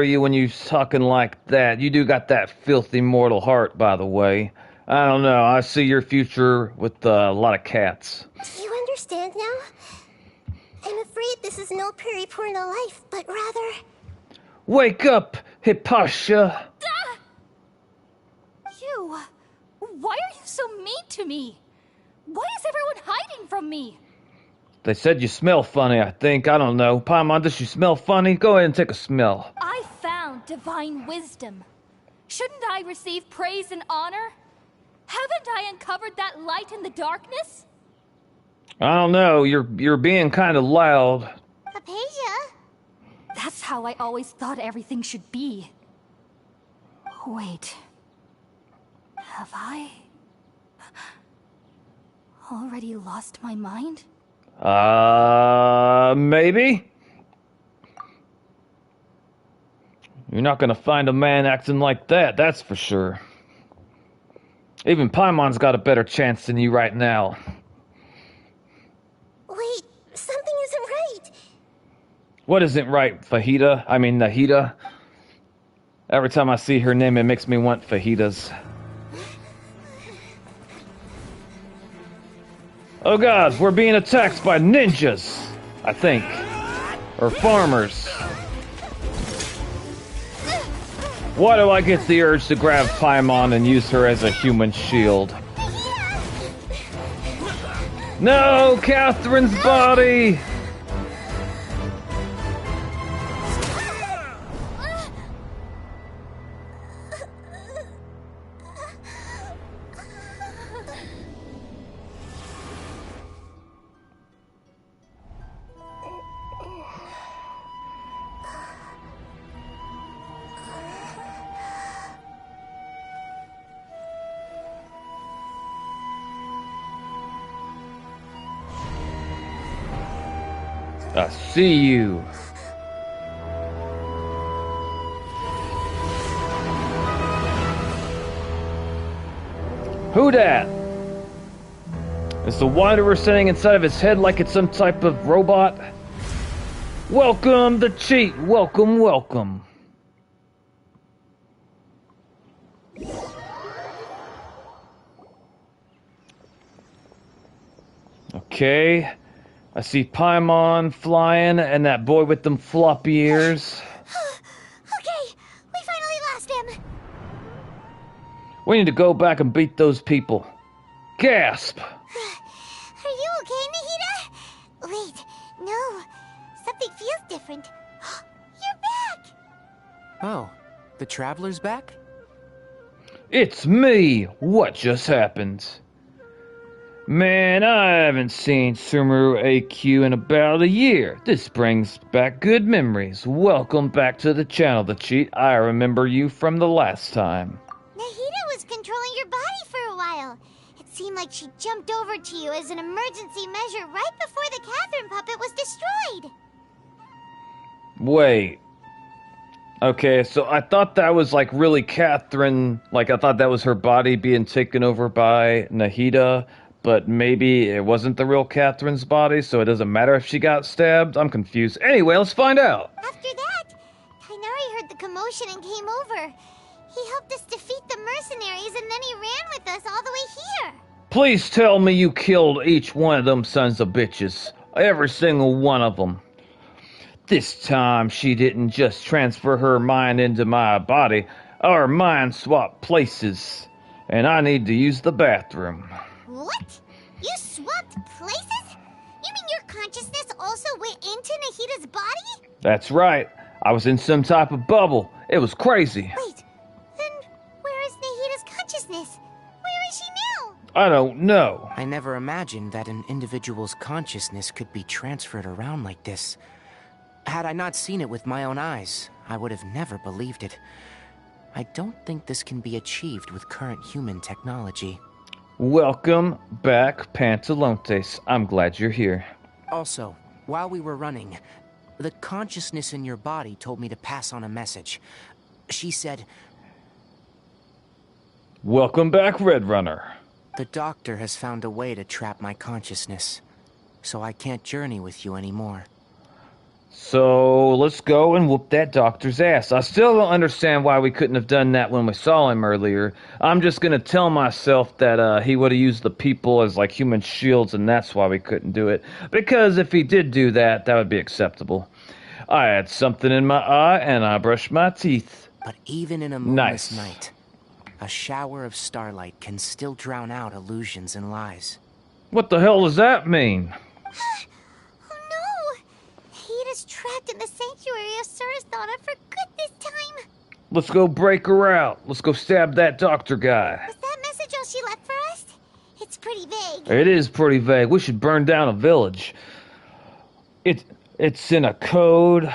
you when you talking like that. You do got that filthy mortal heart, by the way. I don't know. I see your future with a lot of cats. Do you understand now? I'm afraid this is no periporno life, but rather... Wake up, Hypatia! You! Why are you so mean to me? Why is everyone hiding from me? They said you smell funny, I think. I don't know. Paimon, does she smell funny? Go ahead and take a smell. I found divine wisdom. Shouldn't I receive praise and honor? Haven't I uncovered that light in the darkness? I don't know. You're being kind of loud. Hypatia? That's how I always thought everything should be. Wait. Have I already lost my mind? Maybe? You're not gonna find a man acting like that, that's for sure. Even Paimon's got a better chance than you right now. Wait, something isn't right. What isn't right, Fajita? I mean, Nahida? Every time I see her name, it makes me want fajitas. Oh god, we're being attacked by ninjas, I think. Or farmers. Why do I get the urge to grab Paimon and use her as a human shield? No, Catherine's body! I see you. Who dat? Is the Wanderer sitting inside of his head like it's some type of robot? Welcome to cheat. Welcome, welcome. Okay. I see Paimon flying and that boy with them floppy ears. Okay, we finally lost him. We need to go back and beat those people. Gasp! Are you okay, Nahida? Wait, no. Something feels different. You're back! Oh, the Traveler's back? It's me! What just happened? Man, I haven't seen Sumeru AQ in about a year. This brings back good memories. Welcome back to the channel, The Cheat. I remember you from the last time. Nahida was controlling your body for a while. It seemed like she jumped over to you as an emergency measure right before the Catherine puppet was destroyed. Wait. Okay, so I thought that was like really Catherine, like I thought that was her body being taken over by Nahida, but maybe it wasn't the real Catherine's body, so it doesn't matter if she got stabbed. I'm confused. Anyway, let's find out. After that, Kainari heard the commotion and came over. He helped us defeat the mercenaries and then he ran with us all the way here. Please tell me you killed each one of them sons of bitches. Every single one of them. This time she didn't just transfer her mind into my body. Our minds swapped places. And I need to use the bathroom. What? You swapped places? You mean your consciousness also went into Nahida's body? That's right. I was in some type of bubble. It was crazy. Wait, then where is Nahida's consciousness? Where is she now? I don't know. I never imagined that an individual's consciousness could be transferred around like this. Had I not seen it with my own eyes, I would have never believed it. I don't think this can be achieved with current human technology. Welcome back, Pantalontes. I'm glad you're here. Also, while we were running, the consciousness in your body told me to pass on a message. She said, welcome back, Red Runner. the doctor has found a way to trap my consciousness, so I can't journey with you anymore. So, let's go and whoop that doctor's ass. I still don't understand why we couldn't have done that when we saw him earlier. I'm just gonna tell myself that he would have used the people as like human shields, and that's why we couldn't do it. Because if he did do that, that would be acceptable. I had something in my eye, and I brushed my teeth. But even in a moonless night, a shower of starlight can still drown out illusions and lies. What the hell does that mean? Is trapped in the sanctuary of Surasthana for good this time. Let's go break her out. Let's go stab that doctor guy. Was that message all she left for us? It's pretty vague. It is pretty vague. We should burn down a village. It's in a code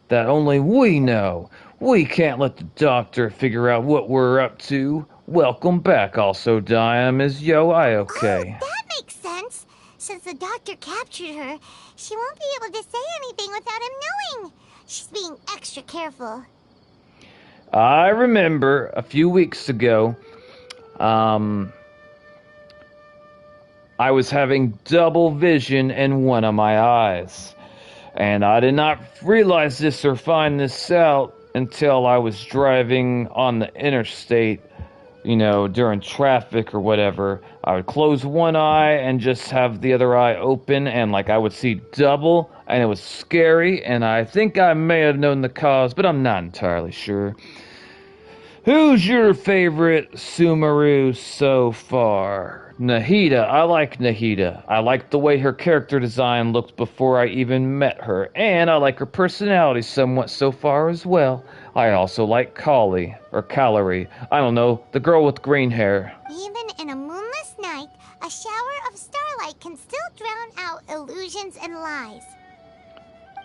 that only we know. We can't let the doctor figure out what we're up to. Welcome back, also Diam. Is I okay? Oh, that makes sense. Since the doctor captured her, she won't be able to say anything without him knowing. She's being extra careful. I remember a few weeks ago, I was having double vision in one of my eyes. And I did not realize this or find this out until I was driving on the interstate, you know, during traffic or whatever. I would close one eye and just have the other eye open, and like I would see double, and it was scary, and I think I may have known the cause, but I'm not entirely sure. Who's your favorite Sumeru so far? Nahida. I like Nahida. I like the way her character design looked before I even met her, and I like her personality somewhat so far as well. I also like Kali, or Calorie. I don't know, the girl with green hair. Even in a moonless night, a shower of starlight can still drown out illusions and lies.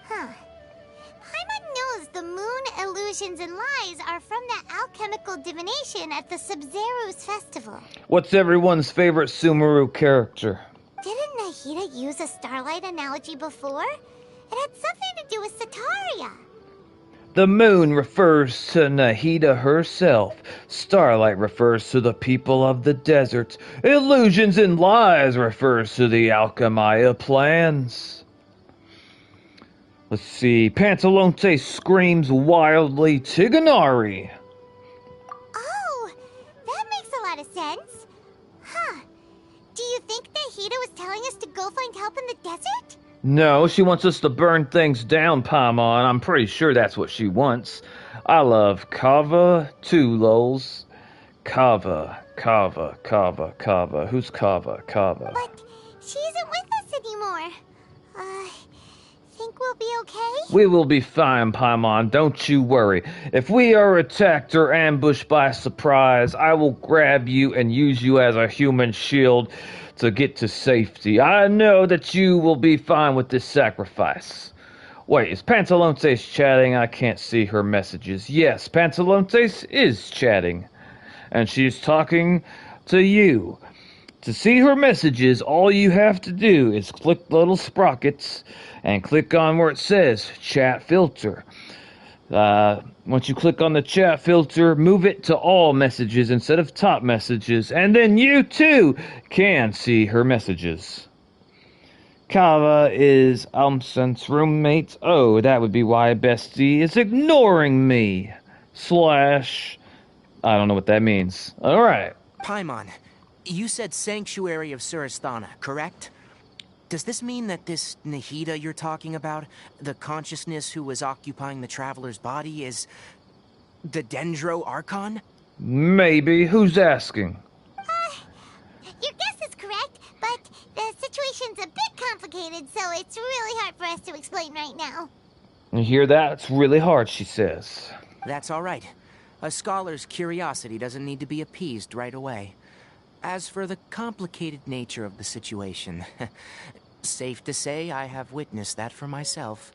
Huh. Paimon knows the moon illusions and lies are from the alchemical divination at the Sub-Zeru's festival. What's everyone's favorite Sumeru character? Didn't Nahida use a starlight analogy before? It had something to do with Sataria. The moon refers to Nahida herself. Starlight refers to the people of the desert. Illusions and lies refers to the Alchemia plans. Let's see. Pantalonte screams wildly Tiganari. Oh, that makes a lot of sense. Huh. Do you think Nahida was telling us to go find help in the desert? No, she wants us to burn things down, Paimon. I'm pretty sure that's what she wants. I love Kava too, lols. Kava. Who's Kava? But she isn't with us anymore. Think we'll be okay? We will be fine, Paimon. Don't you worry. If we are attacked or ambushed by surprise, I will grab you and use you as a human shield to get to safety. I know that you will be fine with this sacrifice. Wait, is Pantalontes chatting? I can't see her messages. Yes, Pantalontes is chatting. And she's talking to you. To see her messages, all you have to do is click the little sprockets and click on where it says chat filter. Once you click on the chat filter, move it to all messages instead of top messages, and then you too can see her messages. Kava is Almsen's roommate. Oh, that would be why Bestie is ignoring me. / I don't know what that means. Alright. Paimon, you said Sanctuary of Surasthana, correct? Does this mean that this Nahida you're talking about, the consciousness who was occupying the Traveler's body, is the Dendro Archon? Maybe. Who's asking? Your guess is correct, but the situation's a bit complicated, so it's really hard for us to explain right now. You hear that? It's really hard, she says. That's all right. A scholar's curiosity doesn't need to be appeased right away. As for the complicated nature of the situation, safe to say I have witnessed that for myself.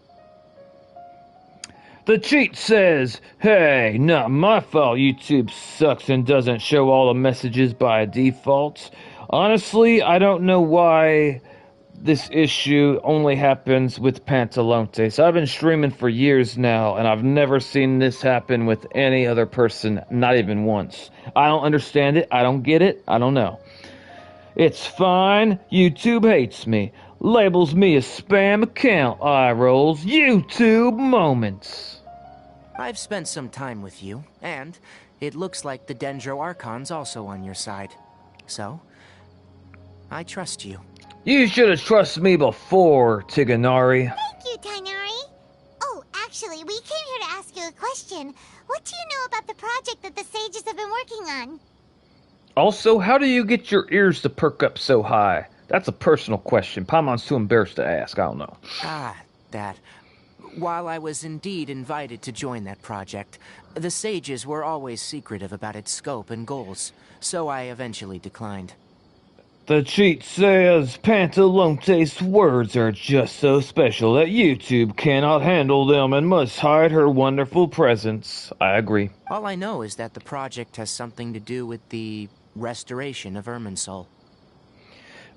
The cheat says, hey, not my fault YouTube sucks and doesn't show all the messages by default. Honestly, I don't know why this issue only happens with Pantalontes. I've been streaming for years now, and I've never seen this happen with any other person, not even once. I don't understand it, I don't get it, I don't know. It's fine, YouTube hates me. Labels me a spam account, eye rolls, YouTube moments. I've spent some time with you, and it looks like the Dendro Archon's also on your side. So, I trust you. You should have trusted me before, Tiganari. Thank you, Tainari. Oh, actually, we came here to ask you a question. What do you know about the project that the sages have been working on? Also, how do you get your ears to perk up so high? That's a personal question. Paimon's too embarrassed to ask. I don't know. That. While I was indeed invited to join that project, the sages were always secretive about its scope and goals, so I eventually declined. The cheat says Pantalontes' words are just so special that YouTube cannot handle them and must hide her wonderful presence. I agree. All I know is that the project has something to do with the restoration of Irminsul.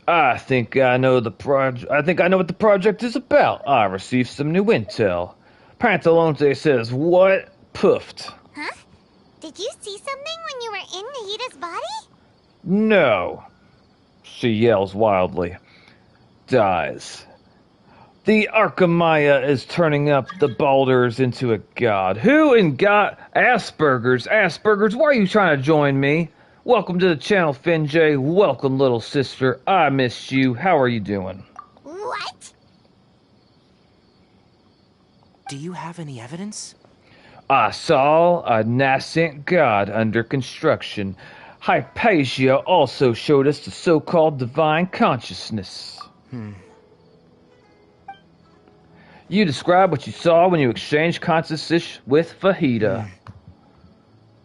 I think I know what the project is about. I received some new intel. Pantalontes says what? Poofed. Huh? Did you see something when you were in Nahida's body? No. She yells wildly. Dies. The Archimaya is turning up the boulders into a god. Who in God? Asperger's. Asperger's, why are you trying to join me? Welcome to the channel, Finjay. Welcome, little sister. I missed you. How are you doing? What? Do you have any evidence? I saw a nascent god under construction. Hypatia also showed us the so-called divine consciousness. You describe what you saw when you exchanged consciousness with Fahita.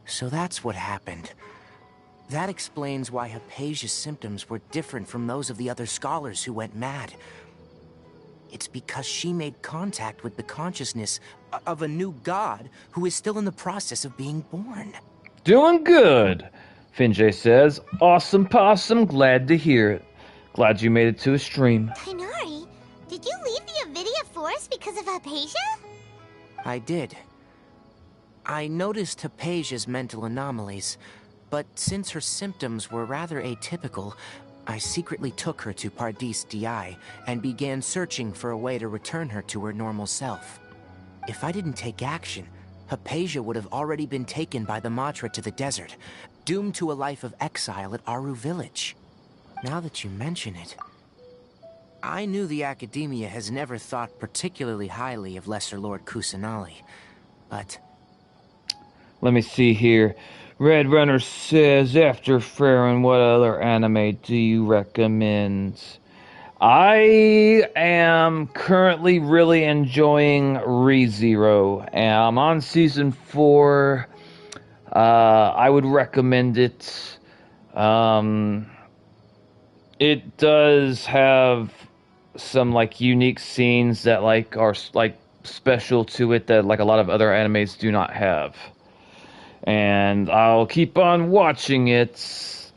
So that's what happened. That explains why Hypatia's symptoms were different from those of the other scholars who went mad. It's because she made contact with the consciousness of a new god who is still in the process of being born. Doing good, Finjay says. Awesome possum, glad to hear it. Glad you made it to a stream. Tainari, did you leave the Avidia Forest because of Hypatia? I did. I noticed Hypatia's mental anomalies, but since her symptoms were rather atypical, I secretly took her to Pardis Di and began searching for a way to return her to her normal self. If I didn't take action, Hypatia would have already been taken by the Matra to the desert, doomed to a life of exile at Aru village. Now that you mention it, I knew the Academia has never thought particularly highly of Lesser Lord Kusanali, but... Let me see here. Red Runner says, after Farron, what other anime do you recommend? I am currently really enjoying ReZero, and I'm on season 4. I would recommend it. It does have some like unique scenes that like are like special to it that like a lot of other animes do not have. And I'll keep on watching it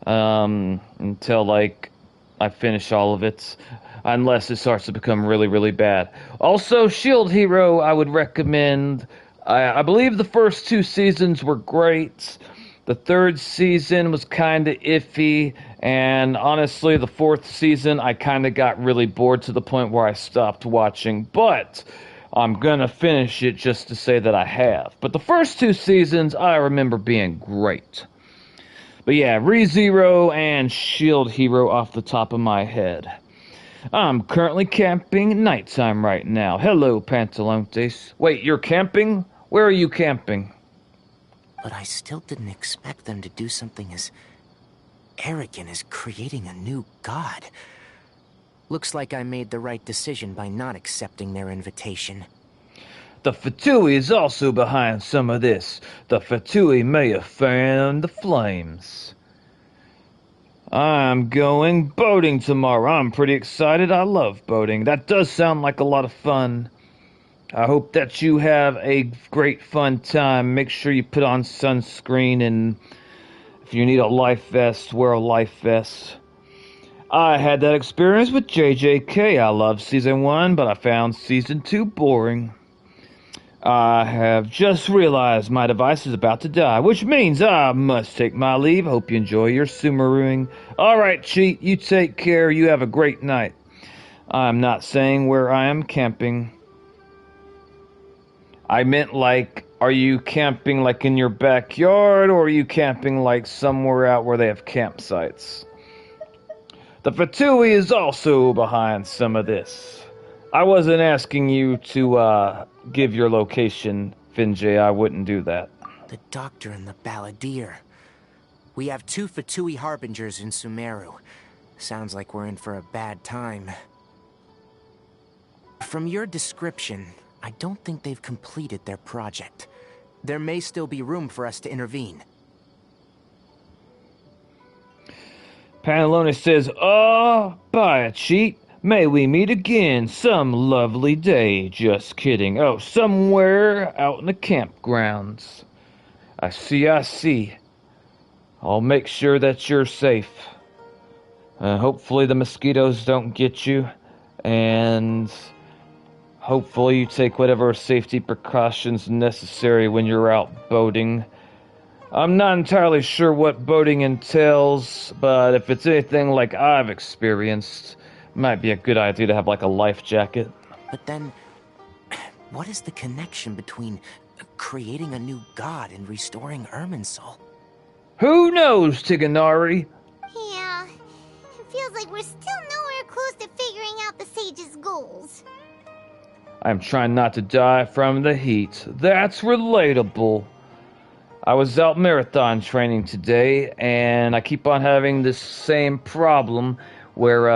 until like I finish all of it, unless it starts to become really, really bad. Also, Shield Hero I would recommend. I believe the first 2 seasons were great. The 3rd season was kind of iffy, and honestly, the 4th season I kind of got really bored to the point where I stopped watching. But I'm gonna finish it just to say that I have. But the first 2 seasons I remember being great. But yeah, ReZero and Shield Hero off the top of my head. I'm currently camping nighttime right now. Hello, Pantalontes. Wait, you're camping? Where are you camping? But I still didn't expect them to do something as arrogant as creating a new god. Looks like I made the right decision by not accepting their invitation. The Fatui is also behind some of this. The Fatui may have fanned the flames. I'm going boating tomorrow. I'm pretty excited. I love boating. That does sound like a lot of fun. I hope that you have a great fun time. Make sure you put on sunscreen, and if you need a life vest, wear a life vest. I had that experience with JJK. I loved Season 1, but I found Season 2 boring. I have just realized my device is about to die, which means I must take my leave. Hope you enjoy your sumaruing. Alright, Cheat, you take care. You have a great night. I'm not saying where I am camping. I meant like, are you camping like in your backyard, or are you camping like somewhere out where they have campsites? The Fatui is also behind some of this. I wasn't asking you to give your location, Finjay. I wouldn't do that. The Doctor and the Balladeer. We have 2 Fatui Harbingers in Sumeru. Sounds like we're in for a bad time. From your description, I don't think they've completed their project. There may still be room for us to intervene. Pantalone says, bye, Cheat. May we meet again some lovely day. Just kidding. Oh, somewhere out in the campgrounds. I see. I'll make sure that you're safe. Hopefully the mosquitoes don't get you. And hopefully you take whatever safety precautions necessary when you're out boating. I'm not entirely sure what boating entails, but if it's anything like I've experienced, it might be a good idea to have like a life jacket. But then, what is the connection between creating a new god and restoring Irminsul? Who knows, Tiganari? Yeah, it feels like we're still nowhere close to figuring out the sage's goals. I'm trying not to die from the heat. That's relatable. I was out marathon training today, and I keep on having this same problem where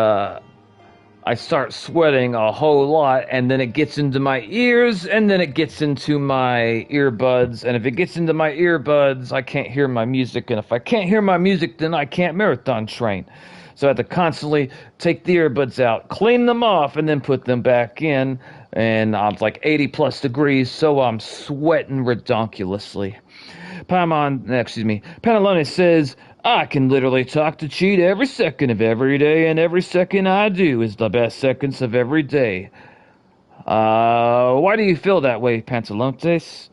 I start sweating a whole lot, and then it gets into my ears, and then it gets into my earbuds, and if it gets into my earbuds, I can't hear my music, and if I can't hear my music, then I can't marathon train. So I have to constantly take the earbuds out, clean them off, and then put them back in, and I'm like 80 plus degrees, so I'm sweating redonkulously. Pantalone says, I can literally talk to Cheat every second of every day, and every second I do is the best seconds of every day. Why do you feel that way, Pantalontes?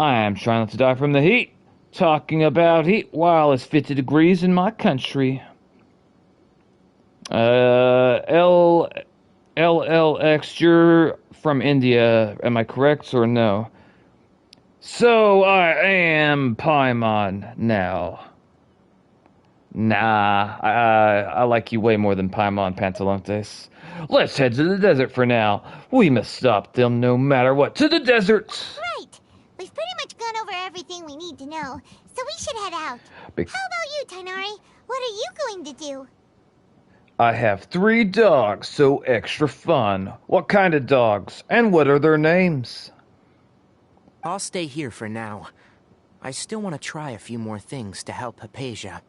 I am trying not to die from the heat. Talking about heat while it's 50 degrees in my country. LLX, you're from India, am I correct or no? So I am Paimon now. Nah, I like you way more than Paimon Pantalontes. Let's head to the desert for now. We must stop them no matter what. To the desert! Right. We've pretty much gone over everything we need to know, so we should head out. How about you, Tighnari? What are you going to do? I have 3 dogs, so extra fun. What kind of dogs? And what are their names? I'll stay here for now. I still want to try a few more things to help Hypatia.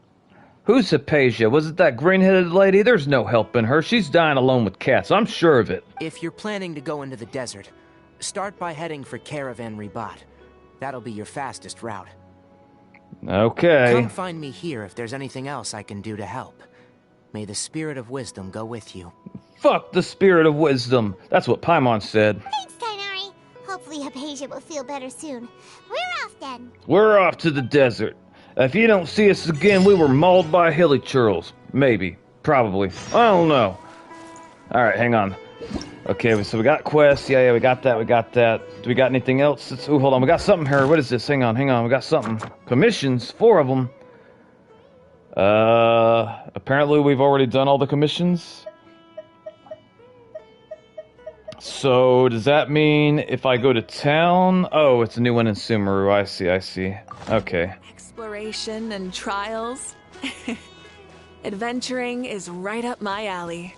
Who's Hypatia? Was it that green-headed lady? There's no helping her. She's dying alone with cats. I'm sure of it. If you're planning to go into the desert, start by heading for Caravan Ribat. That'll be your fastest route. Okay. Come find me here if there's anything else I can do to help. May the spirit of wisdom go with you. Fuck the spirit of wisdom. That's what Paimon said. Thanks, Tighnari. Hopefully Hypatia will feel better soon. We're off then. We're off to the desert. If you don't see us again, we were mauled by hilly churls. Maybe. Probably. I don't know. Alright, hang on. Okay, so we got quests. Yeah, we got that. Do we got anything else? Oh, hold on. We got something here. What is this? Hang on. We got something. Commissions. 4 of them. Apparently we've already done all the commissions. So, does that mean if I go to town? Oh, it's a new one in Sumeru. I see. Okay. Exploration and trials. Adventuring is right up my alley.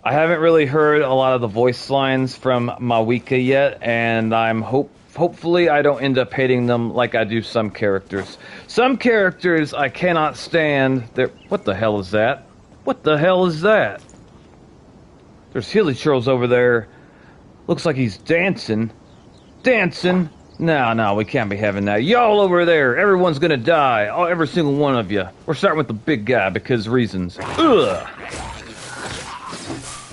I haven't really heard a lot of the voice lines from Mawika yet, and I'm hopefully I don't end up hating them like I do some characters. Some characters I cannot stand. What the hell is that? What the hell is that? There's hilly churls over there. Looks like he's dancing. Dancing? No, we can't be having that. Y'all over there, everyone's gonna die. Oh, every single one of you. We're starting with the big guy because reasons. Ugh.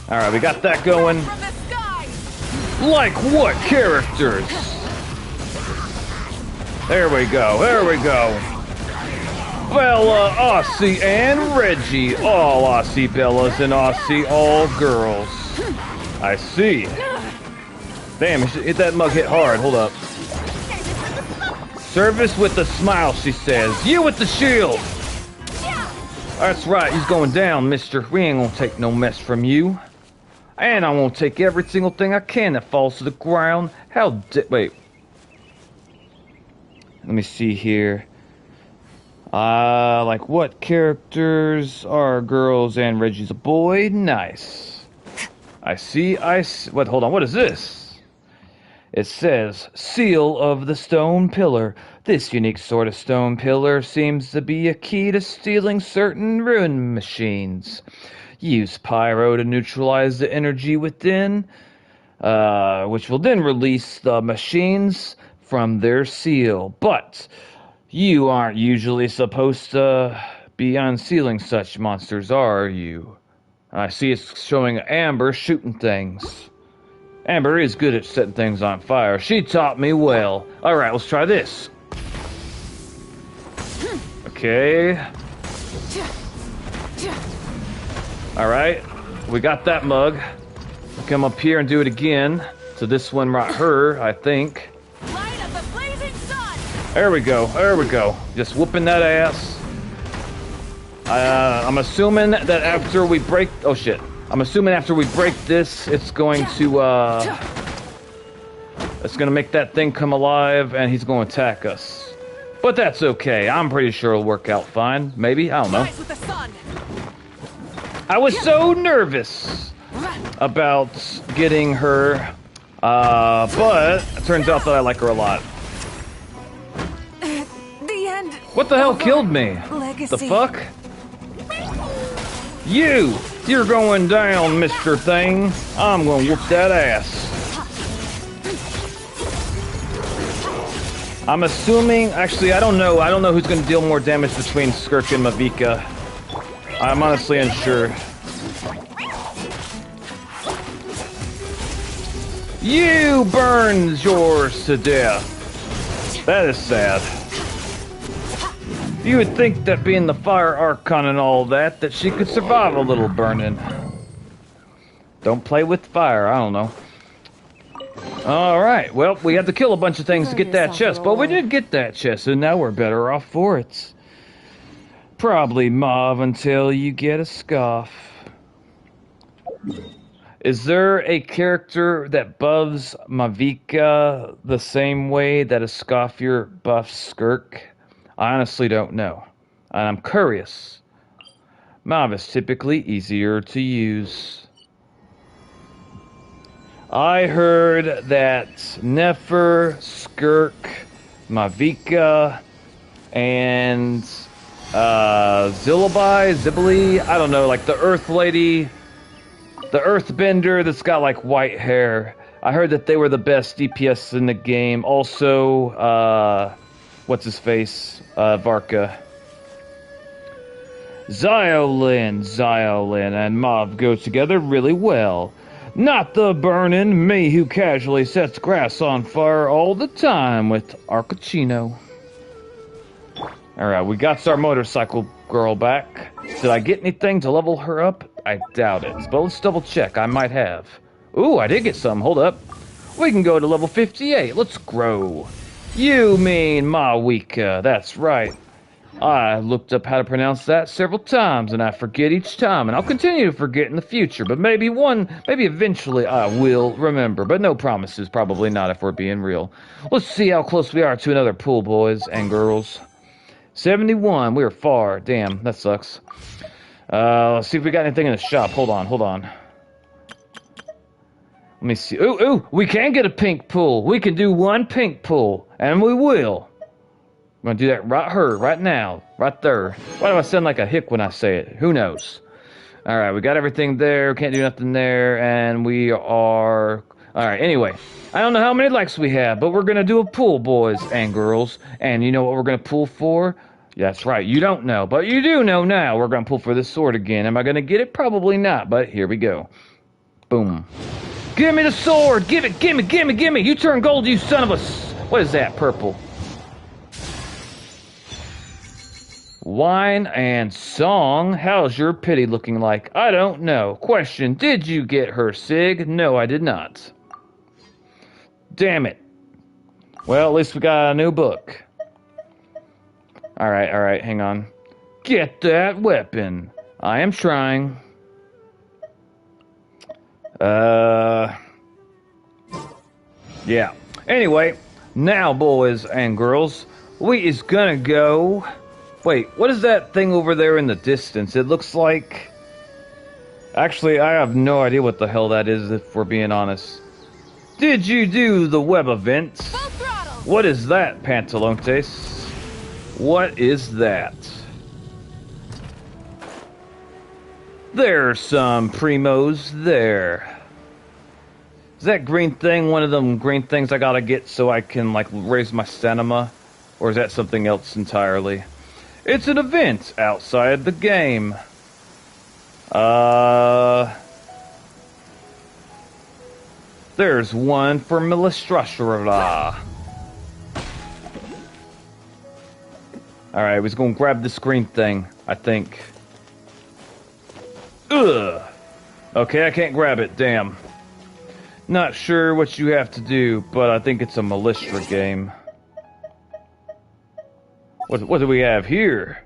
Alright, we got that going. Like what characters? There we go. Bella, Aussie, and Reggie. All Aussie Bellas and Aussie all girls. I see. Damn, that mug hit hard. Hold up. Service with a smile, she says. You with the shield. That's right, he's going down, mister. We ain't gonna take no mess from you. And I won't take every single thing I can that falls to the ground. Wait. Let me see here. Like what characters are girls and Reggie's a boy? Nice. I see. What, hold on, what is this? It says, Seal of the Stone Pillar. This unique sort of stone pillar seems to be a key to stealing certain rune machines. Use pyro to neutralize the energy within, which will then release the machines from their seal. But you aren't usually supposed to be unsealing such monsters, are you? I see it's showing Amber shooting things. Amber is good at setting things on fire. She taught me well. Alright, let's try this. Okay. Alright, we got that mug. We'll come up here and do it again. To this one right here, I think. There we go. Just whooping that ass. I'm assuming that after we break... Oh, shit. I'm assuming after we break this, it's going to, it's going to make that thing come alive, and he's going to attack us. But that's okay. I'm pretty sure it'll work out fine. Maybe? I don't know. I was so nervous about getting her, but it turns out that I like her a lot. The end. What the hell killed me? Legacy. The fuck? You're going down, Mr. Thing. I'm gonna whoop that ass. I'm assuming, actually, I don't know who's gonna deal more damage between Skirk and Mavika. I'm honestly unsure. You burns yours to death. That is sad. You would think that being the Fire Archon and all that she could survive a little burning. Don't play with fire, I don't know. Alright, well, we had to kill a bunch of things to get that chest, but we did get that chest, and now we're better off for it. Probably mauve until you get a scoff. Is there a character that buffs Mavika the same way that a scoffier buffs Skirk? I honestly don't know. And I'm curious. Mauve is typically easier to use. I heard that Nefer, Skirk, Mavika, and Zibili, I don't know, like the Earth Lady, the Earthbender that's got like white hair. I heard that they were the best DPS in the game. Also, what's his face? Varka. Xiolin and Mauve go together really well. Not the burnin' me who casually sets grass on fire all the time with Arcachino. Alright, we got our motorcycle girl back. Did I get anything to level her up? I doubt it, but let's double check. I might have. Ooh, I did get some. Hold up. We can go to level 58. Let's grow. You mean Mawika. That's right. I looked up how to pronounce that several times, and I forget each time, and I'll continue to forget in the future, but maybe eventually I will remember, but no promises, probably not if we're being real. Let's see how close we are to another pool, boys and girls. 71, we are far. Damn, that sucks. Let's see if we got anything in the shop. Hold on. Let me see. Ooh, we can get a pink pool. We can do one pink pool, and we will. I'm gonna do that right now, right there. Why do I sound like a hick when I say it? Who knows? Alright, we got everything there, can't do nothing there, and we are... Alright, anyway, I don't know how many likes we have, but we're gonna do a pool, boys and girls. And you know what we're gonna pull for? Yeah, that's right, you don't know, but you do know now. We're gonna pull for this sword again. Am I gonna get it? Probably not, but here we go. Boom. Give me the sword! Give me! You turn gold, you son of a... What is that, purple? Wine and song? How's your pity looking like? I don't know. Question, did you get her, Sig? No, I did not. Damn it. Well, at least we got a new book. Alright, hang on. Get that weapon. I am trying. Yeah. Anyway, now, boys and girls, we is gonna go... Wait, what is that thing over there in the distance? It looks like... Actually, I have no idea what the hell that is, if we're being honest. Did you do the web event? What is that, Pantalontes? What is that? There's some primos there. Is that green thing one of them green things I gotta get so I can, like, raise my stamina? Or is that something else entirely? It's an event outside the game. There's one for Milistrashara. Alright, we're gonna grab this green thing, I think. Ugh! Okay, I can't grab it, damn. Not sure what you have to do, but I think it's a Melistra game. What do we have here?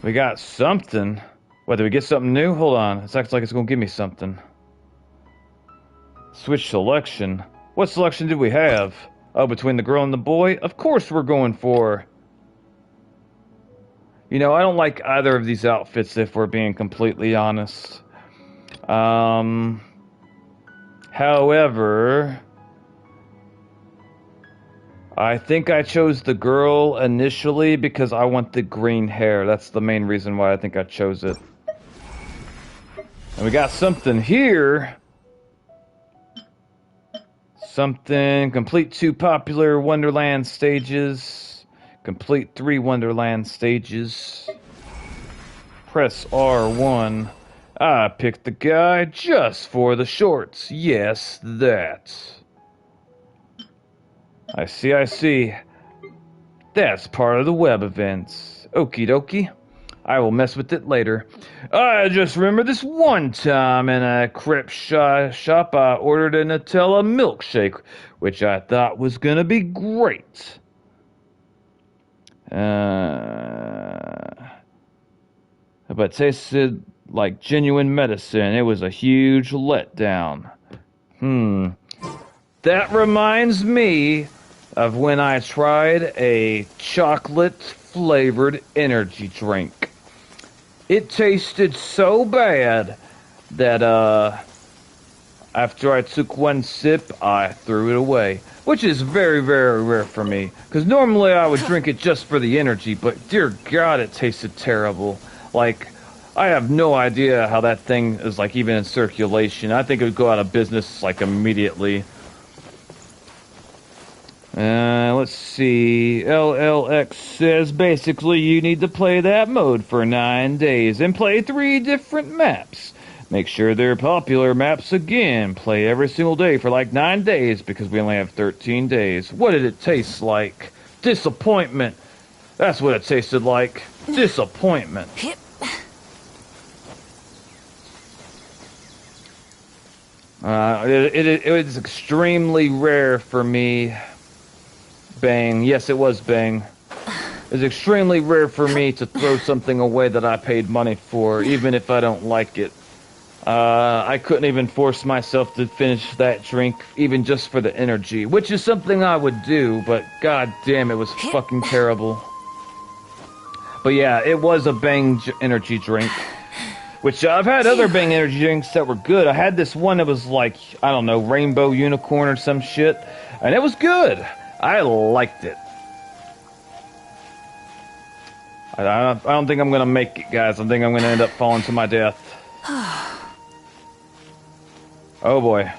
We got something. What, did we get something new? Hold on. It acts like it's going to give me something. Switch selection. What selection did we have? Oh, between the girl and the boy? Of course we're going for... You know, I don't like either of these outfits if we're being completely honest. However... I think I chose the girl initially because I want the green hair. That's the main reason why I think I chose it. And we got something here. Something. Complete 2 popular Wonderland stages. Complete 3 Wonderland stages. Press R1. I picked the guy just for the shorts. Yes, that. I see. That's part of the web events. Okie dokie. I will mess with it later. I just remember this one time in a crepe shop I ordered a Nutella milkshake, which I thought was gonna be great. But it tasted like genuine medicine. It was a huge letdown. That reminds me of when I tried a chocolate-flavored energy drink. It tasted so bad that, after I took one sip, I threw it away. Which is very, very rare for me. Because normally I would drink it just for the energy, but dear God, it tasted terrible. Like, I have no idea how that thing is, like, even in circulation. I think it would go out of business, like, immediately. Let's see. LLX says basically you need to play that mode for 9 days and play 3 different maps. Make sure they're popular maps again. Play every single day for like 9 days because we only have 13 days. What did it taste like? Disappointment. That's what it tasted like. Disappointment. It was extremely rare for me. Bang. Yes, it was Bang. It's extremely rare for me to throw something away that I paid money for, even if I don't like it. I couldn't even force myself to finish that drink, even just for the energy, which is something I would do, but god damn, it was fucking terrible. But yeah, it was a Bang energy drink, which I've had other Bang energy drinks that were good. I had this one that was like, I don't know, Rainbow Unicorn or some shit, and it was good. I liked it. I don't think I'm gonna make it, guys. I think I'm gonna end up falling to my death. Oh boy.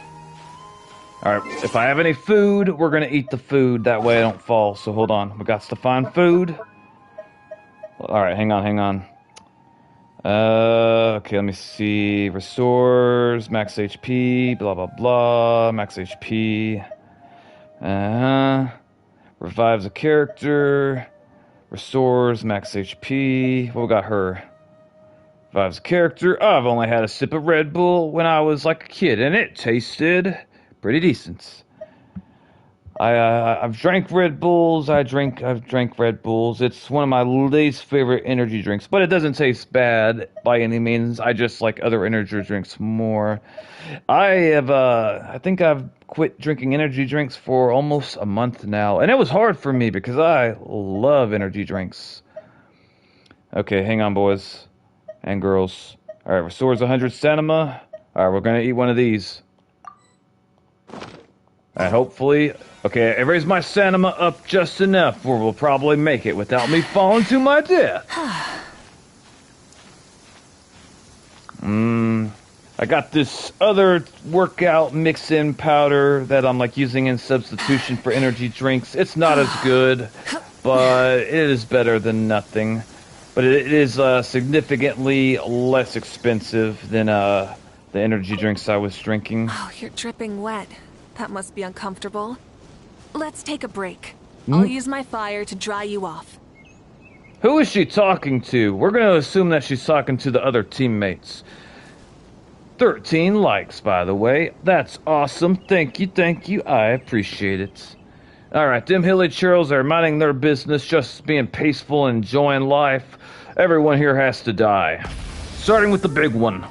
Alright, if I have any food, we're gonna eat the food. That way I don't fall. So hold on. We got to find food. Alright, hang on. Okay, let me see. Restores, max HP, blah blah blah. Max HP. Revives a character. Restores, max HP. What we got her? Revives a character. Oh, I've only had a sip of Red Bull when I was like a kid, and it tasted pretty decent. I've drank Red Bulls. I've drank Red Bulls. It's one of my least favorite energy drinks, but it doesn't taste bad by any means. I just like other energy drinks more. I think I've quit drinking energy drinks for almost a month now, and it was hard for me because I love energy drinks. Okay, hang on, boys and girls. All right, restores 100 stamina. All right, we're gonna eat one of these. And hopefully, okay, I raised my stamina up just enough where we'll probably make it without me falling to my death. I got this other workout mix-in powder that I'm like using in substitution for energy drinks. It's not as good, but it is better than nothing. But it is significantly less expensive than the energy drinks I was drinking. Oh, you're dripping wet. That must be uncomfortable. Let's take a break. I'll use my fire to dry you off. Who is she talking to? We're going to assume that she's talking to the other teammates. 13 likes, by the way. That's awesome. Thank you. I appreciate it. Alright, them hilly churls are minding their business, just being peaceful and enjoying life. Everyone here has to die. Starting with the big one.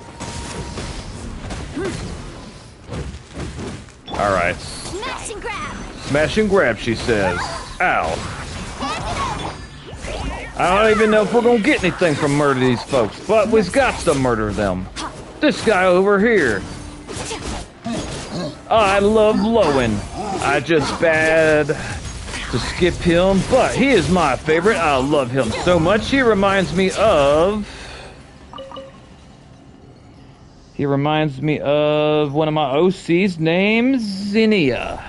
Alright. Smash and grab! Smash and grab, she says. Ow. I don't even know if we're gonna get anything from murder these folks, but we've got to murder them. This guy over here. I love Lowen. I just bad to skip him, but he is my favorite. I love him so much. He reminds me of one of my OCs named Zinnia.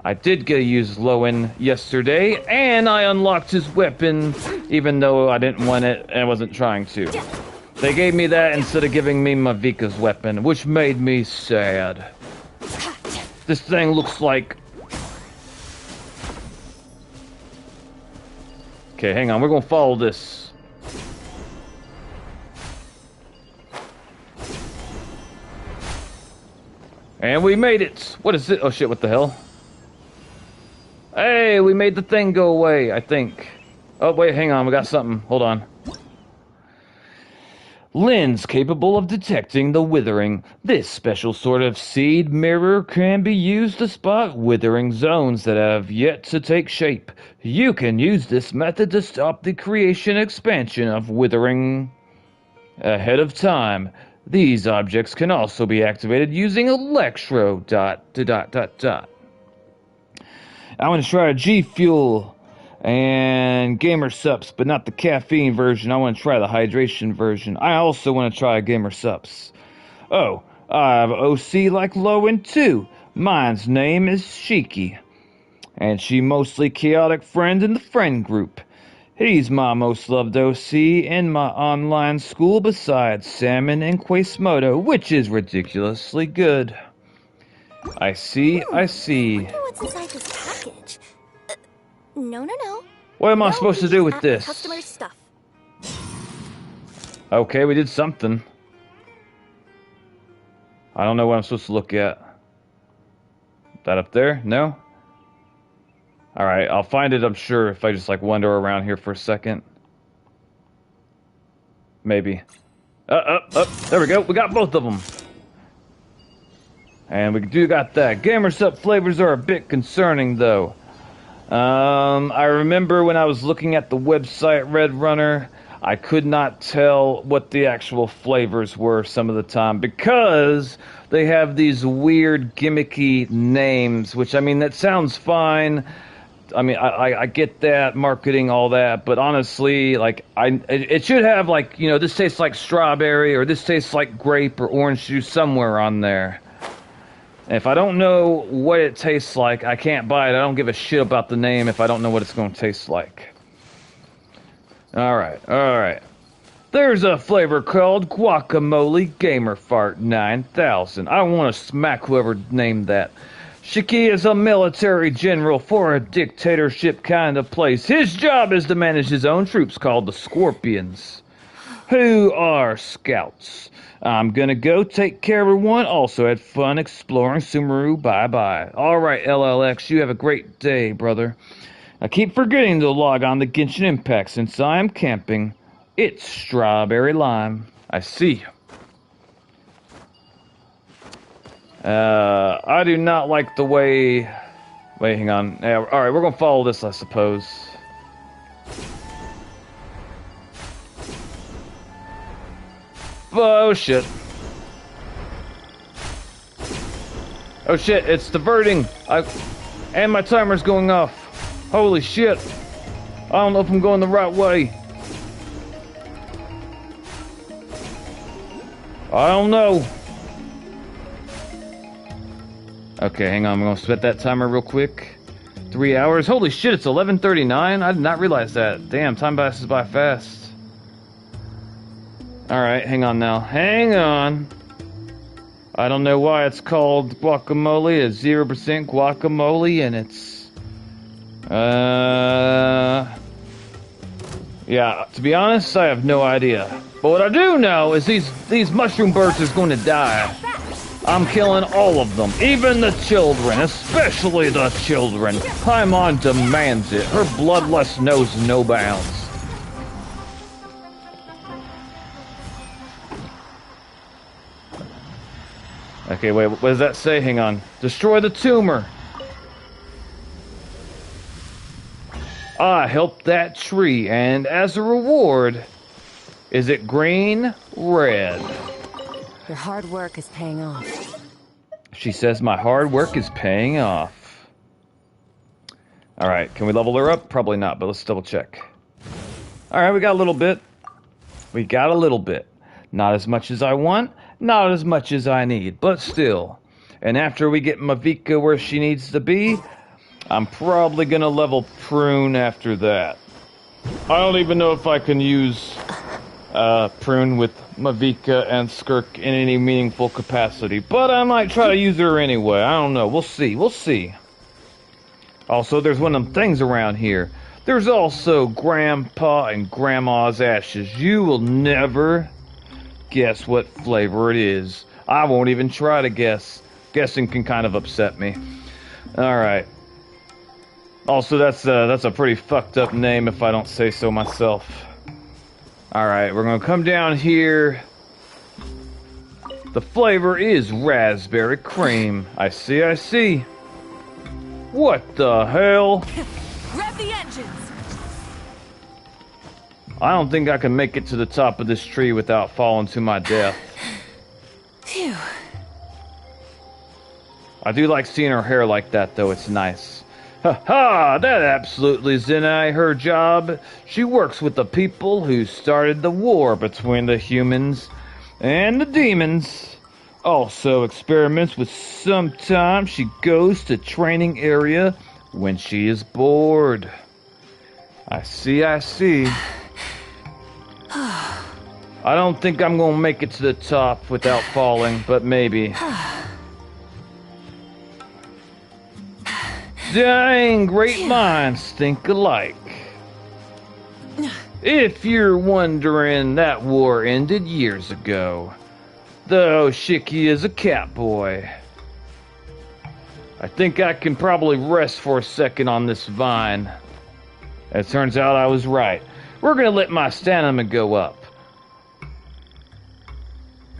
I did get to use Lowen yesterday, and I unlocked his weapon, even though I didn't want it and I wasn't trying to. They gave me that instead of giving me Mavika's weapon, which made me sad. This thing looks like... Okay, hang on, we're gonna follow this. And we made it! What is it? Oh shit, what the hell? Hey, we made the thing go away, I think. Oh, wait, hang on. We got something. Hold on. Lens capable of detecting the withering. This special sort of seed mirror can be used to spot withering zones that have yet to take shape. You can use this method to stop the creation and expansion of withering ahead of time. These objects can also be activated using electro ... I want to try G Fuel and Gamer Sups, but not the caffeine version. I want to try the hydration version. I also want to try Gamer Sups. Oh, I have OC like Lowen too. Mine's name is Shiki, and she mostly chaotic friend in the friend group. He's my most loved OC in my online school besides Salmon and Quasimodo, which is ridiculously good. I see. I wonder what's inside this package. No. What am I supposed to do with this? Customer's stuff. Okay, we did something. I don't know what I'm supposed to look at. That up there? No? Alright, I'll find it, I'm sure, if I just, like, wander around here for a second. Maybe. There we go. We got both of them. And we do got that. Gamer Sup flavors are a bit concerning, though. I remember when I was looking at the website Red Runner, I could not tell what the actual flavors were some of the time because they have these weird gimmicky names, which, I mean, that sounds fine. I mean, I get that, marketing, all that, but honestly, like, it should have, like, you know, this tastes like strawberry, or this tastes like grape or orange juice somewhere on there. And if I don't know what it tastes like, I can't buy it. I don't give a shit about the name if I don't know what it's going to taste like. Alright. There's a flavor called Guacamole Gamer Fart 9000. I want to smack whoever named that. Shiki is a military general for a dictatorship kind of place. His job is to manage his own troops called the Scorpions, who are scouts. I'm gonna go take care of everyone. Also had fun exploring Sumeru. Bye-bye. Alright, LLX, you have a great day, brother. I keep forgetting to log on to Genshin Impact since I am camping. It's Strawberry Lime. I see. I do not like the way... Wait, hang on. Yeah, alright, we're gonna follow this, I suppose. Oh, shit. Oh, shit, it's diverting. And my timer's going off. Holy shit. I don't know if I'm going the right way. I don't know. Okay, hang on. I'm going to set that timer real quick. 3 hours. Holy shit, it's 11:39. I did not realize that. Damn, time passes by fast. Alright, hang on now. Hang on. I don't know why it's called guacamole. It's 0% guacamole, and it's... Yeah, to be honest, I have no idea. But what I do know is these mushroom birds is going to die. I'm killing all of them, even the children, especially the children. Paimon demands it. Her bloodlust knows no bounds. Okay, wait, what does that say? Hang on. Destroy the tumor. I helped that tree, and as a reward, is it green, red? Your hard work is paying off. She says my hard work is paying off. Alright, can we level her up? Probably not, but let's double check. Alright, we got a little bit. We got a little bit. Not as much as I want, not as much as I need, but still. And after we get Mavika where she needs to be, I'm probably gonna level Prune after that. I don't even know if I can use Prune with Mavika and Skirk in any meaningful capacity, but I might try to use her anyway. I don't know. We'll see. We'll see. Also, there's one of them things around here. There's also Grandpa and Grandma's ashes. You will never guess what flavor it is. I won't even try to guess. Guessing can kind of upset me. Alright. Also, that's a pretty fucked up name if I don't say so myself. Alright, we're gonna come down here. The flavor is raspberry cream. I see. What the hell? Rev the engines! I don't think I can make it to the top of this tree without falling to my death. Phew. I do like seeing her hair like that, though. It's nice. Ha ha! That absolutely is her job. She works with the people who started the war between the humans and the demons. Also experiments with sometimes she goes to training area when she is bored. I see. I don't think I'm gonna make it to the top without falling, but maybe. Dang, great minds think alike. If you're wondering, that war ended years ago. Though Shiki is a cat boy. I think I can probably rest for a second on this vine. It turns out I was right. We're gonna let my stamina go up.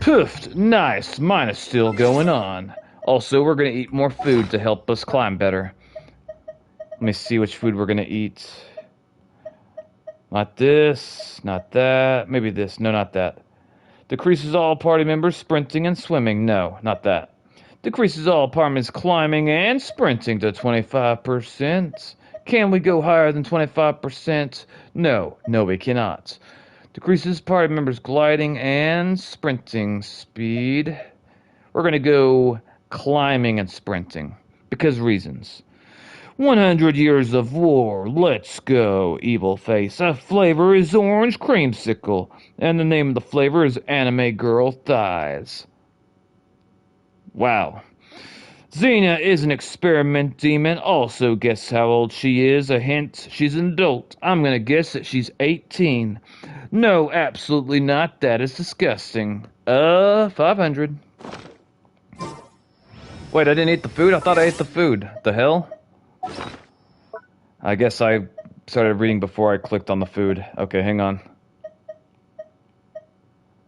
Poofed, nice, mine is still going on. Also, we're gonna eat more food to help us climb better. Let me see which food we're gonna eat. Not this, not that, maybe this, no, not that. Decreases all party members sprinting and swimming, no, not that. Decreases all party members climbing and sprinting to 25%. Can we go higher than 25%? No, we cannot. Decreases party members gliding and sprinting speed. We're gonna go climbing and sprinting, because reasons. 100 years of war, let's go, evil face. That flavor is orange creamsicle, and the name of the flavor is anime girl thighs. Wow. Xena is an experiment demon. Also, guess how old she is. A hint, she's an adult. I'm gonna guess that she's 18. No, absolutely not. That is disgusting. 500. Wait, I didn't eat the food? I thought I ate the food. The hell? I guess I started reading before I clicked on the food. Okay, hang on.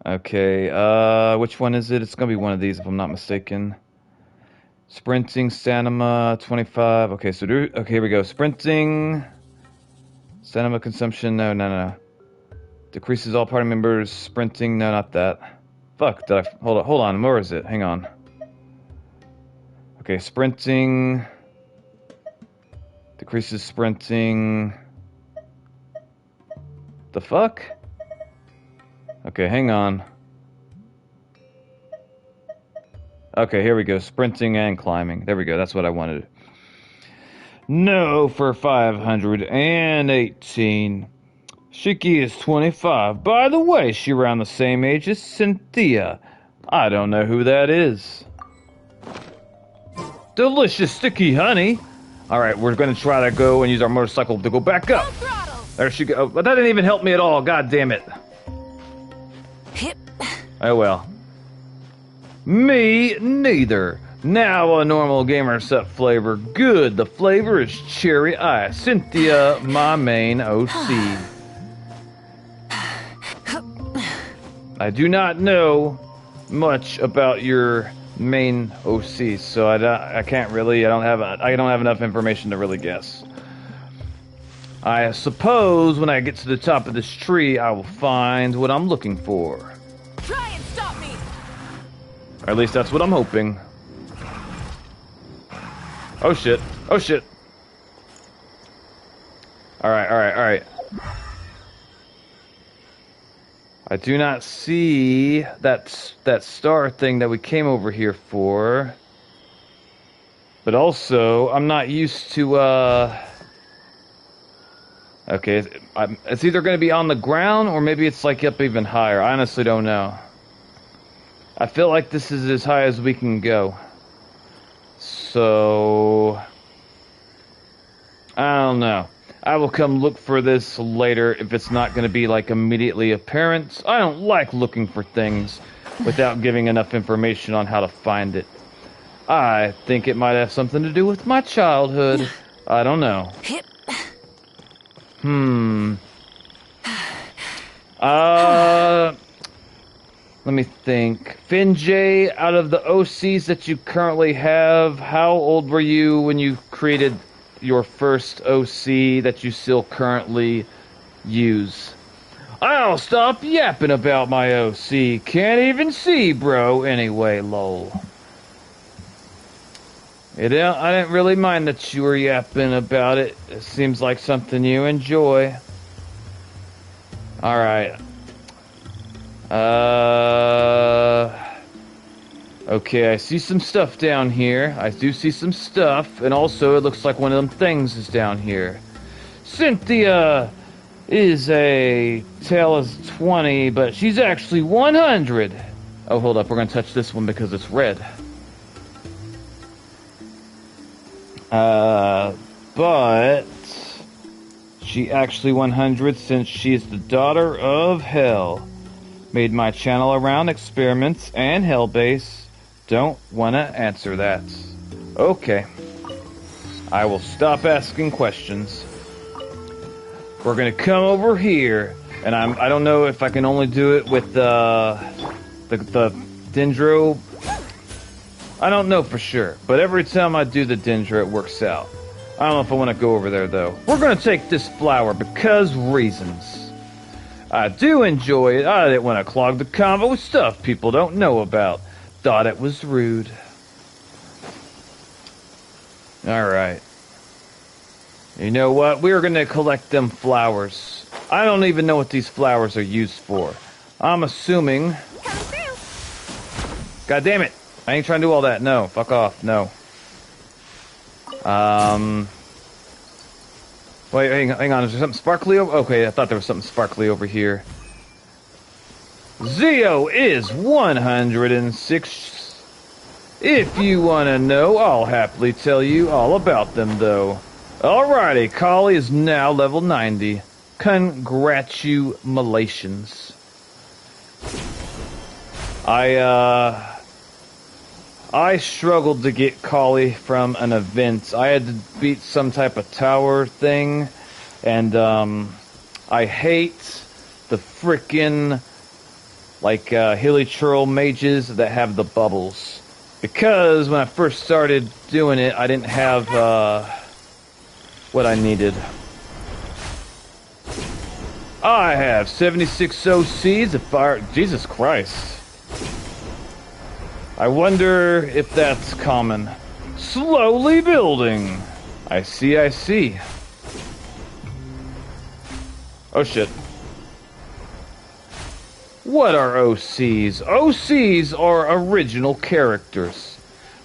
Okay, which one is it? It's gonna be one of these if I'm not mistaken. Sprinting, stamina, 25. Okay, so okay, here we go. Sprinting, stamina consumption, no. Decreases all party members, sprinting, no, not that. Fuck, hold on, where is it? Hang on. Okay, sprinting, decreases sprinting. The fuck? Okay, hang on. Okay, here we go. Sprinting and climbing. There we go. That's what I wanted. No for 518. Shiki is 25. By the way, she around the same age as Cynthia. I don't know who that is. Delicious sticky honey. Alright, we're going to try to go and use our motorcycle to go back up. There she goes. But that didn't even help me at all. God damn it. Oh well. Me neither. Now a normal gamer set flavor. Good. The flavor is cherry ice. Cynthia, my main OC. I do not know much about your main OC, so I can't really. I don't have enough information to really guess. I suppose when I get to the top of this tree, I will find what I'm looking for. Try and stop me. Or at least that's what I'm hoping. Oh shit. Oh shit. Alright. I do not see that star thing that we came over here for. But also, I'm not used to, okay, it's either going to be on the ground or maybe it's like up even higher. I honestly don't know. I feel like this is as high as we can go. So, I don't know. I will come look for this later if it's not going to be like immediately apparent. I don't like looking for things without giving enough information on how to find it. I think it might have something to do with my childhood. I don't know. Let me think. Finjay, out of the OCs that you currently have, how old were you when you created your first OC that you still currently use? I'll stop yapping about my OC. Can't even see, bro. Anyway, lol. I didn't really mind that you were yapping about it. It seems like something you enjoy. Alright. Okay, I see some stuff down here. I do see some stuff, and also it looks like one of them things is down here. Cynthia is a tail is 20, but she's actually 100. Oh, hold up, we're gonna touch this one because it's red. But she actually 100 since she's the daughter of Hell. Made my channel around experiments and Hellbase. Don't wanna answer that. Okay. I will stop asking questions. We're gonna come over here, and I don't know if I can only do it with the Dendro. I don't know for sure, but every time I do the Dendro, it works out. I don't know if I want to go over there, though. We're going to take this flower because reasons. I do enjoy it. I didn't want to clog the convo with stuff people don't know about. Thought it was rude. Alright. You know what? We're going to collect them flowers. I don't even know what these flowers are used for. I'm assuming... God damn it! I ain't trying to do all that. No. Fuck off. No. Wait, hang on. Is there something sparkly over? Okay, I thought there was something sparkly over here. Zio is 106. If you want to know, I'll happily tell you all about them, though. Alrighty, Collie is now level 90. Congratulations. I struggled to get Collie from an event. I had to beat some type of tower thing, and I hate the frickin' like hilly churl mages that have the bubbles. Because when I first started doing it, I didn't have what I needed. I have 76 OCs of fire. Jesus Christ. I wonder if that's common. Slowly building. I see, I see. Oh shit. What are OCs? OCs are original characters.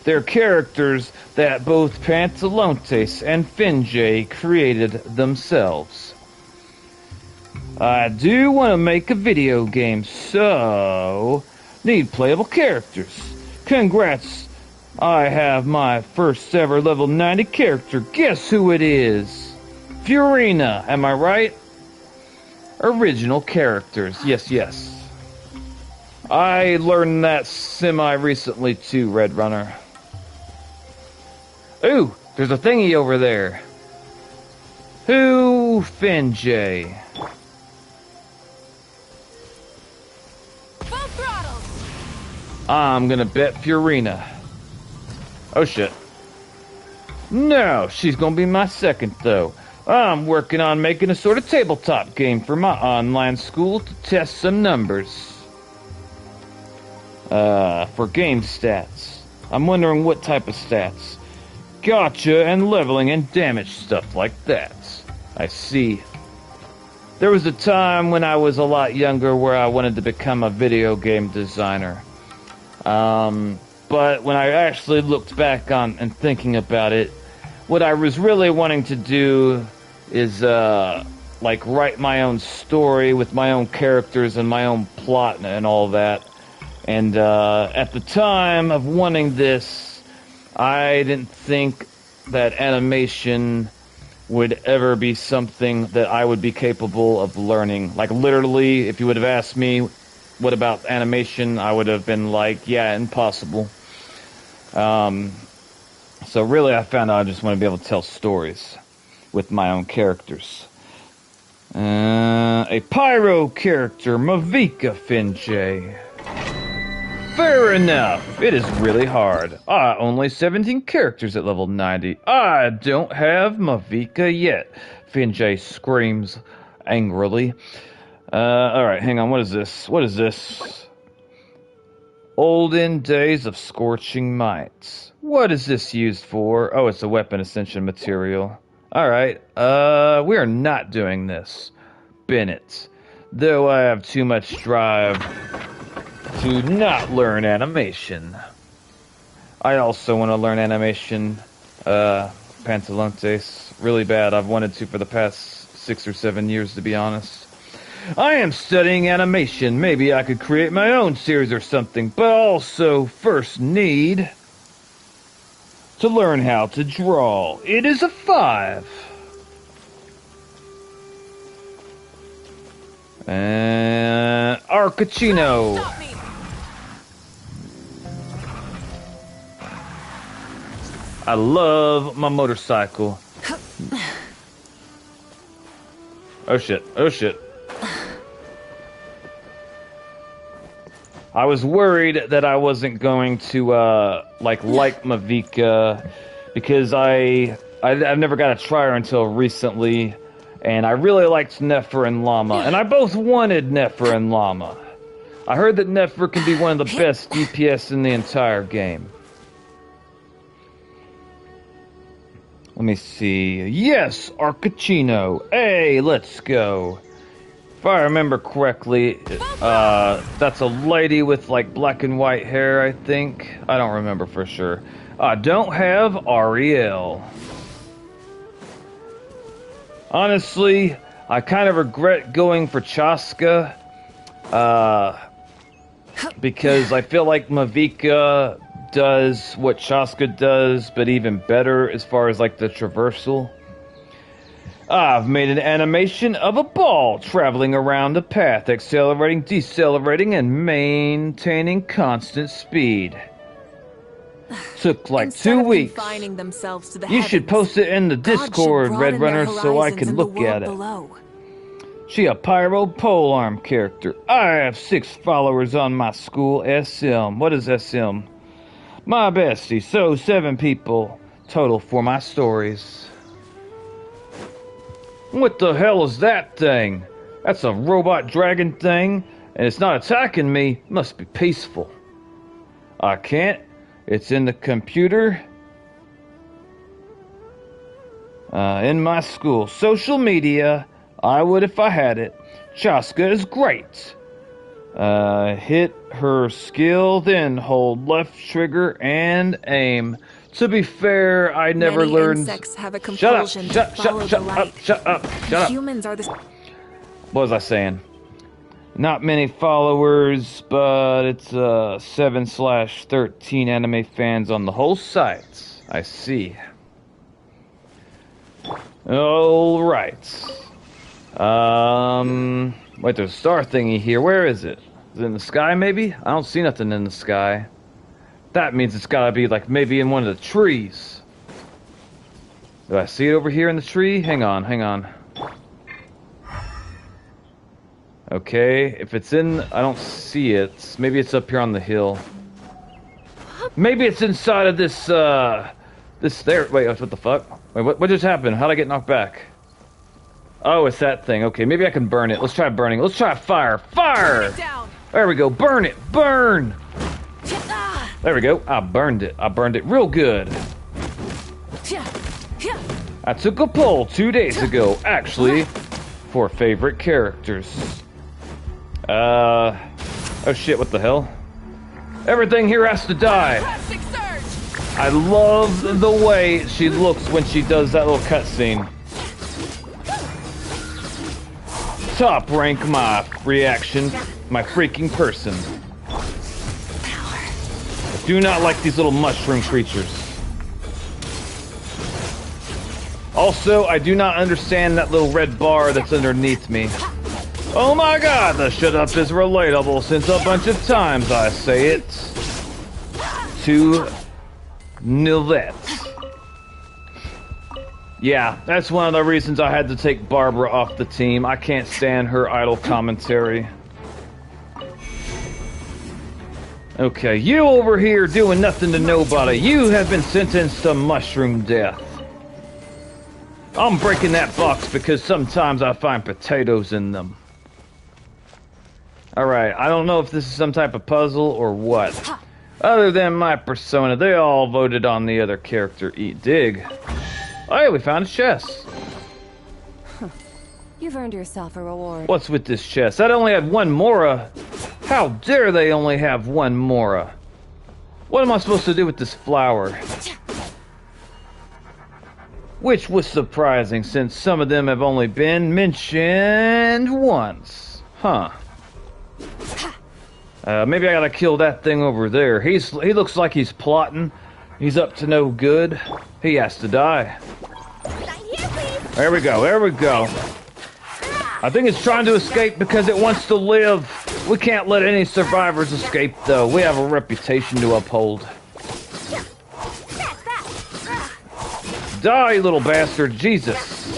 They're characters that both Pantalontes and Finjay created themselves. I do want to make a video game, so need playable characters. Congrats, I have my first ever level 90 character. Guess who it is? Furina, am I right? Original characters, yes, yes. I learned that semi-recently too, Red Runner. Ooh, there's a thingy over there. Who? Finjay. I'm gonna bet Furina. Oh shit. No, she's gonna be my second though. I'm working on making a sort of tabletop game for my online school to test some numbers. For game stats. I'm wondering what type of stats. Gotcha, and leveling and damage stuff like that. I see. There was a time when I was a lot younger where I wanted to become a video game designer. But when I actually looked back on and thinking about it, what I was really wanting to do is, like write my own story with my own characters and my own plot and all that. And, at the time of wanting this, I didn't think that animation would ever be something that I would be capable of learning. Like, literally, if you would have asked me, what about animation? I would have been like, yeah, impossible. So really, I found out I just want to be able to tell stories with my own characters. A pyro character, Mavika Finjay. Fair enough. It is really hard. Only 17 characters at level 90. I don't have Mavika yet. Finjay screams angrily. Alright, hang on. What is this? What is this? Olden Days of Scorching Might. What is this used for? Oh, it's a weapon ascension material. Alright, we are not doing this. Bennett. Though I have too much drive to not learn animation. I also want to learn animation, Pantalontes, really bad. I've wanted to for the past 6 or 7 years, to be honest. I am studying animation. Maybe I could create my own series or something, but also first need to learn how to draw. It is a 5. And Arcachino. I love my motorcycle. Oh shit, oh shit. I was worried that I wasn't going to, like Mavika, because I've never got to try her until recently, and I really liked Nefer and Llama, and I both wanted Nefer and Llama. I heard that Nefer can be one of the best DPS in the entire game. Let me see. Yes, Arcachino. Hey, let's go. If I remember correctly, that's a lady with like black and white hair, I think. I don't remember for sure. I don't have Ariel. Honestly, I kind of regret going for Chaska, because I feel like Mavika does what Chaska does, but even better as far as like the traversal. I've made an animation of a ball traveling around a path, accelerating, decelerating, and maintaining constant speed. Took like 2 weeks. Themselves to the you should post it in the Discord, Red Runner, so I can look at it. Below. She a pyro polearm character. I have 6 followers on my school SM. What is SM? My bestie, so 7 people total for my stories. What the hell is that thing? That's a robot dragon thing, and it's not attacking me. Must be peaceful. I can't. It's in the computer. In my school. Social media. I would if I had it. Chaska is great. Hit her skill, then hold left trigger and aim. To be fair, I never learned. Insects have a compulsion to follow the light. Shut up! Humans are the. What was I saying? Not many followers, but it's 7/13 anime fans on the whole site. I see. All right. Wait, there's a star thingy here. Where is it? Is it in the sky, maybe? I don't see nothing in the sky. That means it's gotta be, like, maybe in one of the trees. Do I see it over here in the tree? Hang on, hang on. Okay, if it's in... I don't see it. Maybe it's up here on the hill. Maybe it's inside of this, this there... Wait, what the fuck? Wait, what just happened? How'd I get knocked back? Oh, it's that thing. Okay, maybe I can burn it. Let's try burning. Let's try fire. Fire! There we go. Burn it. Burn! There we go. I burned it. I burned it real good. I took a poll 2 days ago, actually, for favorite characters. Oh shit, what the hell? Everything here has to die. I love the way she looks when she does that little cutscene. Top rank my reaction, my freaking person. I do not like these little mushroom creatures. Also, I do not understand that little red bar that's underneath me. Oh my god, the shut up is relatable since a bunch of times I say it to Nilette. Yeah, that's one of the reasons I had to take Barbara off the team. I can't stand her idle commentary. Okay, you over here doing nothing to nobody. You have been sentenced to mushroom death. I'm breaking that box because sometimes I find potatoes in them. Alright, I don't know if this is some type of puzzle or what. Other than my persona, they all voted on the other character. Eat dig. Oh, hey, we found a chest. You've earned yourself a reward. What's with this chest? That only had one Mora. How dare they only have one Mora? What am I supposed to do with this flower? Which was surprising, since some of them have only been mentioned once. Huh. Maybe I gotta kill that thing over there. He looks like he's plotting. He's up to no good. He has to die. There we go, there we go. I think it's trying to escape because it wants to live. We can't let any survivors escape, though. We have a reputation to uphold. Die, little bastard. Jesus.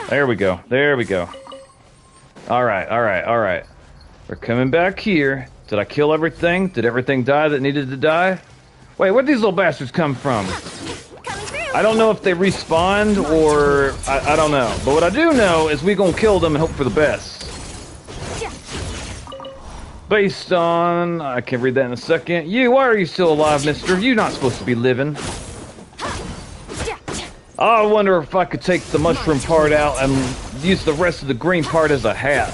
There we go. There we go. Alright, alright, alright. We're coming back here. Did I kill everything? Did everything die that needed to die? Wait, where'd these little bastards come from? I don't know if they respawned or... I don't know. But what I do know is we gonna kill them and hope for the best. Based on... I can read that in a second. You, why are you still alive, mister? You're not supposed to be living. I wonder if I could take the mushroom part out and use the rest of the green part as a hat.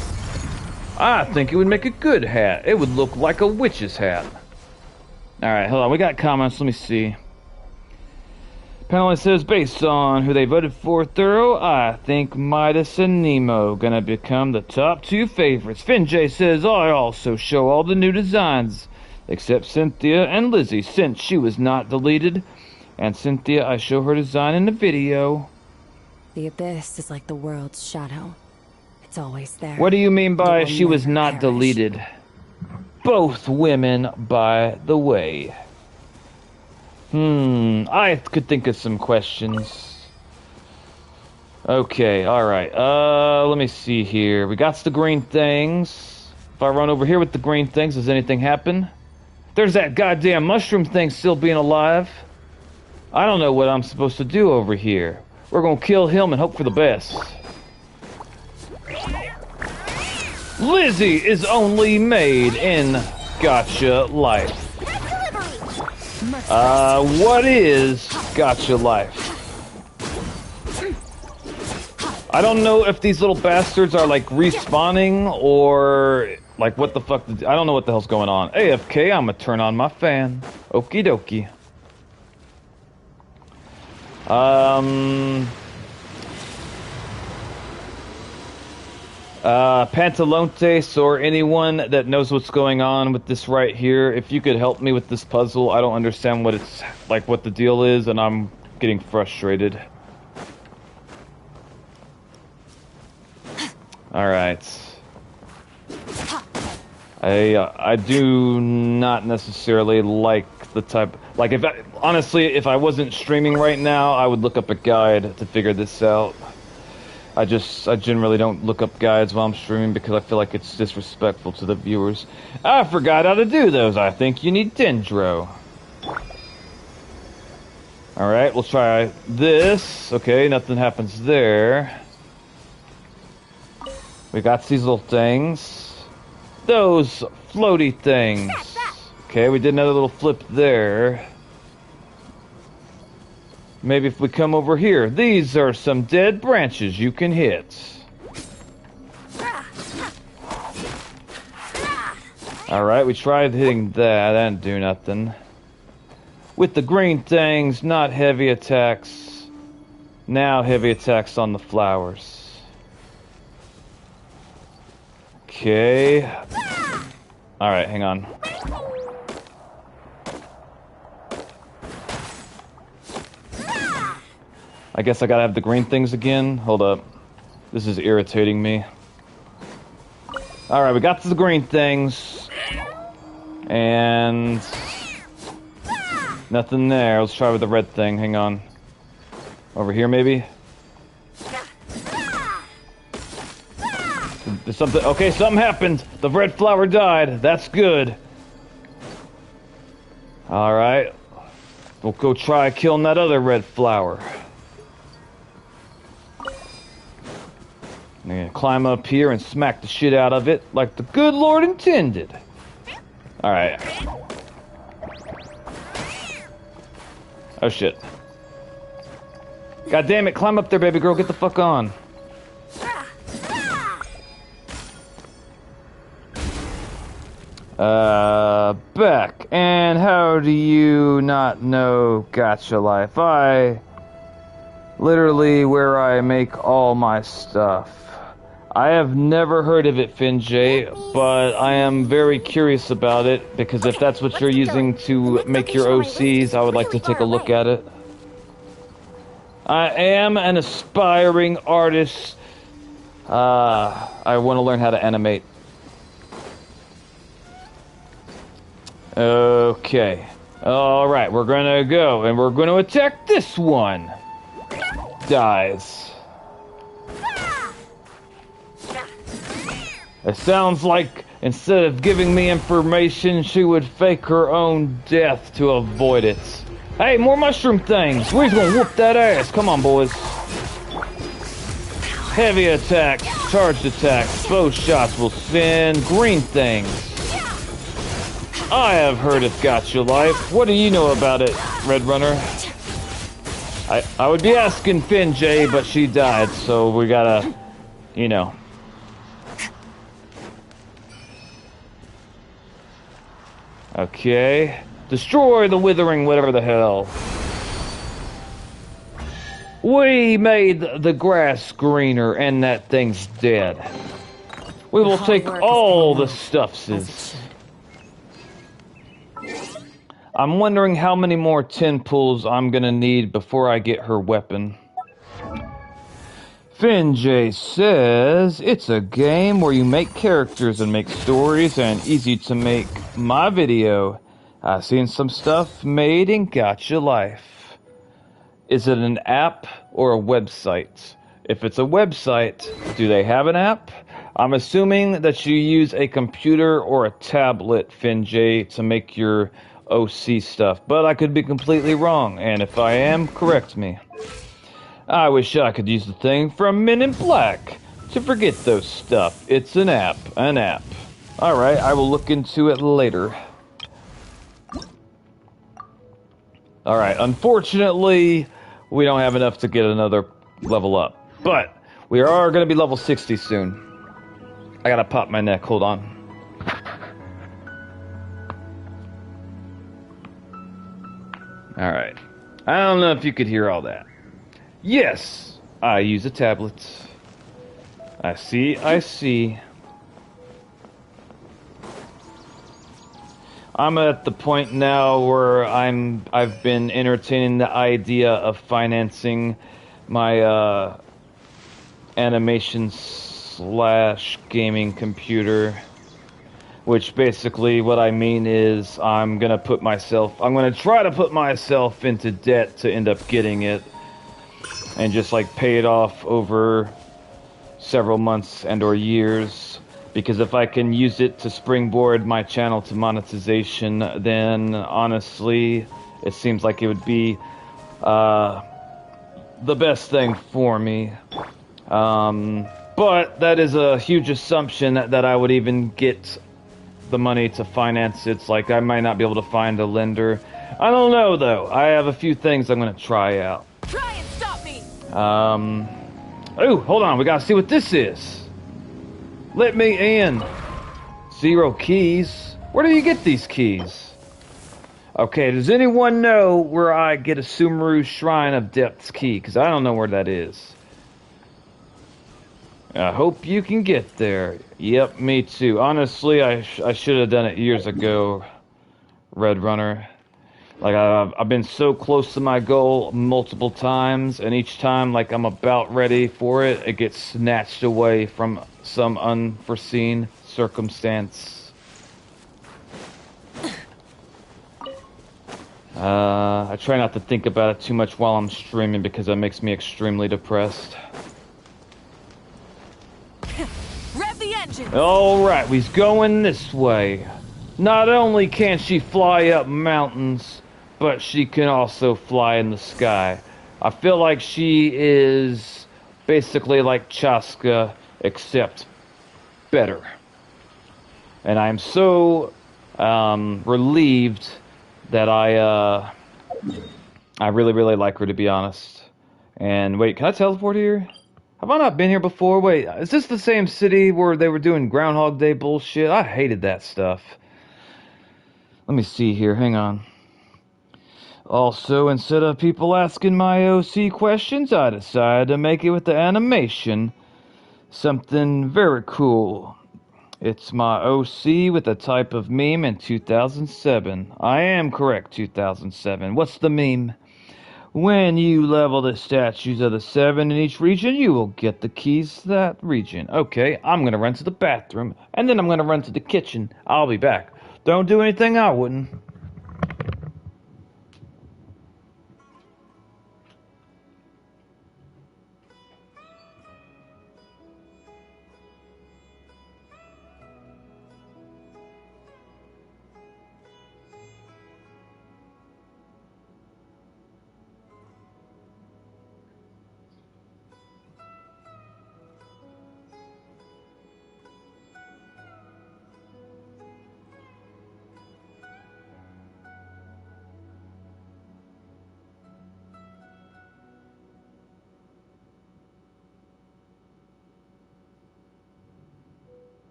I think it would make a good hat. It would look like a witch's hat. Alright, hold on. We got comments. Let me see. Panelist says, based on who they voted for thorough, I think Midas and Nemo gonna become the top 2 favorites. Finn J says, I also show all the new designs, except Cynthia and Lizzie, since she was not deleted. And Cynthia, I show her design in the video. The abyss is like the world's shadow. It's always there. What do you mean by she was not deleted? Both women, by the way. I could think of some questions. Okay, alright. Let me see here. We got the green things. If I run over here with the green things, does anything happen? There's that goddamn mushroom thing still being alive. I don't know what I'm supposed to do over here. We're gonna kill him and hope for the best. Lizzie is only made in Gacha Life. What is Gacha Life? I don't know if these little bastards are like respawning or like what the fuck. I don't know what the hell's going on. AFK, I'm gonna turn on my fan. Okie dokie. Pantalontes or anyone that knows what's going on with this right here, if you could help me with this puzzle. I don't understand what it's like, what the deal is, and I'm getting frustrated. Alright. I do not necessarily like the type... Like, honestly, if I wasn't streaming right now, I would look up a guide to figure this out. I generally don't look up guides while I'm streaming because I feel like it's disrespectful to the viewers. I forgot how to do those. I think you need Dendro. Alright, we'll try this. Okay, nothing happens there. We got these little things. Those floaty things. Okay, we did another little flip there. Maybe if we come over here. These are some dead branches you can hit. Alright, we tried hitting that. That didn't do nothing. With the green things, not heavy attacks. Now heavy attacks on the flowers. Okay. Alright, hang on. I guess I gotta have the green things again. Hold up. This is irritating me. Alright, we got the green things. And... nothing there. Let's try with the red thing. Hang on. Over here, maybe? There's something. Okay, something happened. The red flower died. That's good. Alright. We'll go try killing that other red flower. I'm gonna climb up here and smack the shit out of it like the good Lord intended. Alright. Oh shit. God damn it, climb up there, baby girl, get the fuck on. Back. And how do you not know Gacha Life? Literally where I make all my stuff. I have never heard of it, Finjay, but I am very curious about it, because if that's what you're using to make your OCs, I would like to take a look at it. I am an aspiring artist. I want to learn how to animate. Okay. Alright, we're gonna go, and we're gonna attack this one. Dies. It sounds like instead of giving me information, she would fake her own death to avoid it. Hey, more mushroom things! We're just gonna whoop that ass! Come on, boys. Heavy attacks, charged attacks, both shots will send green things. I have heard of Gacha Life. What do you know about it, Red Runner? I would be asking Finjay, but she died, so we gotta, you know. Okay. Destroy the withering, whatever the hell. We made the grass greener, and that thing's dead. We will take all the stuffses. I'm wondering how many more 10 pulls I'm gonna need before I get her weapon. Finjay says, it's a game where you make characters and make stories and easy to make. My video. I've seen some stuff made in Gacha Life. Is it an app or a website? If it's a website, do they have an app? I'm assuming that you use a computer or a tablet, Finjay, to make your OC stuff, but I could be completely wrong, and if I am, correct me. I wish I could use the thing from Men in Black to forget those stuff. It's an app, Alright, I will look into it later. Alright, unfortunately, we don't have enough to get another level up, but we are going to be level 60 soon. I gotta pop my neck, hold on. Alright, I don't know if you could hear all that. Yes, I use a tablet. I see. I'm at the point now where I've been entertaining the idea of financing my animation / gaming computer, which basically what I mean is I'm gonna try to put myself into debt to end up getting it. And just like pay it off over several months and or years, because if I can use it to springboard my channel to monetization, then honestly it seems like it would be the best thing for me. But that is a huge assumption that I would even get the money to finance it. It's like I might not be able to find a lender. I don't know though. I have a few things I'm gonna try out. Try and stop me. Oh, hold on, we gotta see what this is. Let me in. 0 keys. Where do you get these keys? Okay, does anyone know where I get a Sumeru Shrine of Depths key? Because I don't know where that is. I hope you can get there. Yep, me too. Honestly, I should have done it years ago, Red Runner. Like, I've been so close to my goal multiple times, and each time, like, I'm about ready for it, it gets snatched away from some unforeseen circumstance. I try not to think about it too much while I'm streaming because it makes me extremely depressed. Rev the engine! Alright, we's going this way. Not only can she fly up mountains, but she can also fly in the sky. I feel like she is basically like Chaska, except better. And I'm so relieved that I really like her, to be honest. And wait, can I teleport here? Have I not been here before? Wait, is this the same city where they were doing Groundhog Day bullshit? I hated that stuff. Let me see here, hang on. Also, instead of people asking my OC questions, I decided to make it with the animation. Something very cool. It's my OC with a type of meme in 2007. I am correct, 2007. What's the meme? When you level the statues of the 7 in each region, you will get the keys to that region. Okay, I'm gonna run to the bathroom, and then I'm gonna run to the kitchen. I'll be back. Don't do anything I wouldn't.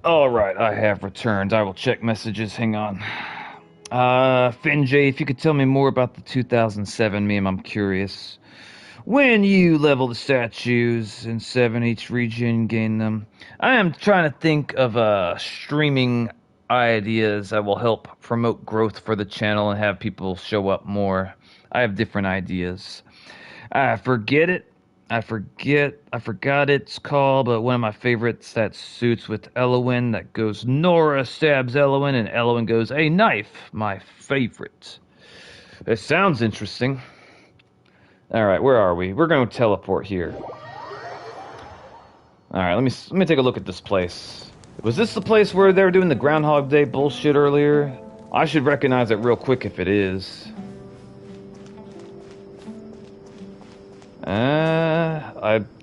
Alright, I have returned. I will check messages. Hang on. Finjay, if you could tell me more about the 2007 meme, I'm curious. When you level the statues in 7 each region, gain them. I am trying to think of streaming ideas that will help promote growth for the channel and have people show up more. I have different ideas. I forgot it's called, but one of my favorites that suits with Elowin that goes Nora stabs Elowin and Elowin goes a knife. My favorite. It sounds interesting. Alright, where are we? We're going to teleport here. Alright, let me take a look at this place. Was this the place where they were doing the Groundhog Day bullshit earlier? I should recognize it real quick if it is.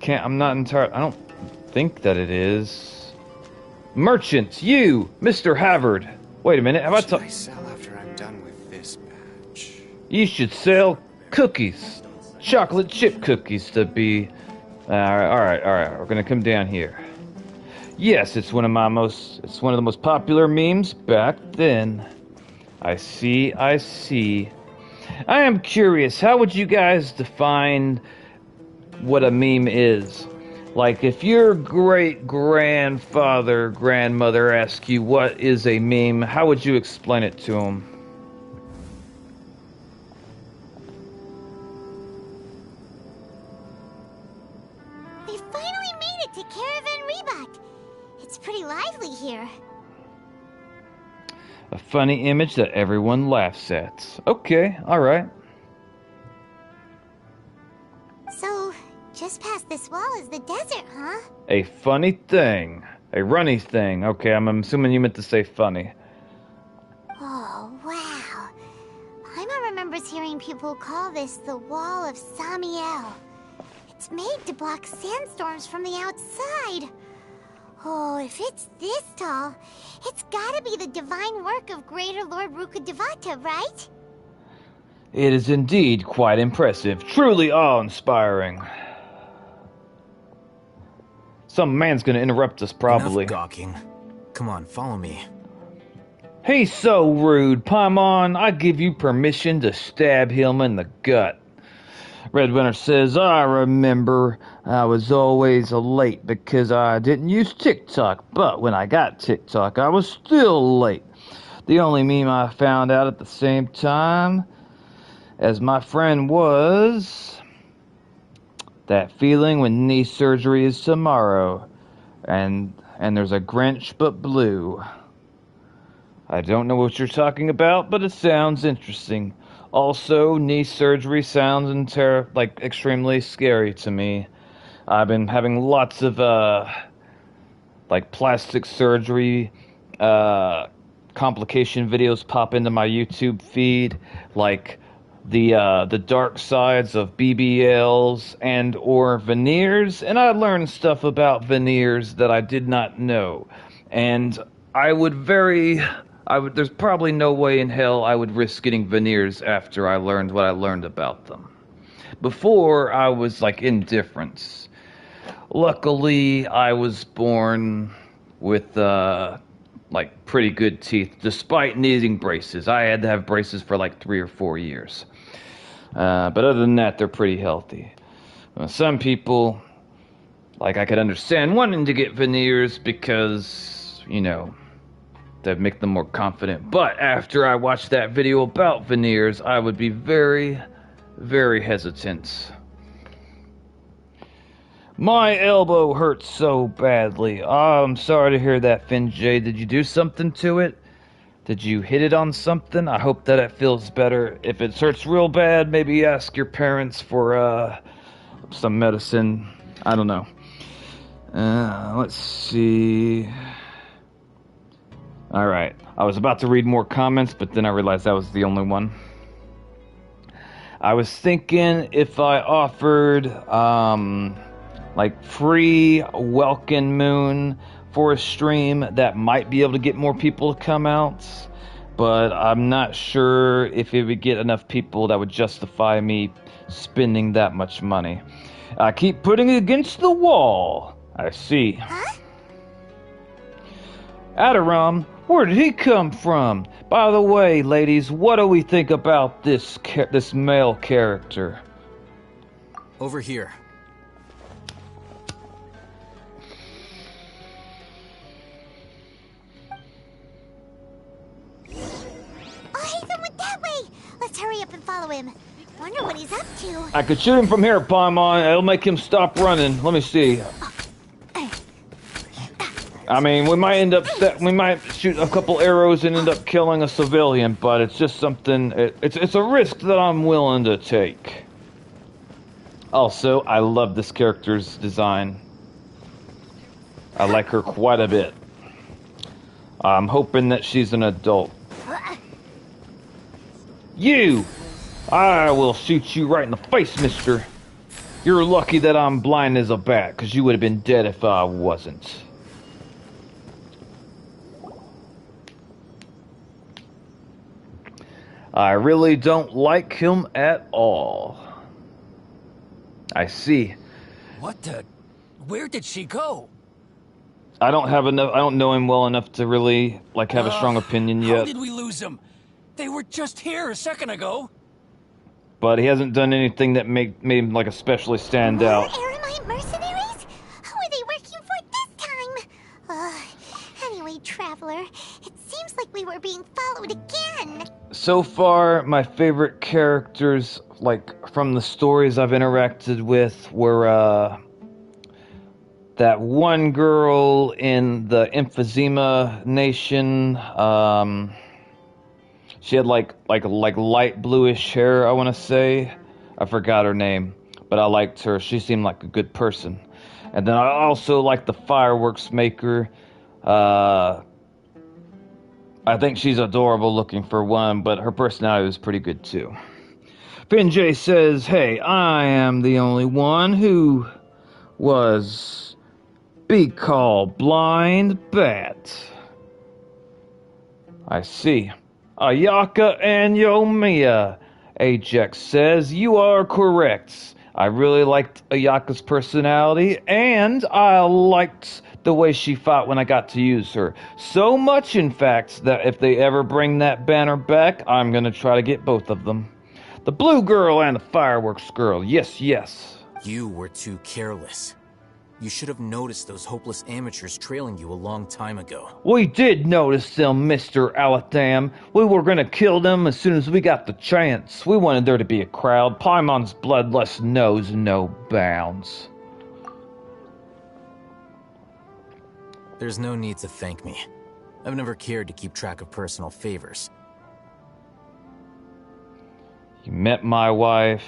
I'm not entirely, I don't think that it is. Merchant, you, Mr. Havard. Wait a minute, have I sell after I'm done with this batch? You should sell cookies. Chocolate chip cookies to be... Alright, we're gonna come down here. Yes, it's one of the most popular memes back then. I see. I am curious, how would you guys define what a meme is? Like, if your great-grandfather, grandmother asked you what is a meme, how would you explain it to them? We finally made it to Caravan Rebot. It's pretty lively here. A funny image that everyone laughs at. Okay, alright. So, just past this wall is the desert, huh? A funny thing. A runny thing. Okay, I'm assuming you meant to say funny. Oh, wow. Paimon remembers hearing people call this the Wall of Samiel. It's made to block sandstorms from the outside. Oh, if it's this tall, it's gotta be the divine work of Greater Lord Rukkhadevata, right? It is indeed quite impressive. Truly awe-inspiring. Some man's gonna interrupt us, probably. Enough gawking. Come on, follow me. He's so rude, Paimon. I give you permission to stab him in the gut. Red Winter says, I remember I was always late because I didn't use TikTok, but when I got TikTok, I was still late. The only meme I found out at the same time as my friend was that feeling when knee surgery is tomorrow, and there's a Grinch but blue. I don't know what you're talking about, but it sounds interesting. Also, knee surgery sounds extremely scary to me. I've been having lots of plastic surgery complication videos pop into my YouTube feed, like the dark sides of BBLs and or veneers, and I learned stuff about veneers that I did not know. And there's probably no way in hell I would risk getting veneers after I learned what I learned about them. Before, I was indifferent. Luckily, I was born with pretty good teeth, despite needing braces. I had to have braces for 3 or 4 years. But other than that, they're pretty healthy. Some people, I could understand wanting to get veneers because, that make them more confident. But after I watched that video about veneers, I would be very, very hesitant. My elbow hurts so badly. I'm sorry to hear that, Finjay. Did you do something to it? Did you hit it on something? I hope that it feels better. If it hurts real bad, maybe ask your parents for some medicine. I don't know. Let's see. Alright, I was about to read more comments, but then I realized that was the only one. I was thinking if I offered, free Welkin Moon for a stream, that might be able to get more people to come out, but I'm not sure if it would get enough people that would justify me spending that much money. I keep putting it against the wall. I see. Huh? Adaram, where did he come from? By the way, ladies, what do we think about this male character? Over here. That way! Let's hurry up and follow him. Wonder what he's up to. I could shoot him from here, Paimon. It'll make him stop running. Let me see. I mean, we might shoot a couple arrows and end up killing a civilian, but it's just something. It's a risk that I'm willing to take. Also, I love this character's design. I like her quite a bit. I'm hoping that she's an adult. You! I will shoot you right in the face, mister. You're lucky that I'm blind as a bat, because you would have been dead if I wasn't. I really don't like him at all. I see. What the? Where did she go? I don't know him well enough to really, have a strong opinion yet. How did we lose him? They were just here a second ago. But he hasn't done anything that made him, especially stand out. Eremite mercenaries? Who are they working for this time? Anyway, Traveler, it seems like we were being followed again. So far, my favorite characters, from the stories I've interacted with, were, that one girl in the Emphysema Nation, she had like light bluish hair, I want to say. I forgot her name, but I liked her. She seemed like a good person. And then I also like the fireworks maker. I think she's adorable looking for one, but her personality was pretty good too. Finjay says, hey, I am the only one who was be called Blind Bat. I see. Ayaka and Yomiya, Ajax says, you are correct. I really liked Ayaka's personality, and I liked the way she fought when I got to use her. So much, in fact, that if they ever bring that banner back, I'm going to try to get both of them. The blue girl and the fireworks girl. Yes, yes. You were too careless. You should have noticed those hopeless amateurs trailing you a long time ago. We did notice them, Mr. Alatham. We were gonna kill them as soon as we got the chance. We wanted there to be a crowd. Paimon's bloodlust knows no bounds. There's no need to thank me. I've never cared to keep track of personal favors. You met my wife,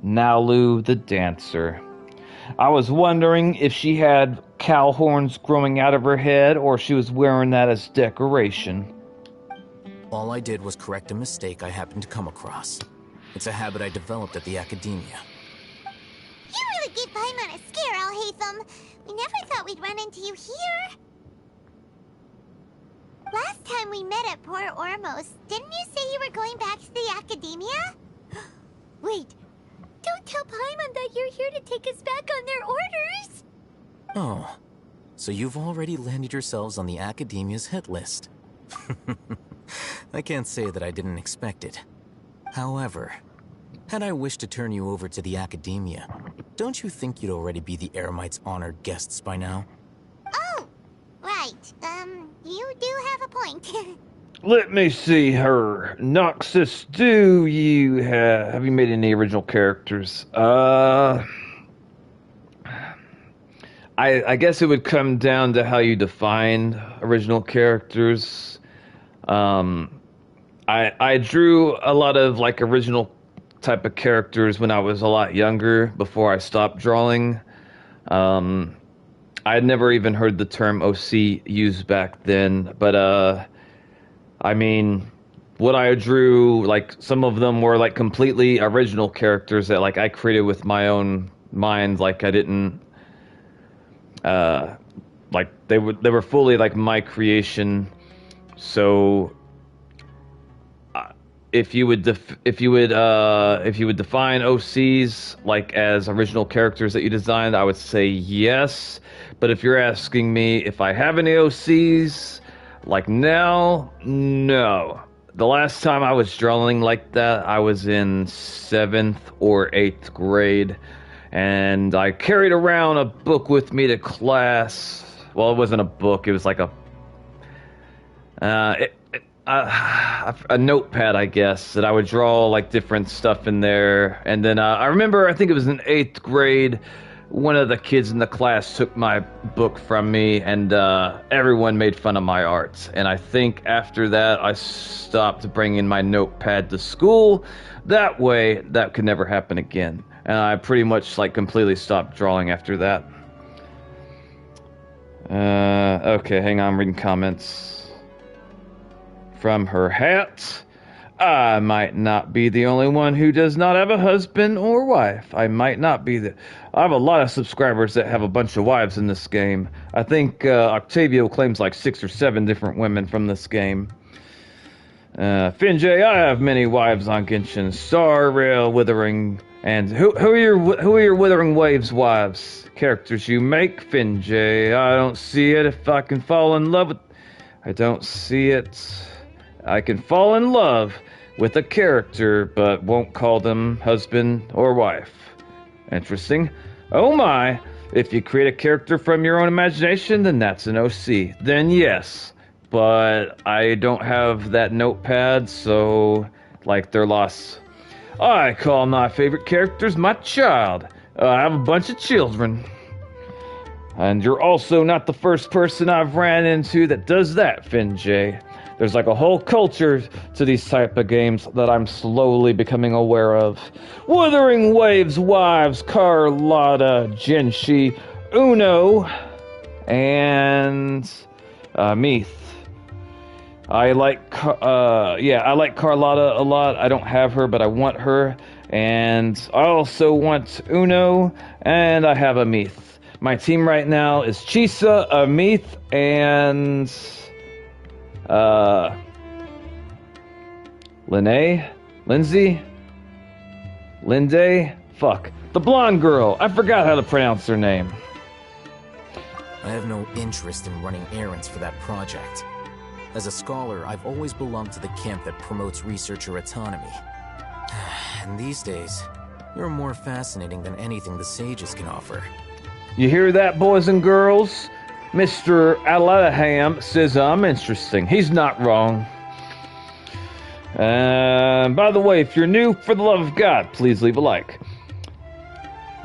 Nalu the dancer. I was wondering if she had cow horns growing out of her head or she was wearing that as decoration. All I did was correct a mistake I happened to come across. It's a habit I developed at the academia. You really gave Paimon a scare, Alhaitham. We never thought we'd run into you here. Last time we met at Port Ormos, didn't you say you were going back to the academia? Wait, don't tell Paimon that you're here to take us back on their orders! Oh, so you've already landed yourselves on the academia's hit list. I can't say that I didn't expect it. However, had I wished to turn you over to the academia, don't you think you'd already be the Eremites' honored guests by now? Oh, right. You do have a point. Let me see her. Noxus, do you have you made any original characters? I guess it would come down to how you define original characters. I drew a lot of like original type of characters when I was a lot younger before I stopped drawing. I had never even heard the term OC used back then, but I mean, what I drew, like some of them were like completely original characters that like I created with my own mind. Like I didn't, like they were fully like my creation. So if you would define OCs like as original characters that you designed, I would say yes. But if you're asking me if I have any OCs like now, no. The last time I was drawing like that, I was in 7th or 8th grade, and I carried around a book with me to class. Well, it wasn't a book; it was like a notepad, I guess, that I would draw like different stuff in there. And then I remember, I think it was in 8th grade, one of the kids in the class took my book from me, and everyone made fun of my art. And I think after that, I stopped bringing my notepad to school. That way, that could never happen again. And I pretty much like completely stopped drawing after that. Okay, hang on, I'm reading comments. From her hat. I might not be the only one who does not have a husband or wife. I might not be the... I have a lot of subscribers that have a bunch of wives in this game. I think Octavio claims like 6 or 7 different women from this game. Finjay, I have many wives on Genshin. Starrail, Withering, and who are your Withering Waves wives? Characters you make? Finjay, I don't see it. If I can fall in love with... I don't see it. I can fall in love with a character, but won't call them husband or wife. Interesting. Oh my, if you create a character from your own imagination, then that's an OC. Then yes, but I don't have that notepad, so, like, they're lost. I call my favorite characters my child. I have a bunch of children. And you're also not the first person I've ran into that does that, Finjay. There's like a whole culture to these type of games that I'm slowly becoming aware of. Wuthering Waves wives, Carlotta, Genshi, Uno, and Meath. I like Carlotta a lot. I don't have her, but I want her. And I also want Uno, and I have a Meath. My team right now is Chisa, Meath, and... Lindsay? Fuck. The blonde girl. I forgot how to pronounce her name. I have no interest in running errands for that project. As a scholar, I've always belonged to the camp that promotes researcher autonomy. And these days, you're more fascinating than anything the sages can offer. You hear that, boys and girls? Mr. Alaham says I'm interesting. He's not wrong. By the way, if you're new, for the love of God, please leave a like.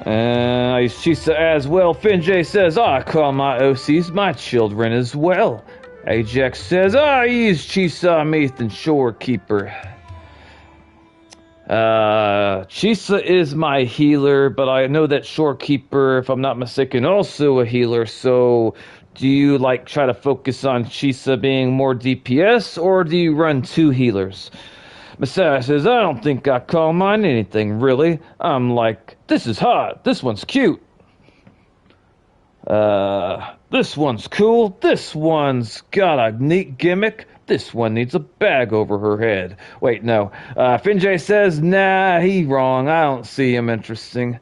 Chisa as well. Finjay says, I call my OCs my children as well. Ajax says, I use Chisa, Ethan Shorekeeper. Chisa is my healer, but I know that Shorekeeper, if I'm not mistaken, also a healer, so do you try to focus on Chisa being more DPS, or do you run 2 healers? Messiah says, I don't think I call mine anything, really. I'm like, this is hot, this one's cute. This one's cool, this one's got a neat gimmick, this one needs a bag over her head. Wait, no. Finjay says, nah, he wrong, I don't see him interesting.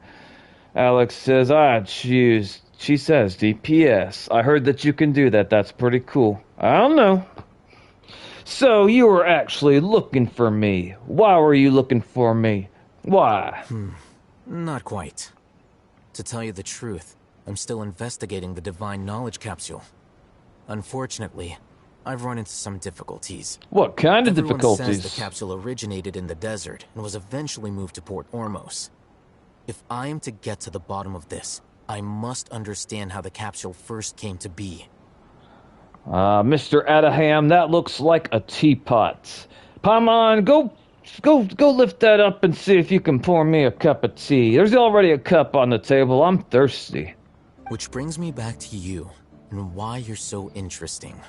Alex says, she says DPS. I heard that you can do that, that's pretty cool. I don't know. So, you were actually looking for me. Why were you looking for me? Why? Not quite. To tell you the truth, I'm still investigating the Divine Knowledge Capsule. Unfortunately, I've run into some difficulties. What kind of Everyone difficulties? says the capsule originated in the desert and was eventually moved to Port Ormos. If I am to get to the bottom of this, I must understand how the capsule first came to be. Mr. Adaham, that looks like a teapot. Paimon, go lift that up and see if you can pour me a cup of tea. There's already a cup on the table. I'm thirsty. Which brings me back to you, and why you're so interesting.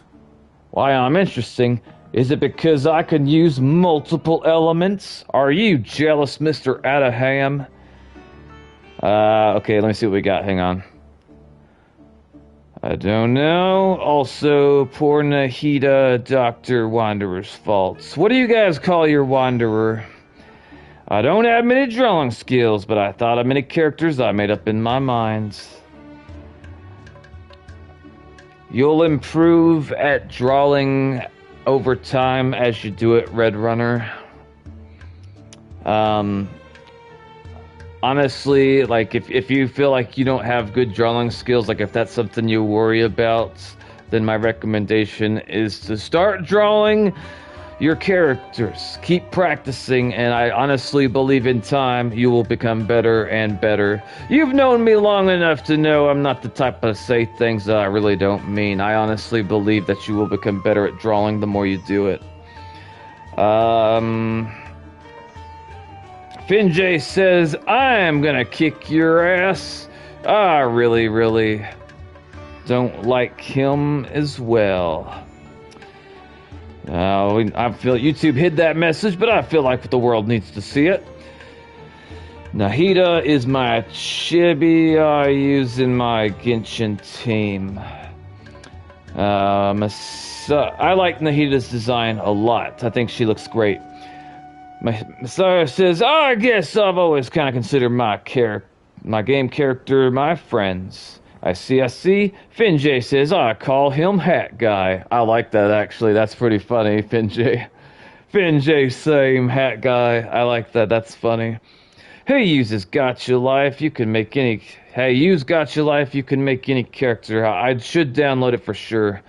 Why I'm interesting? Is it because I can use multiple elements? Are you jealous, Mr. Adaham? Okay, let me see what we got. Hang on. I don't know. Also, poor Nahida, Dr. Wanderer's faults. What do you guys call your Wanderer? I don't have many drawing skills, but I thought of many characters I made up in my mind. You'll improve at drawing over time as you do it, Red Runner. Honestly, if you feel like you don't have good drawing skills, if that's something you worry about, then my recommendation is to start drawing your characters. Keep practicing, and I honestly believe in time you will become better and better. You've known me long enough to know I'm not the type to say things that I really don't mean. I honestly believe that you will become better at drawing the more you do it. Finjay says, I'm gonna kick your ass. I really, really don't like him as well. I feel YouTube hid that message, but I feel like the world needs to see it. Nahida is my chibi I use in my Genshin team. I like Nahida's design a lot. I think she looks great. Messiah says, I guess I've always kind of considered my game character my friends. I see. Finjay says, I call him Hat Guy. I like that, actually. That's pretty funny, Finjay. Finjay, same Hat Guy. I like that. That's funny. Who uses Gotcha Life? You can make any... Hey, use Gotcha Life. You can make any character. I should download it for sure.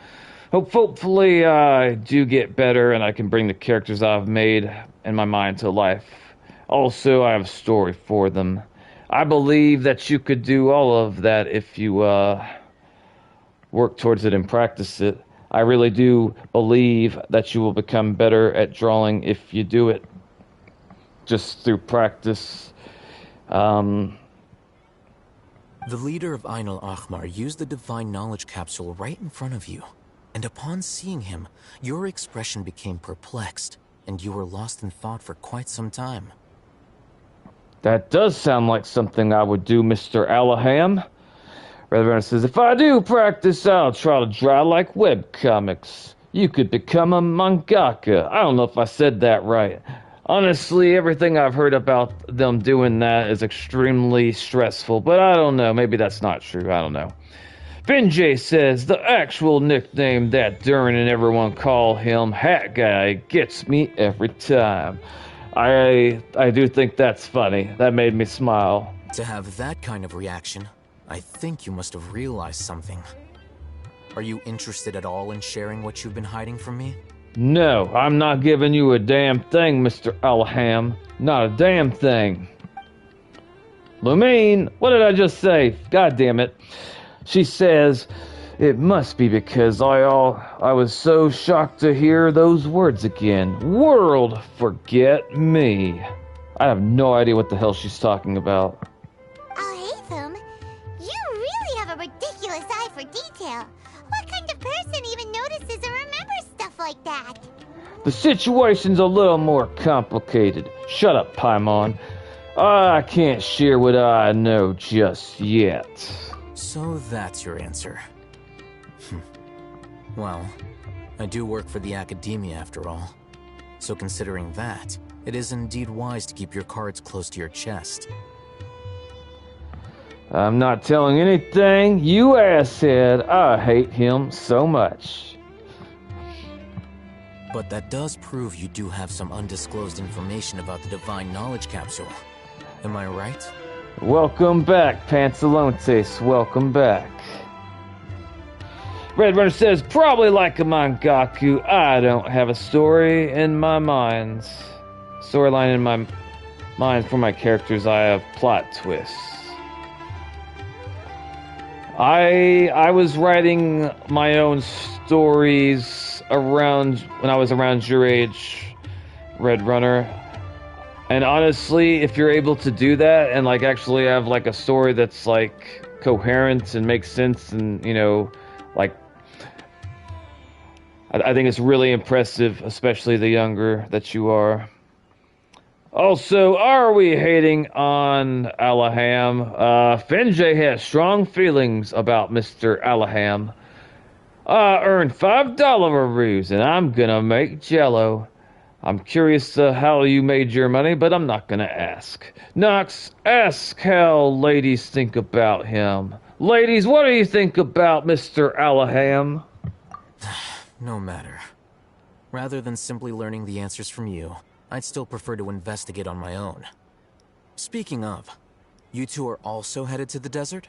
Hopefully I do get better and I can bring the characters I've made in my mind to life. Also, I have a story for them. I believe that you could do all of that if you work towards it and practice it. I really do believe that you will become better at drawing if you do it just through practice. The leader of Ain al-Ahmar used the Divine Knowledge Capsule right in front of you. And upon seeing him, your expression became perplexed, and you were lost in thought for quite some time. That does sound like something I would do, Mr. Alaham. Reverend says, if I do practice, I'll try to draw like webcomics. You could become a mangaka. I don't know if I said that right. Honestly, everything I've heard about them doing that is extremely stressful, but I don't know. Maybe that's not true. I don't know. Finjay says the actual nickname that Durin and everyone call him, Hat Guy, gets me every time. I do think that's funny. That made me smile. To have that kind of reaction, I think you must have realized something. Are you interested at all in sharing what you've been hiding from me? No, I'm not giving you a damn thing, Mr. Alham. Not a damn thing. Lumine, what did I just say? God damn it. She says, it must be because I was so shocked to hear those words again. World, forget me. I have no idea what the hell she's talking about. Alhaitham, you really have a ridiculous eye for detail. What kind of person even notices or remembers stuff like that? The situation's a little more complicated. Shut up, Paimon. I can't share what I know just yet. So that's your answer. Well, I do work for the Academia after all. So considering that, it is indeed wise to keep your cards close to your chest. I'm not telling anything, you asshead. I hate him so much. But that does prove you do have some undisclosed information about the Divine Knowledge Capsule. Am I right? Welcome back, Pantalontes. Welcome back. Red Runner says, probably like a mangaku, I don't have a story in my mind. Storyline in my mind for my characters, I have plot twists. I was writing my own stories when I was around your age, Red Runner. And honestly, if you're able to do that and like actually have like a story that's like coherent and makes sense and, you know, like I think it's really impressive, especially the younger that you are. Also, are we hating on Alaham? Finjay has strong feelings about Mr. Alaham. I earned $5 ruse and I'm gonna make jello. I'm curious how you made your money, but I'm not gonna ask. Nox, ask how ladies think about him. Ladies, what do you think about Mr. Alaham? No matter. Rather than simply learning the answers from you, I'd still prefer to investigate on my own. Speaking of, you two are also headed to the desert?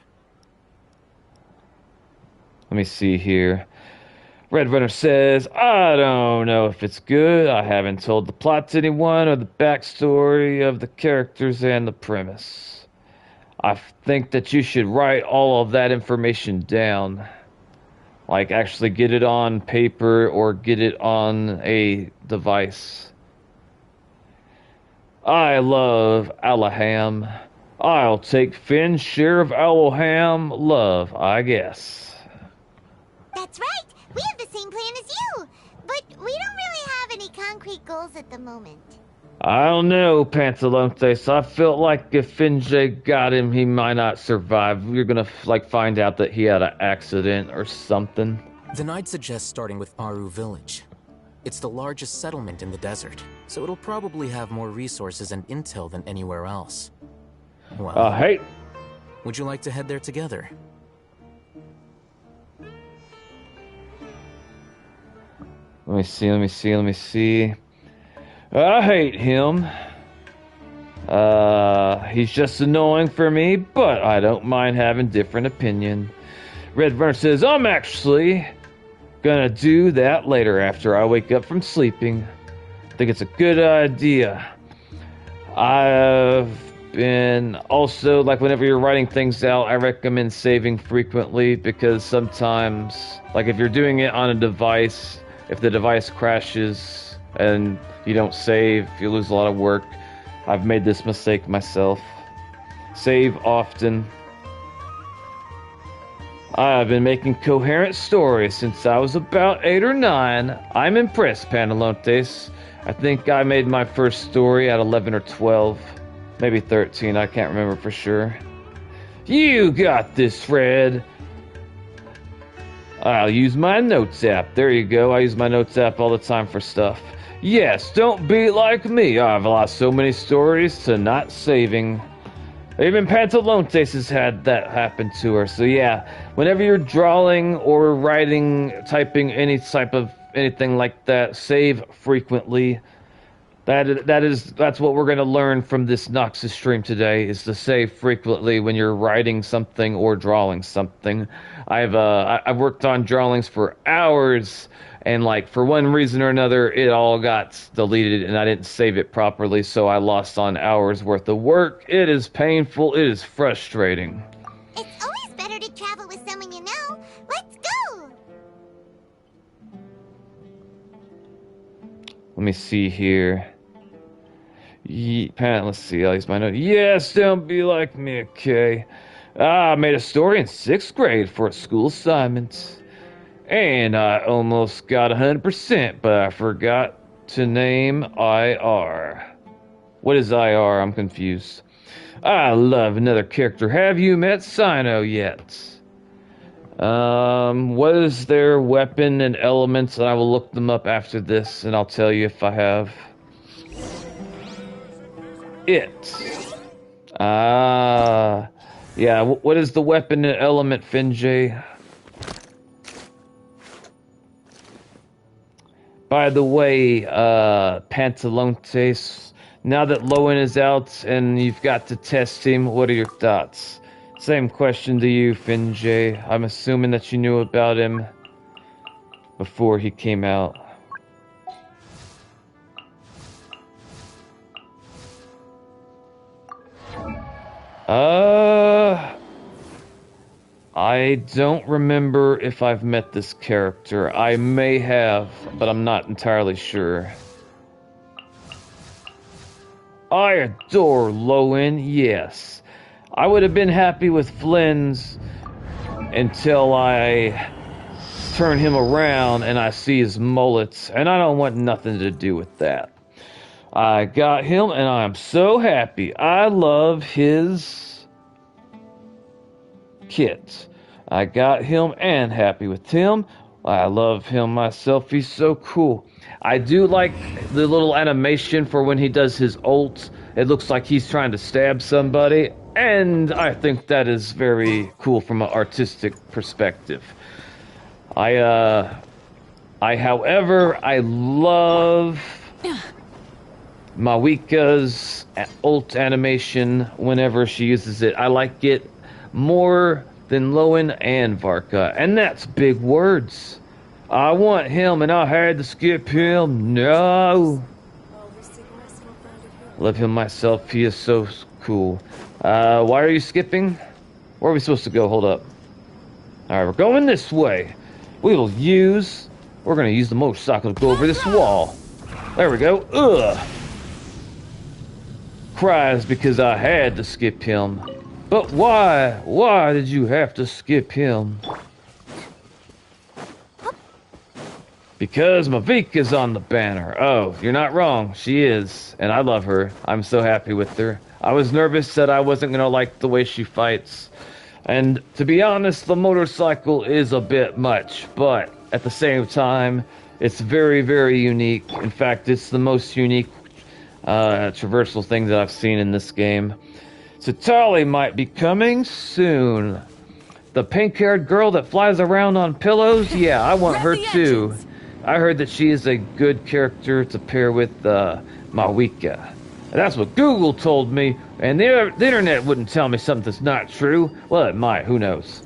Let me see here. Red Runner says, I don't know if it's good. I haven't told the plot to anyone or the backstory of the characters and the premise. I think that you should write all of that information down. Like actually get it on paper or get it on a device. I love Alaham. I'll take Finn's share of Alaham love, I guess. That's right! We have the same plan as you! But we don't really have any concrete goals at the moment. I don't know, Pantalontes. I felt like if Finjay got him, he might not survive. We're gonna, like, find out that he had an accident or something. Then I'd suggest starting with Aru Village. It's the largest settlement in the desert, so it'll probably have more resources and intel than anywhere else. Well, hey! Would you like to head there together? Let me see. I hate him. He's just annoying for me, but I don't mind having different opinion. Red Runner says, I'm actually gonna do that later after I wake up from sleeping. I think it's a good idea. I've been also, like, whenever you're writing things out, I recommend saving frequently because sometimes, like, if you're doing it on a device, if the device crashes and you don't save, you lose a lot of work. I've made this mistake myself. Save often. I've been making coherent stories since I was about 8 or 9. I'm impressed, Pantalontes. I think I made my first story at 11 or 12. Maybe 13, I can't remember for sure. You got this, Fred. I'll use my notes app. There you go. I use my notes app all the time for stuff. Yes, don't be like me. I've lost so many stories to not saving. Even Pantalontes has had that happen to her. So yeah, whenever you're drawing or writing, typing any type of anything like that, save frequently. That's what we're gonna learn from this Noxus stream today, is to save frequently when you're writing something or drawing something. I've worked on drawings for hours, and like for one reason or another, it all got deleted and I didn't save it properly, so I lost on hours worth of work. It is painful. It is frustrating. It's always better to travel with someone you know. Let's go! Let me see here. Let's see, I'll use my note. Yes, don't be like me, okay? I made a story in 6th grade for a school assignment. And I almost got 100%, but I forgot to name IR. What is IR? I'm confused. I love another character. Have you met Sino yet? What is their weapon and elements? I will look them up after this, and I'll tell you if I have. Yeah, what is the weapon and element, Finjay? By the way, Pantalontes, now that Lowen is out and you've got to test him, what are your thoughts? Same question to you, Finjay. I'm assuming that you knew about him before he came out. I don't remember if I've met this character. I may have, but I'm not entirely sure. I adore Lowen, yes. I would have been happy with Flynn's until I turn him around and I see his mullets, and I don't want nothing to do with that. I got him, and I'm so happy. I love his kit. I got him and happy with him. I love him myself. He's so cool. I do like the little animation for when he does his ult. It looks like he's trying to stab somebody, and I think that is very cool from an artistic perspective. However, I love Mawika's ult animation whenever she uses it. I like it more than Lowen and Varka, and that's big words. I want him and I had to skip him. No. Love him myself. He is so cool. Why are you skipping? Where are we supposed to go? Hold up. Alright, we're going this way. We're gonna use the motorcycle to go over this wall. There we go. Ugh. Cries because I had to skip him. But why? Why did you have to skip him? Because Mavika's on the banner. Oh, you're not wrong. She is. And I love her. I'm so happy with her. I was nervous that I wasn't going to like the way she fights. And to be honest, the motorcycle is a bit much. But at the same time, it's very, very unique. In fact, it's the most unique traversal thing that I've seen in this game. So Tali might be coming soon. The pink-haired girl that flies around on pillows? Yeah, I want her too. I heard that she is a good character to pair with Mawika. And that's what Google told me, and the internet wouldn't tell me something that's not true. Well, it might, who knows.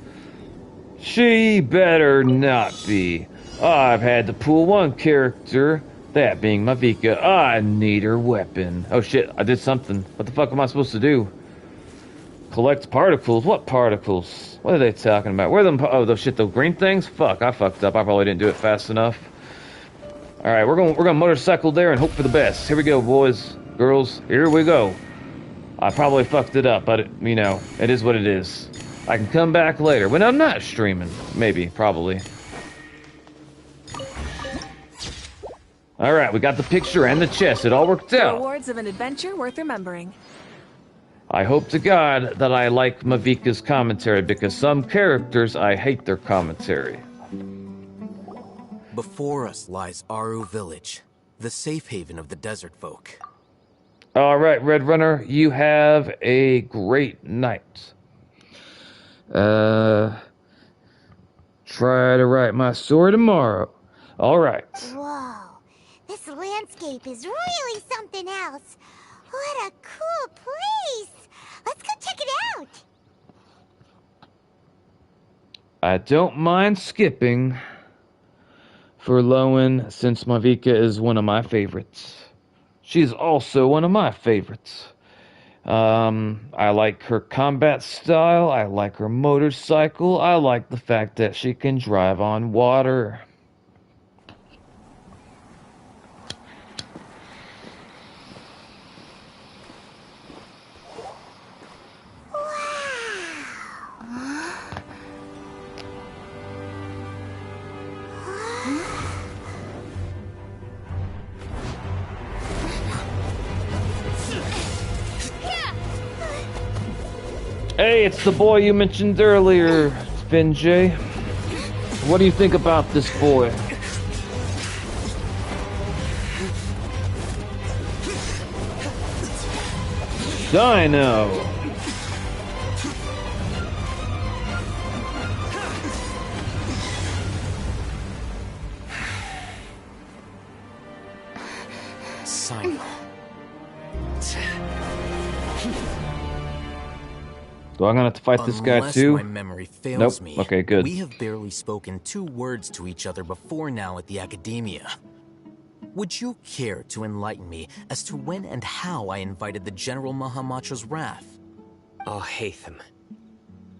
She better not be. I've had to pull one character, that being Mawika. I need her weapon. Oh shit, I did something. What the fuck am I supposed to do? Collect particles? What particles? What are they talking about? Where are them? Oh, those shit, those green things? Fuck, I fucked up. I probably didn't do it fast enough. All right, we're gonna motorcycle there and hope for the best. Here we go, boys, girls. Here we go. I probably fucked it up, but you know, it is what it is. I can come back later when I'm not streaming. Maybe, probably. All right, we got the picture and the chest. It all worked out. Rewards of an adventure worth remembering. I hope to God that I like Mavika's commentary, because some characters, I hate their commentary. Before us lies Aru Village, the safe haven of the desert folk. All right, Red Runner, you have a great night. Try to write my story tomorrow. All right. Whoa, this landscape is really something else. What a cool place! Let's go check it out! I don't mind skipping for Lowen since Mavika is one of my favorites. She's also one of my favorites. I like her combat style, I like her motorcycle, I like the fact that she can drive on water. Hey, it's the boy you mentioned earlier, Spin J. What do you think about this boy? Dino! Sino. Do I gonna have to fight this guy too? Unless my memory fails me, Okay, good. we have barely spoken 2 words to each other before now at the Academia. Would you care to enlighten me as to when and how I invited the General Mahamatra's wrath? Alhaitham,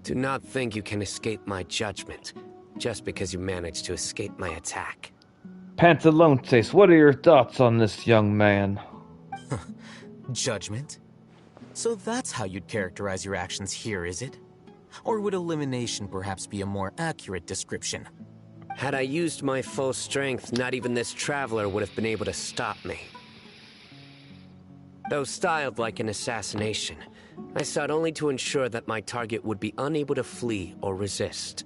do not think you can escape my judgment just because you managed to escape my attack. Pantalontes, what are your thoughts on this young man? Judgment? So that's how you'd characterize your actions here, is it? Or would elimination perhaps be a more accurate description? Had I used my full strength, not even this traveler would have been able to stop me. Though styled like an assassination, I sought only to ensure that my target would be unable to flee or resist.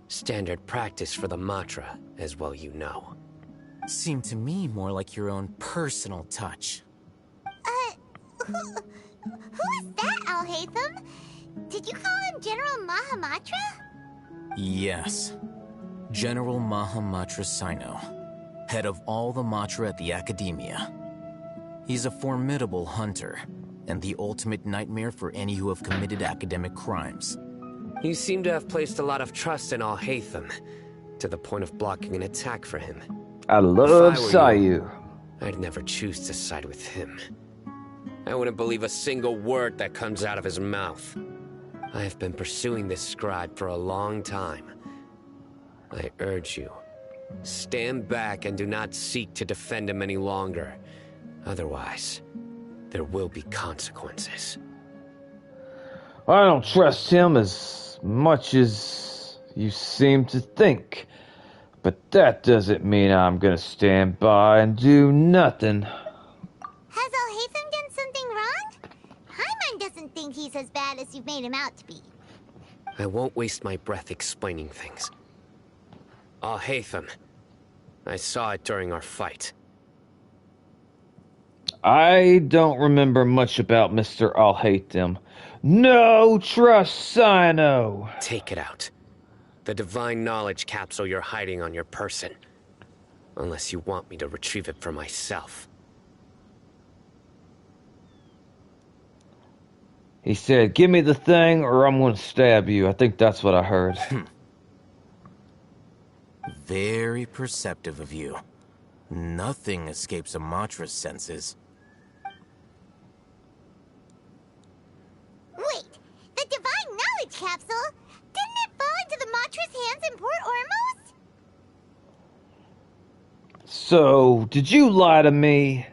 Standard practice for the Matra, as well you know. Seemed to me more like your own personal touch. Who is that, Alhaitham? Did you call him General Mahamatra? Yes. General Mahamatra Sino, head of all the Matra at the Academia. He's a formidable hunter, and the ultimate nightmare for any who have committed academic crimes. You seem to have placed a lot of trust in Alhaitham, to the point of blocking an attack for him. I love Sayu. I'd never choose to side with him. I wouldn't believe a single word that comes out of his mouth. I have been pursuing this scribe for a long time. I urge you, stand back and do not seek to defend him any longer. Otherwise, there will be consequences. I don't trust him as much as you seem to think. But that doesn't mean I'm gonna stand by and do nothing. Has Alhaitham done something wrong? Paimon doesn't think he's as bad as you've made him out to be. I won't waste my breath explaining things. Alhaitham, I saw it during our fight. I don't remember much about Mr. Alhaitham. No trust, Sino. Take it out. The divine knowledge capsule you're hiding on your person. Unless you want me to retrieve it for myself. He said, give me the thing or I'm gonna stab you. I think that's what I heard. Very perceptive of you. Nothing escapes a Matra's senses. Wait, the divine knowledge capsule? Didn't it fall into the Matra's hands in Port Ormos? So, did you lie to me?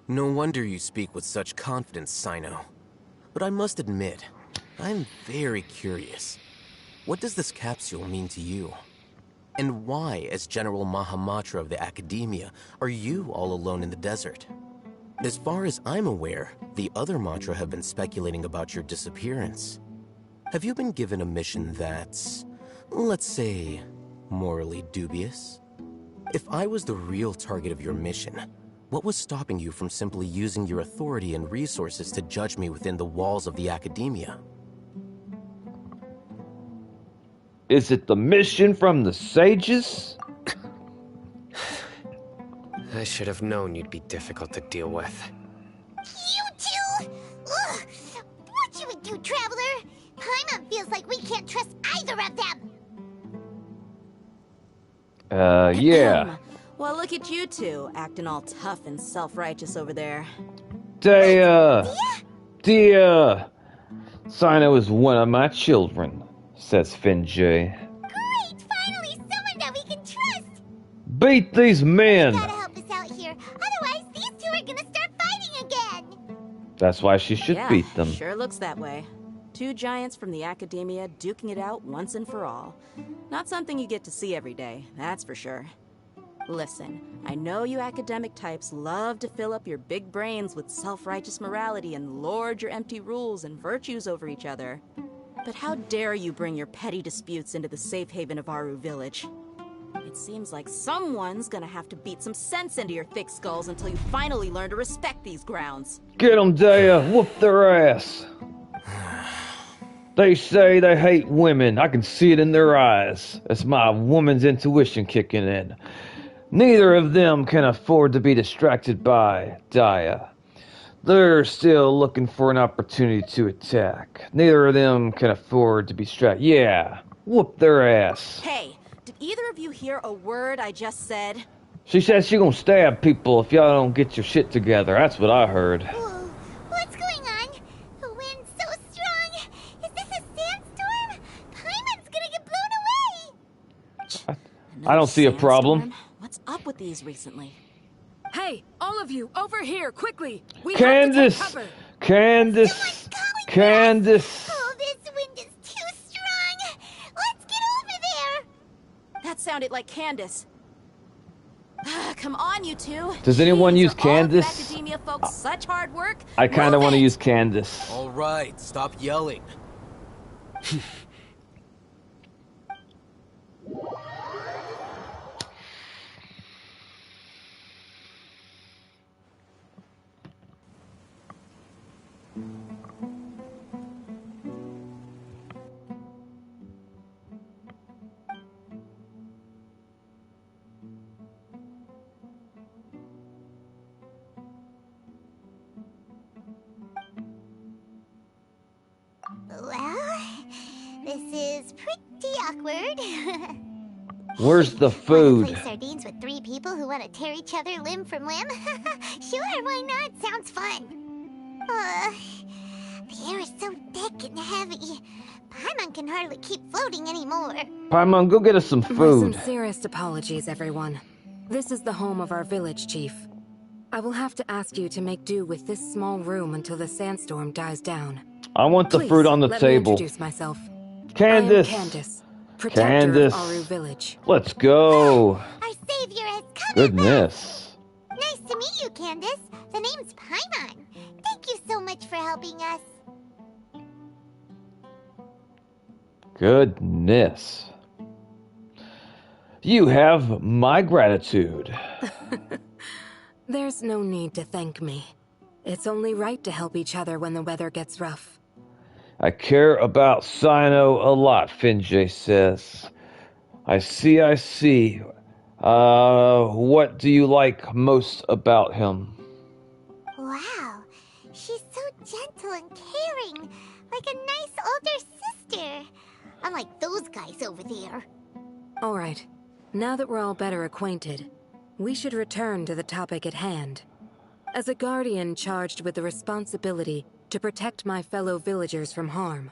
No wonder you speak with such confidence, Sino. But I must admit, I'm very curious. What does this capsule mean to you? And why, as General Mahamatra of the Academia, are you all alone in the desert? As far as I'm aware, the other Matra have been speculating about your disappearance. Have you been given a mission that's, let's say, morally dubious? If I was the real target of your mission, What was stopping you from simply using your authority and resources to judge me within the walls of the academia? Is it the mission from the sages? I should have known you'd be difficult to deal with. You two? Ugh. What should we do, Traveler? Paimon feels like we can't trust either of them. Yeah. Well, look at you two, acting all tough and self-righteous over there. Dia! Sino is one of my children, says Finjay. Great! Finally, someone that we can trust! Beat these men! You gotta help us out here, otherwise these two are gonna start fighting again! That's why she should beat them. Sure looks that way. Two giants from the academia duking it out once and for all. Not something you get to see every day, that's for sure. Listen, I know you academic types love to fill up your big brains with self-righteous morality and lord your empty rules and virtues over each other. But how dare you bring your petty disputes into the safe haven of Aru Village? It seems like someone's gonna have to beat some sense into your thick skulls until you finally learn to respect these grounds. Get them, Dia! Whoop their ass! They say they hate women. I can see it in their eyes. That's my woman's intuition kicking in. Neither of them can afford to be distracted by Dia. They're still looking for an opportunity to attack. Neither of them can afford to be distracted. Yeah, whoop their ass. Hey, did either of you hear a word I just said? She says she gonna stab people if y'all don't get your shit together. That's what I heard. Whoa, what's going on? The wind's so strong. Is this a sandstorm? Paimon's gonna get blown away. I don't see a problem. What's up with these recently? Hey, all of you, over here, quickly! We Candace! have to take cover. Candace! Candace! Oh, this wind is too strong. Let's get over there. That sounded like Candace. Come on, you two. Does anyone use Candace? All of academia folks such hard work. I kind of want to use Candace. All right, stop yelling. Well, this is pretty awkward. Where's the Wanna food? play sardines with three people who want to tear each other limb from limb? Sure, why not? Sounds fun. The air is so thick and heavy. Paimon can hardly keep floating anymore. Paimon, go get us some My food. sincerest apologies, everyone. This is the home of our village chief. I will have to ask you to make do with this small room until the sandstorm dies down. I want the Please, fruit on the let table. Me introduce myself. Candace. I am Candace, protector of Aru Village. Let's go. Our savior has come. Goodness. Nice to meet you, Candace. The name's Paimon. Thank you so much for helping us. Goodness. You have my gratitude. There's no need to thank me. It's only right to help each other when the weather gets rough. I care about Sino a lot, Finjay says. I see. What do you like most about him? Wow, she's so gentle and caring, like a nice older sister. Unlike those guys over there. All right, now that we're all better acquainted, we should return to the topic at hand. As a guardian charged with the responsibility to protect my fellow villagers from harm,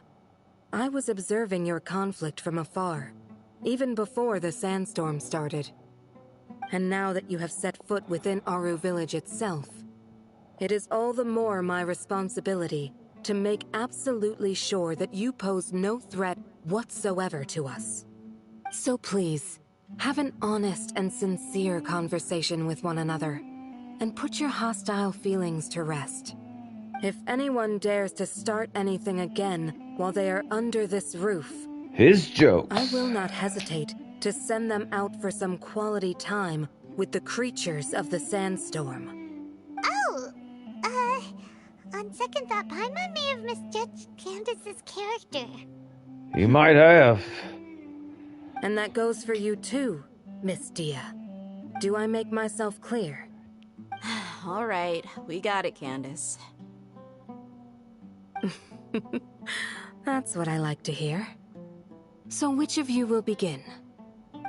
I was observing your conflict from afar, even before the sandstorm started. And now that you have set foot within Aru Village itself, it is all the more my responsibility to make absolutely sure that you pose no threat whatsoever to us. So please, have an honest and sincere conversation with one another, and put your hostile feelings to rest. If anyone dares to start anything again while they are under this roof, his jokes, I will not hesitate to send them out for some quality time with the creatures of the sandstorm. second thought, Paimon may have misjudged Candace's character. You might have. And that goes for you too, Miss Dia. Do I make myself clear? All right, we got it, Candace. That's what I like to hear. So which of you will begin?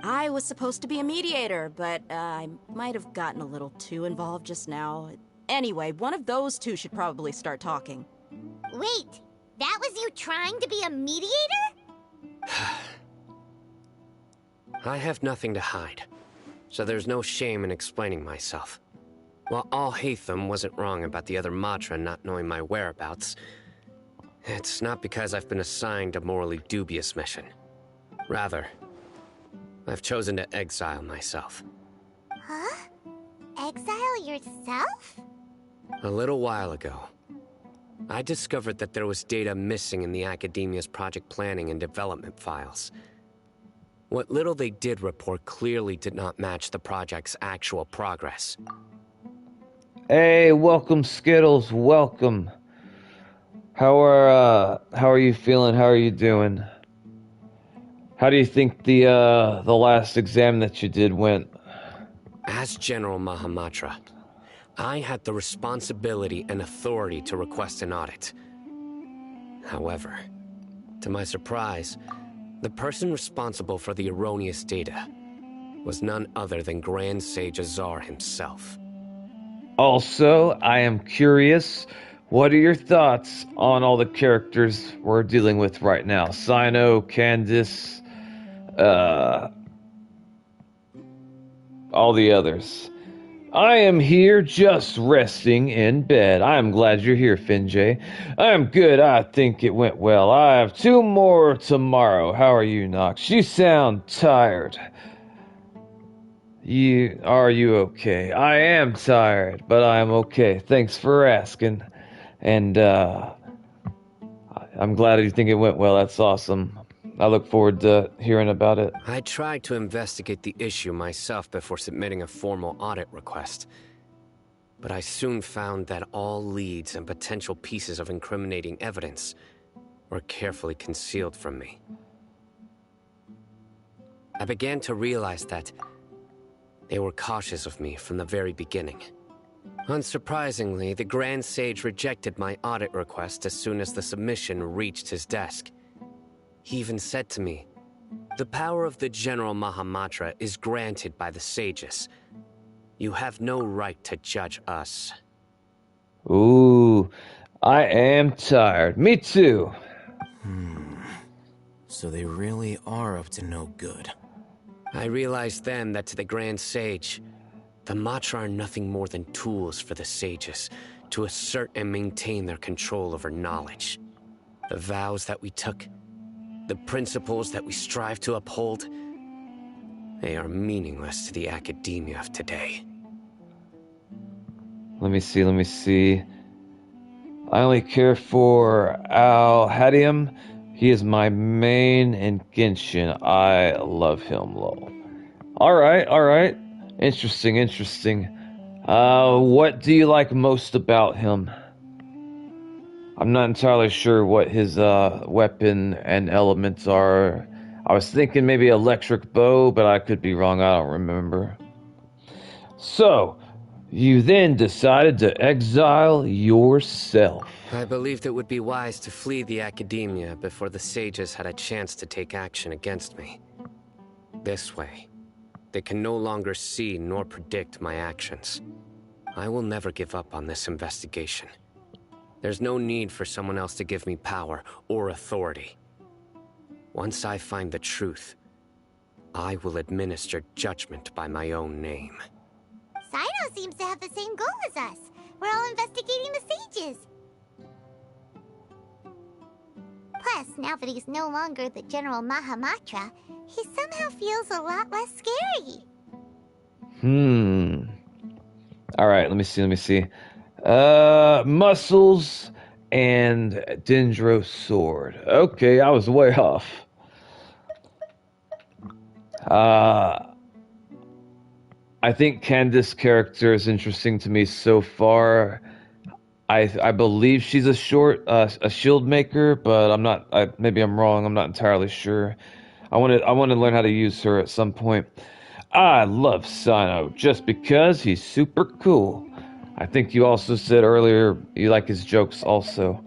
I was supposed to be a mediator, but I might have gotten a little too involved just now. Anyway, one of those two should probably start talking. Wait, that was you trying to be a mediator? I have nothing to hide, so there's no shame in explaining myself. While Al-Haytham wasn't wrong about the other Matra not knowing my whereabouts, it's not because I've been assigned a morally dubious mission. Rather, I've chosen to exile myself. Huh? Exile yourself? A little while ago, I discovered that there was data missing in the Academia's project planning and development files. What little they did report clearly did not match the project's actual progress. Hey, welcome Skittles, welcome. How are you feeling? How are you doing? How do you think the last exam that you did went? As General Mahamatra, I had the responsibility and authority to request an audit. However, to my surprise, the person responsible for the erroneous data was none other than Grand Sage Azar himself. Also, I am curious, what are your thoughts on all the characters we're dealing with right now? Sino, Candace, all the others. I am here just resting in bed. I am glad you're here, Finjay. I am good. I think it went well. I have 2 more tomorrow. How are you, Nox? You sound tired. Are you okay? I am tired, but I am okay. Thanks for asking. And I'm glad you think it went well. That's awesome. I look forward to hearing about it. I tried to investigate the issue myself before submitting a formal audit request. But I soon found that all leads and potential pieces of incriminating evidence were carefully concealed from me. I began to realize that they were cautious of me from the very beginning. Unsurprisingly, the Grand Sage rejected my audit request as soon as the submission reached his desk. He even said to me, "The power of the General Mahamatra is granted by the sages. You have no right to judge us." Ooh, I am tired. Me too. So they really are up to no good. I realized then that to the Grand Sage, the Matra are nothing more than tools for the sages to assert and maintain their control over knowledge. The vows that we took, the principles that we strive to uphold, they are meaningless to the academia of today. Let me see. I only care for Al-Hadium. He is my main in Genshin. I love him, lol. Alright. Interesting. What do you like most about him? I'm not entirely sure what his weapon and elements are. I was thinking maybe electric bow, but I could be wrong. I don't remember. So, you then decided to exile yourself. I believed it would be wise to flee the academia before the sages had a chance to take action against me. This way, they can no longer see nor predict my actions. I will never give up on this investigation. There's no need for someone else to give me power or authority. Once I find the truth, I will administer judgment by my own name. Sino seems to have the same goal as us. We're all investigating the sages. Plus, now that he's no longer the General Mahamatra, he somehow feels a lot less scary. Alright, let me see. Muscles and Dendro sword. Okay, I was way off. I think Candace's character is interesting to me so far. I believe she's a shield maker, but I'm not. Maybe I'm wrong. I'm not entirely sure. I want to learn how to use her at some point. I love Sino just because he's super cool. I think you also said earlier you like his jokes also.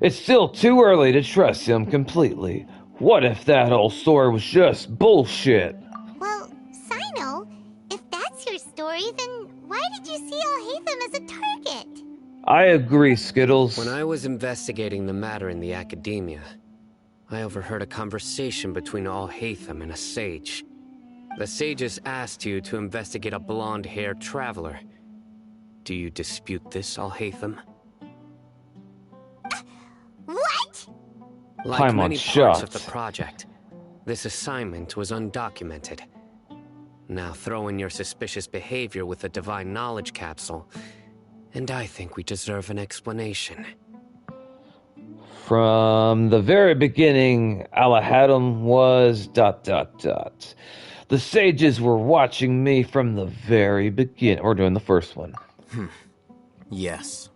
It's still too early to trust him completely. What if that whole story was just bullshit? Well, Sino, if that's your story, then why did you see Alhaitham as a target? I agree, Skittles. When I was investigating the matter in the academia, I overheard a conversation between Alhaitham and a sage. The sages asked you to investigate a blonde-haired traveler. Do you dispute this, Alhaitham? What? Like many parts of the project, this assignment was undocumented. Now throw in your suspicious behavior with the Divine Knowledge Capsule, and I think we deserve an explanation. From the very beginning, Alahadam was ... The sages were watching me from the very beginning. We're doing the first one. Yes.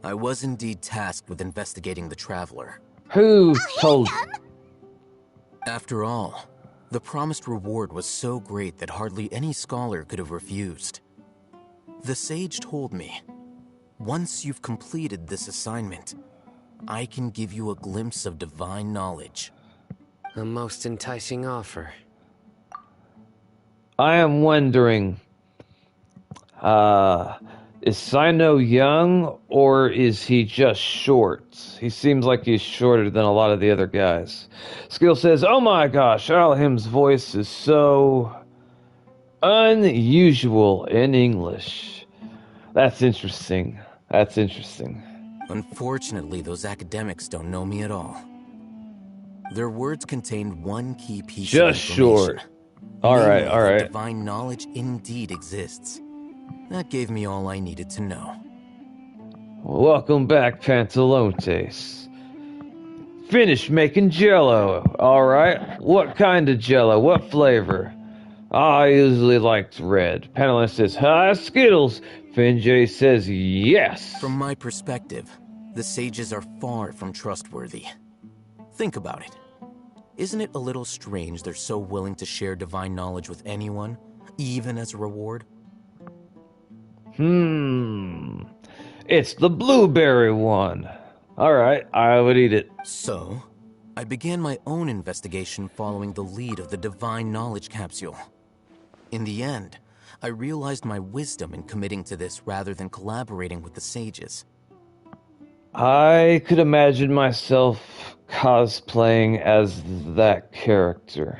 I was indeed tasked with investigating the Traveler. Who told... After all, the promised reward was so great that hardly any scholar could have refused. The sage told me, once you've completed this assignment, I can give you a glimpse of divine knowledge. A most enticing offer. I am wondering, is Sino young, or is he just short? He seems like he's shorter than a lot of the other guys. Skill says, oh my gosh, Alahim's voice is so unusual in English. That's interesting. That's interesting. Unfortunately, those academics don't know me at all. Their words contained one key piece of information. Just short. Alright, alright. Divine knowledge indeed exists. That gave me all I needed to know. Welcome back, Pantalontes. Finished making jello. Alright. What kind of jello? What flavor? I usually liked red. Pantalone says, hi, Skittles. Finjay says, yes. From my perspective, the sages are far from trustworthy. Think about it. Isn't it a little strange they're so willing to share divine knowledge with anyone, even as a reward? It's the blueberry one. Alright, I would eat it. So, I began my own investigation following the lead of the Divine Knowledge Capsule. In the end, I realized my wisdom in committing to this rather than collaborating with the sages. I could imagine myself cosplaying as that character.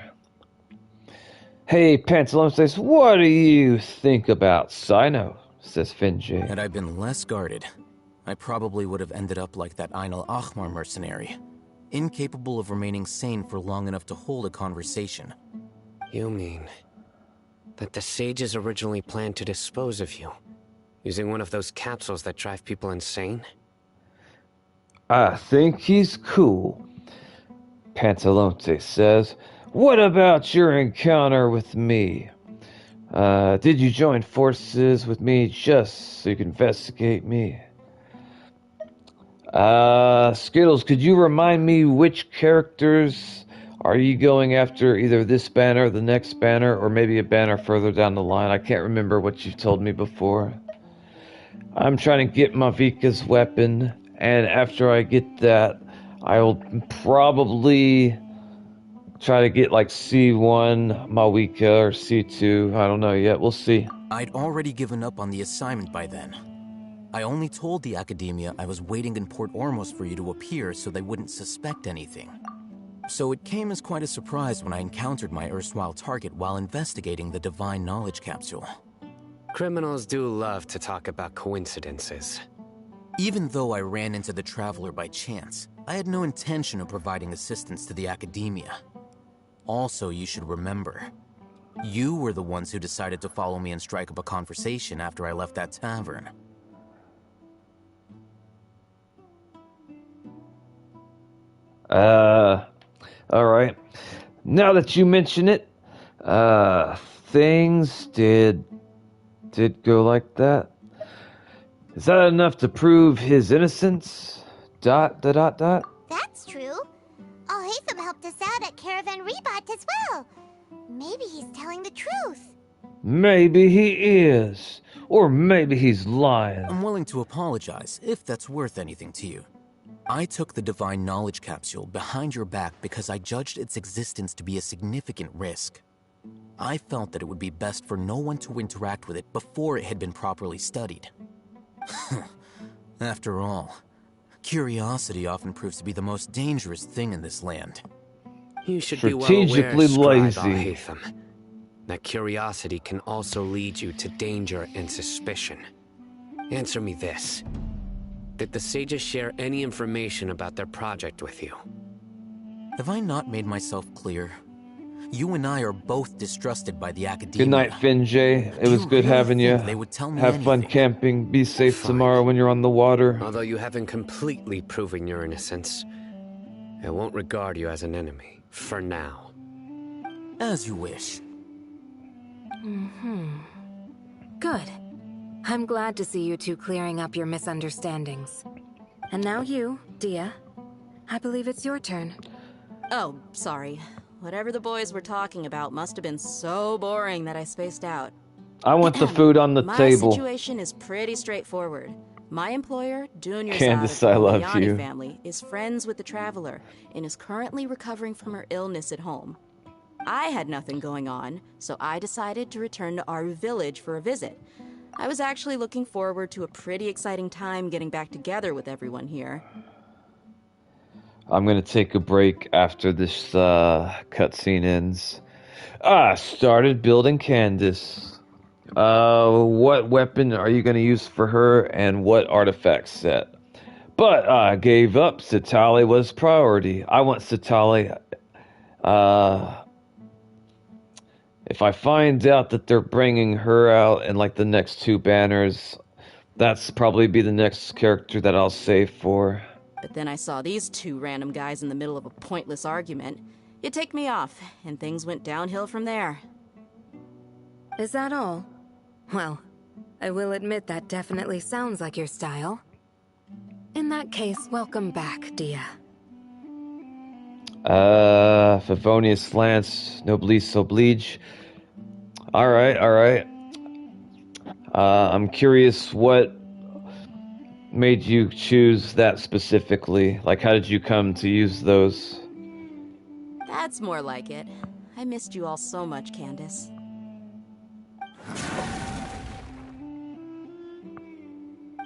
Hey, Pantalone says, what do you think about Sino? Says Finjay. Had I been less guarded, I probably would have ended up like that Ainul Ahmar mercenary, incapable of remaining sane for long enough to hold a conversation. You mean that the sages originally planned to dispose of you, using one of those capsules that drive people insane? I think he's cool. Pantalone says, what about your encounter with me? Did you join forces with me just so you can investigate me? Skittles, could you remind me which characters are you going after? Either this banner, the next banner, or maybe a banner further down the line? I can't remember what you've told me before. I'm trying to get Mavika's weapon, and after I get that, I will probably try to get like C1 Mawika or C2. I don't know yet. We'll see. I'd already given up on the assignment by then. I only told the Academia I was waiting in Port Ormos for you to appear so they wouldn't suspect anything. So it came as quite a surprise when I encountered my erstwhile target while investigating the Divine Knowledge Capsule. Criminals do love to talk about coincidences. Even though I ran into the Traveler by chance, I had no intention of providing assistance to the Academia. Also, you should remember, you were the ones who decided to follow me and strike up a conversation after I left that tavern. Alright. Now that you mention it, things did go like that. Is that enough to prove his innocence? ... That's true. Al-Haytham helped us out at Caravan Rebat as well. Maybe he's telling the truth. Maybe he is. Or maybe he's lying. I'm willing to apologize, if that's worth anything to you. I took the Divine Knowledge Capsule behind your back because I judged its existence to be a significant risk. I felt that it would be best for no one to interact with it before it had been properly studied. After all, curiosity often proves to be the most dangerous thing in this land. You should be well aware, Strategically Scribe lazy. Al-Haytham, that curiosity can also lead you to danger and suspicion. Answer me this. Did the sages share any information about their project with you? Have I not made myself clear? You and I are both distrusted by the academia. Good night, Finjay. It was good having you. They would tell me Have fun camping. Be safe tomorrow when you're on the water. Although you haven't completely proven your innocence, I won't regard you as an enemy, for now. As you wish. Good. I'm glad to see you two clearing up your misunderstandings. And now you, Dia. I believe it's your turn. Oh, sorry. Whatever the boys were talking about must have been so boring that I spaced out. I want the food on the table. My situation is pretty straightforward. My employer, Dunya's Candace, I love you. family, is friends with the Traveler and is currently recovering from her illness at home. I had nothing going on, so I decided to return to Aru Village for a visit. I was actually looking forward to a pretty exciting time getting back together with everyone here. I'm gonna take a break after this cutscene ends. I started building Candace. What weapon are you gonna use for her, and what artifact set? But I gave up. Satali was priority. I want Satali. If I find out that they're bringing her out in like the next 2 banners, that's probably be the next character that I'll save for. But then I saw these 2 random guys in the middle of a pointless argument. It ticked me off, and things went downhill from there. Is that all? Well, I will admit that definitely sounds like your style. In that case, welcome back, Dia. Favonius Lance, Noblesse Oblige. Alright. I'm curious what made you choose that specifically? Like, how did you come to use those? That's more like it. I missed you all so much, Candace.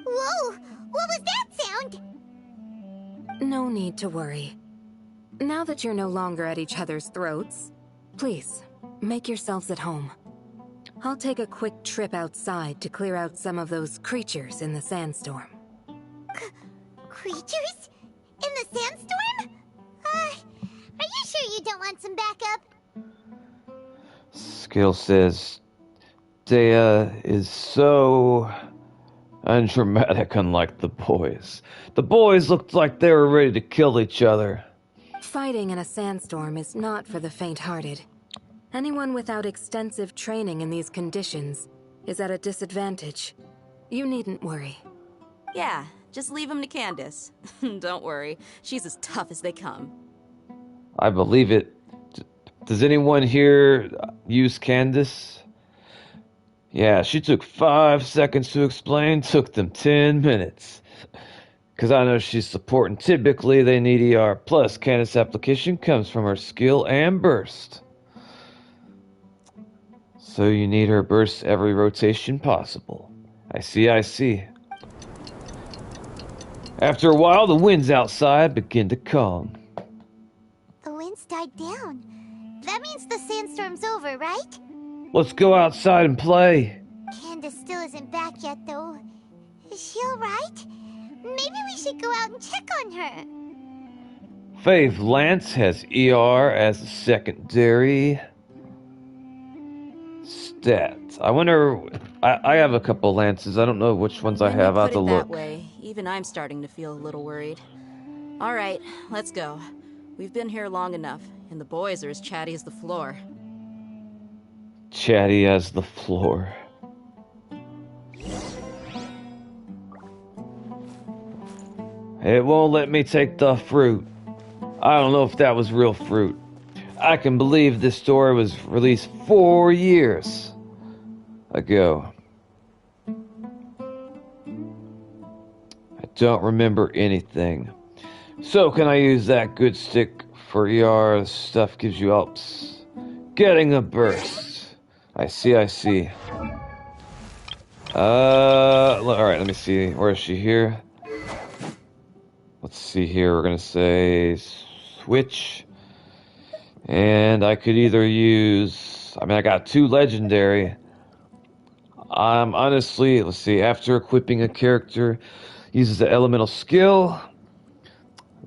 Whoa! What was that sound? No need to worry. Now that you're no longer at each other's throats, please, make yourselves at home. I'll take a quick trip outside to clear out some of those creatures in the sandstorm. Creatures? In the sandstorm? Are you sure you don't want some backup? Skill says, Dea is so undramatic, unlike the boys. The boys looked like they were ready to kill each other. Fighting in a sandstorm is not for the faint-hearted. Anyone without extensive training in these conditions is at a disadvantage. You needn't worry. Yeah, just leave him to Candace. Don't worry, she's as tough as they come. I believe it. Does anyone here use Candace? Yeah, she took 5 seconds to explain, took them 10 minutes. Because I know she's supporting. Typically, they need ER. Plus, Candace application comes from her skill and burst. So you need her burst every rotation possible. I see. After a while, the winds outside begin to calm. The winds died down. That means the sandstorm's over, right? Let's go outside and play. Candace still isn't back yet, though. Is she alright? Maybe we should go out and check on her. Faith Lance has ER as a secondary stat. I wonder... I have a couple Lances. I don't know which ones I have. I have to look. That way, even I'm starting to feel a little worried. Alright, let's go. We've been here long enough, and the boys are as chatty as the floor. Chatty as the floor. It won't let me take the fruit. I don't know if that was real fruit. I can believe this story was released 4 years ago. I don't remember anything. So can I use that good stick for ER stuff gives you ups? Getting a burst. I see. Alright, let me see. Where is she here? Let's see here. We're gonna say switch. And I could either use... I got 2 legendary. Honestly, let's see. After equipping a character uses the elemental skill,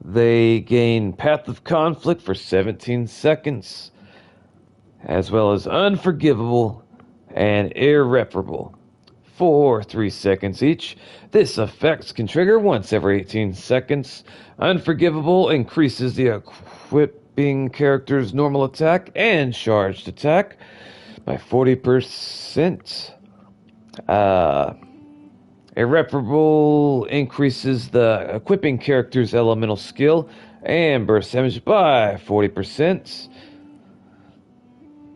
they gain Path of Conflict for 17 seconds, as well as Unforgivable and Irreparable for 3 seconds each. This effect can trigger once every 18 seconds. Unforgivable increases the equipping character's normal attack and charged attack by 40%. Irreparable increases the equipping character's elemental skill and burst damage by 40%.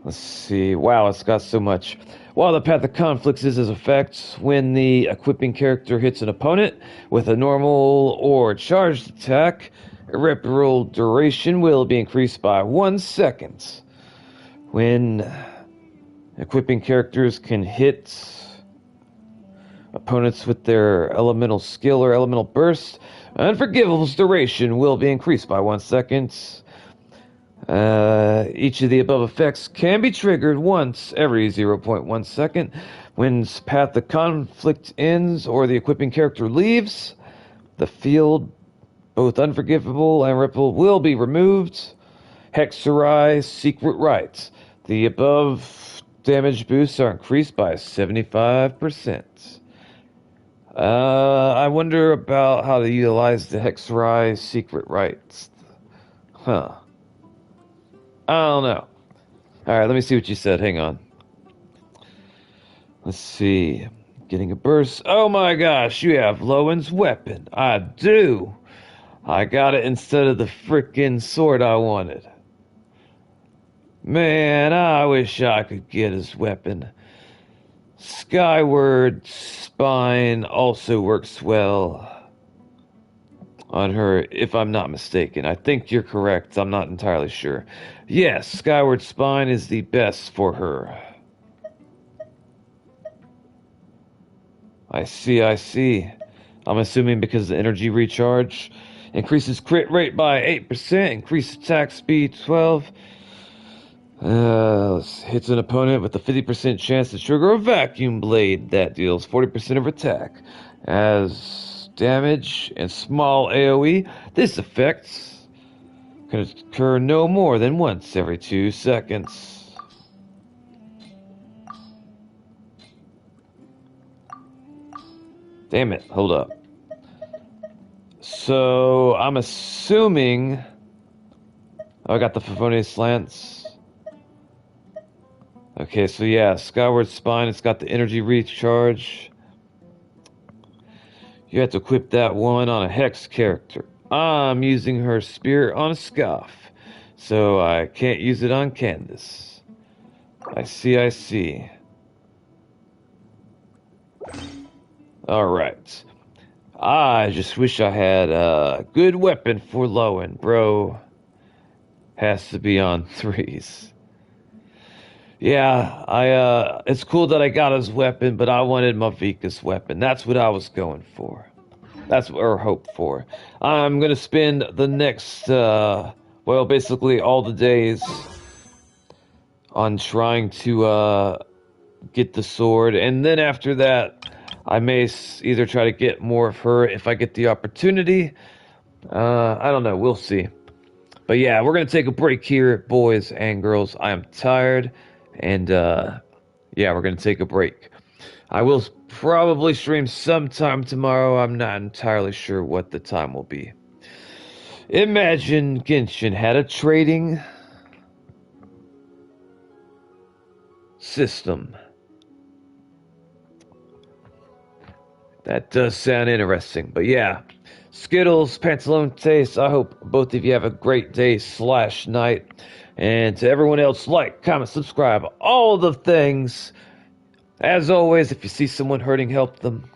Let's see. Wow, it's got so much. While the Path of Conflicts is its effect when the equipping character hits an opponent with a normal or charged attack, irreparable duration will be increased by 1 second. When equipping characters can hit opponents with their elemental skill or elemental burst, Unforgivable's duration will be increased by 1 second. Each of the above effects can be triggered once every 0.1 second. When Path of Conflict ends or the equipping character leaves the field, both Unforgivable and Ripple will be removed. Hexerai Secret Rites. The above damage boosts are increased by 75%. I wonder about how to utilize the Hexerai Secret Rites. Huh. I don't know. Alright, let me see what you said. Hang on. Let's see. Getting a burst. Oh my gosh, you have Lowen's weapon. I do. I got it instead of the frickin' sword I wanted. Man, I wish I could get his weapon. Skyward Spine also works well on her, if I'm not mistaken. I think you're correct. I'm not entirely sure. Yes, Skyward Spine is the best for her. I see. I'm assuming because the energy recharge increases crit rate by 8%, increased attack speed 12. Hits an opponent with a 50% chance to trigger a vacuum blade that deals 40% of attack. As damage and small AoE, this effect can occur no more than once every 2 seconds. Damn it, hold up. So, I'm assuming... Oh, I got the Favonius Lance. Okay, so yeah, Skyward Spine, it's got the energy recharge. You have to equip that one on a Hex character. I'm using her Spirit on a Scoff, so I can't use it on Candace. I see. Alright. I just wish I had a good weapon for Lowen, bro. Has to be on 3s. Yeah, it's cool that I got his weapon, but I wanted Mavika's weapon. That's what I was going for. That's what I hoped for. I'm gonna spend the next, basically all the days on trying to, get the sword. And then after that, I may either try to get more of her if I get the opportunity. I don't know. We'll see. But yeah, we're gonna take a break here, boys and girls. I am tired. And, yeah, we're going to take a break. I will probably stream sometime tomorrow. I'm not entirely sure what the time will be. Imagine Genshin had a trading system. That does sound interesting. But yeah, Skittles, Pantalone I hope both of you have a great day/night. And to everyone else, like, comment, subscribe, all the things. As always, if you see someone hurting, help them.